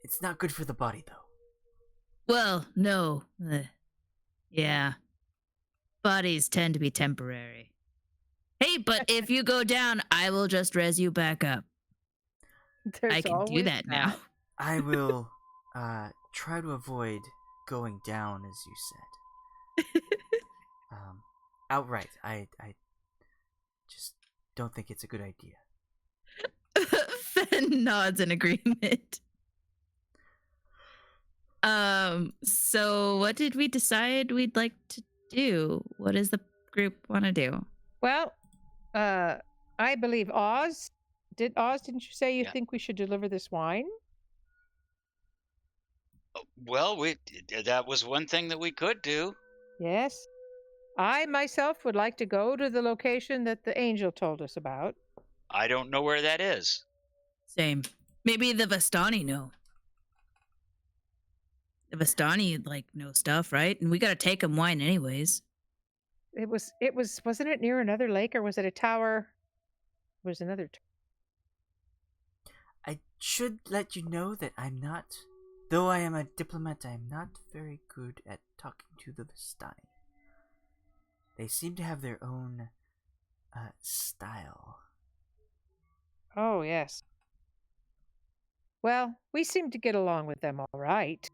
It's not good for the body, though. Well, no. Yeah. Bodies tend to be temporary. Hey, but if you go down, I will just res you back up. There's I can do always that now. I will try to avoid going down, as you said. Outright. I just don't think it's a good idea. Fenn nods in agreement. So what did we decide we'd like to do? What does the group want to do? Well, I believe Oz. Didn't you say you Yeah. think we should deliver this wine? Well, that was one thing that we could do. Yes. I myself would like to go to the location that the angel told us about. I don't know where that is. Same. Maybe the Vistani know. The Vistani know stuff, right? And we gotta take them wine anyways. Wasn't it near another lake or was it a tower? It was another I should let you know that though I am a diplomat, I'm not very good at talking to the Vistani. They seem to have their own style. Oh, yes. Well, we seem to get along with them all right.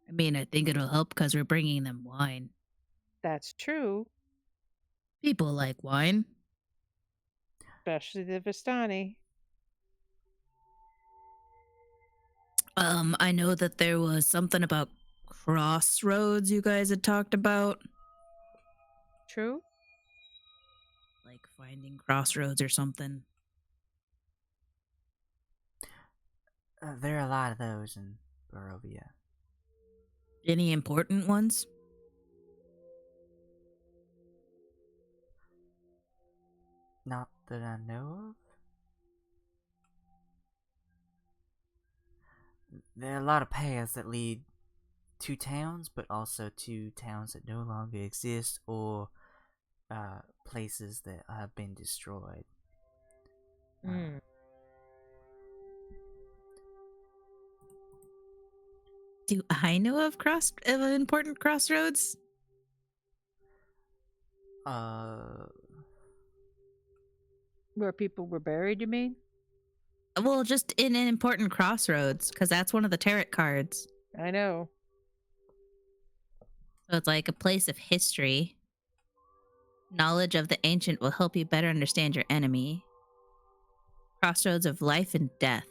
I mean, I think it'll help because we're bringing them wine. That's true, People like wine. especially the Vistani. I know that there was something about crossroads you guys had talked about. True? Like finding crossroads or something. There are a lot of those in Barovia. Any important ones? Not that I know of. There are a lot of paths that lead to towns, but also to towns that no longer exist or places that have been destroyed. Do I know of important crossroads? Where people were buried, you mean? Well, just in an important crossroads, because that's one of the tarot cards. I know. So it's like a place of history. Knowledge of the ancient will help you better understand your enemy. Crossroads of life and death.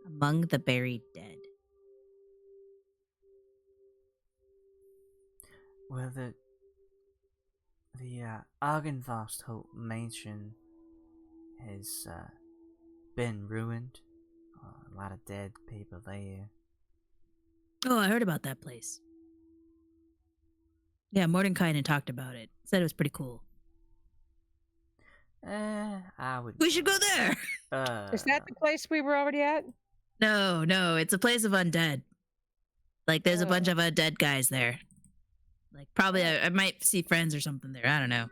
Among the buried dead. Well, the Argynvost Hope mansion has been ruined. A lot of dead people there. Oh, I heard about that place. Yeah, Mordenkainen talked about it. Said it was pretty cool. I would. We should go there. Is that the place we were already at? No, it's a place of undead. Like, there's a bunch of undead guys there. Like, probably I might see friends or something there. I don't know.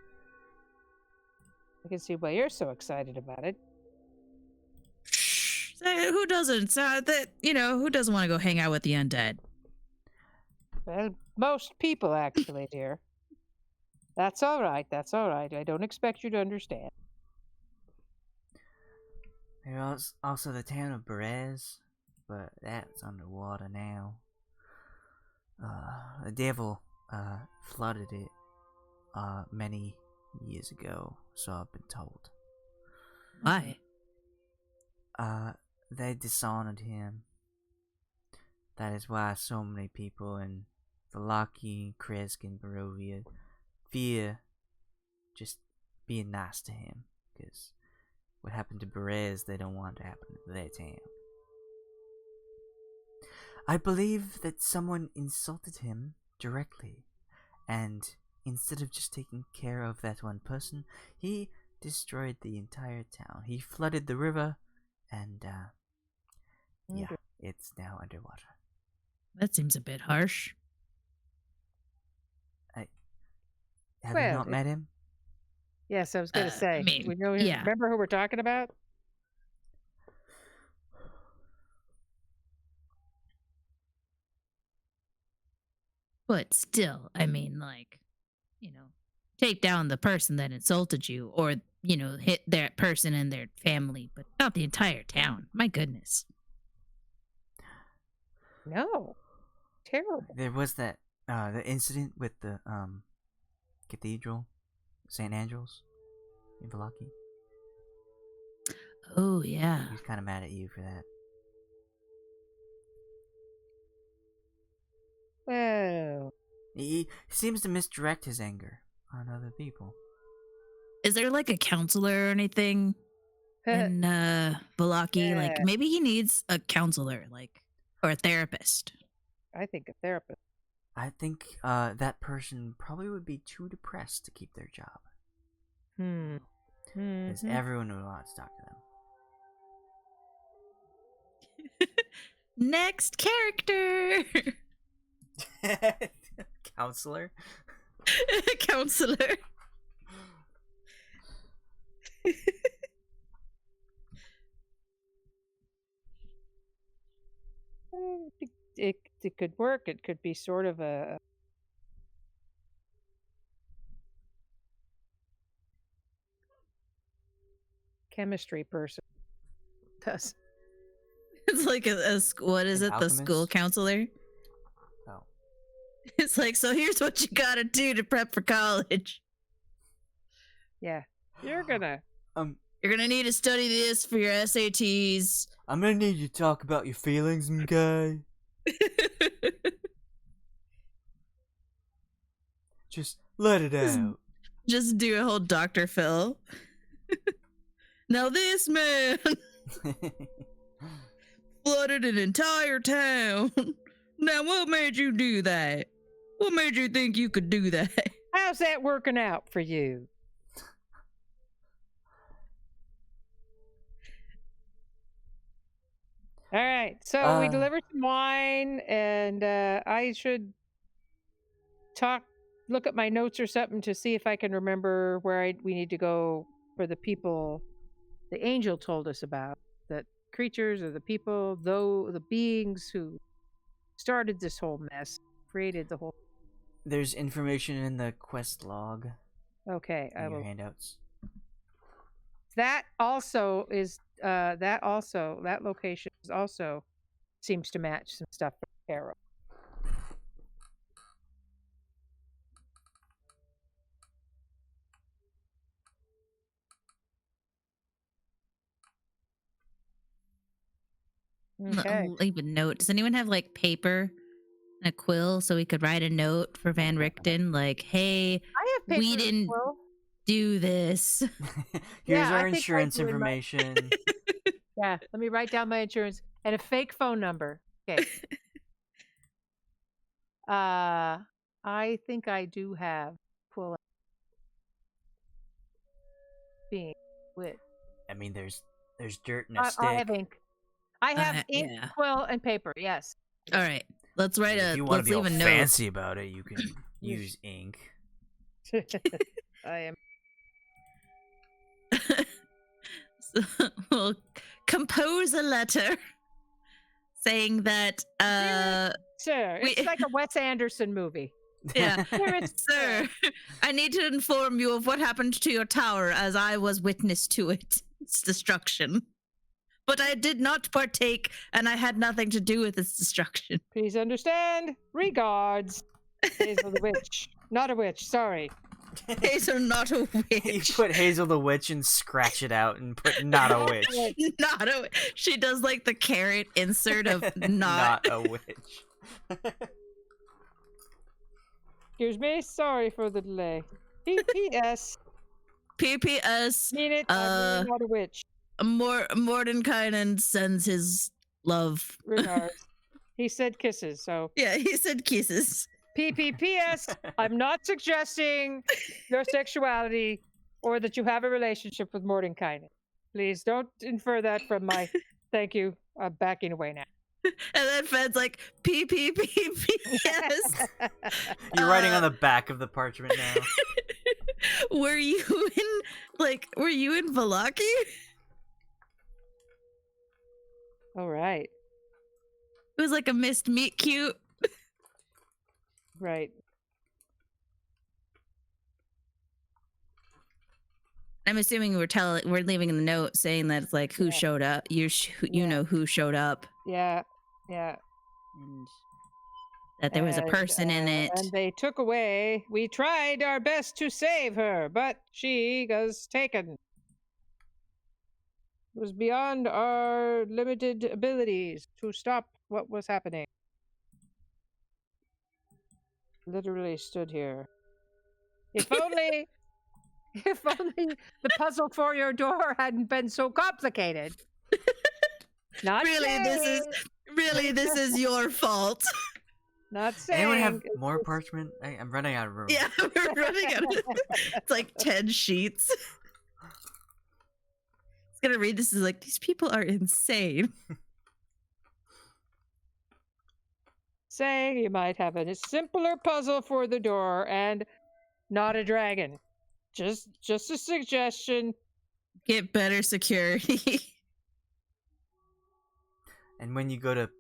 I can see why you're so excited about it. Who doesn't? Who doesn't want to go hang out with the undead? Well, most people actually, dear. That's all right. That's all right. I don't expect you to understand. There's also the town of Berez, but that's underwater now. The devil flooded it many years ago, so I've been told. Why? They dishonored him. That is why so many people in Vallaki, Kresk, and Barovia fear just being nice to him, because what happened to Berez, they don't want to happen to their town. I believe that someone insulted him directly, and instead of just taking care of that one person, he destroyed the entire town. He flooded the river, and yeah, it's now underwater. That seems a bit harsh. Have you not met him? Yes, I was going to say. We know him. Yeah. Remember who we're talking about? But still, I mean, like, take down the person that insulted you, or, hit that person and their family, but not the entire town. My goodness. No. Terrible. There was that, the incident with the, cathedral, St. Andrew's, in Vallaki. Oh, yeah. He was kind of mad at you for that. Well, He seems to misdirect his anger on other people. Is there, like, a counselor or anything in Vallaki? Like, maybe he needs a counselor, like, or a therapist. I think a therapist. I think that person probably would be too depressed to keep their job. Because everyone would want to talk to them. Next character. Counselor? Counselor. It could work. It could be sort of a chemistry person. Does. It's like what is it? alchemist? The school counselor? Oh. It's like, so here's what you gotta do to prep for college. Yeah. You're gonna need to study this for your SATs. I'm gonna need you to talk about your feelings, okay? Just let it out. Just do a whole Dr. Phil. Now this man flooded an entire town. Now what made you do that? What made you think you could do that? How's that working out for you? All right, so we delivered some wine, and I should look at my notes or something to see if I can remember where we need to go for the people the angel told us about. That creatures or the people, though the beings who started this whole mess, created the whole. There's information in the quest log. Okay, in your handouts. That also is. That location also seems to match some stuff from Carol. Okay. I'll leave a note. Does anyone have like paper and a quill so we could write a note for Van Richten? Like, hey, I have paper we didn't do this. Here's our insurance information. Yeah, let me write down my insurance and a fake phone number. Okay. I think I do have quill. being with. I mean, there's dirt and a I stick. have ink. I have ink, yeah. quill, and paper. Yes. All right. Let's write If a. you want Let's to be all leave a note. fancy about it, you can use ink. I am. So we'll compose a letter saying that. Sir, we- it's like a Wes Anderson movie. Yeah. Dearest Sir, I need to inform you of what happened to your tower as I was witness to its destruction. But I did not partake, and I had nothing to do with its destruction. Please understand. Regards. Hazel the witch. Not a witch. Sorry. Hazel, not a You witch. put Hazel the witch and scratch it out and put not a witch. Not a. She does like the carrot insert of Not a witch. Excuse me. Sorry for the delay. P.P.S. PPS. Mean it. I'm really not a witch. Mordenkainen sends his love. Regards. He said kisses, so Yeah, he said kisses. P.P.P.S. I'm not suggesting your sexuality or that you have a relationship with Mordenkainen. Please don't infer that from my thank you. I'm backing away now. And then Fed's like, PPPPS. You're writing on the back of the parchment now. Were you in Valaki? All right. It was like a missed meet cute. Right. I'm assuming we're leaving in the note saying that it's like who Yeah. showed up. You Yeah. know who showed up, Yeah. Yeah. and that there was a person in it. And they took away. We tried our best to save her, but she was taken. It was beyond our limited abilities to stop what was happening. Literally stood here. If only, if only the puzzle for your door hadn't been so complicated. Not Really, this is your fault. Not saying. Anyone have it's more just- parchment? I'm running out of room. Yeah, we're running out of. It's like 10 sheets. It's gonna read this is like these people are insane. Saying you might have a simpler puzzle for the door and not a dragon. Just a suggestion. Get better security. And when you go to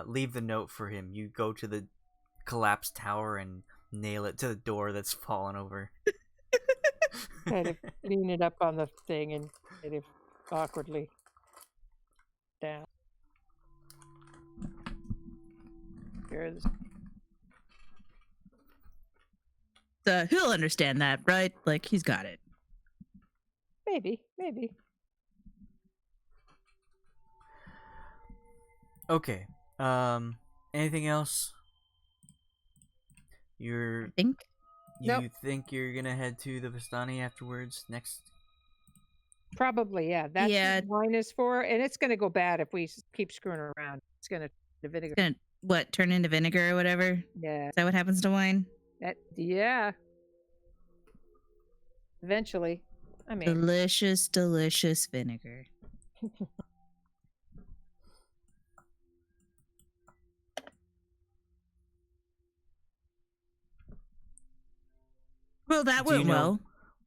leave the note for him, you go to the collapsed tower and nail it to the door that's fallen over. Kind of lean it up on the thing and kind of awkwardly down. Here's So he'll understand that, right? Like he's got it. maybe. Okay. Anything else? You Think. Nope. think you're gonna head to the Vistani afterwards? Next. Probably, yeah. That's Yeah. what wine is for, and it's going to go bad if we keep screwing around. It's going to the vinegar. Gonna what? Turn into vinegar or whatever. Yeah. Is that what happens to wine? Yeah. Eventually, I mean, Delicious, delicious vinegar. Well, that Do you went know- well.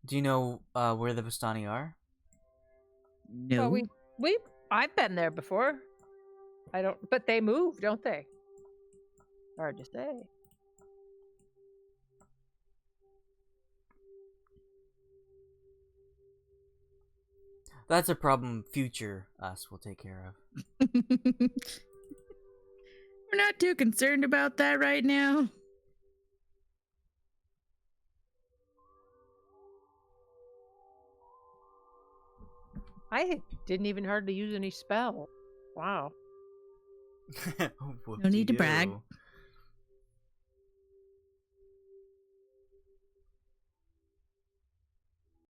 Do you know where the Vistani are? No. well, I've been there before. I don't, but they move, don't they? Hard to say. That's a problem future us will take care of. We're not too concerned about that right now. I didn't even hardly use any spell. Wow. No need to brag. Whoop-de-doo.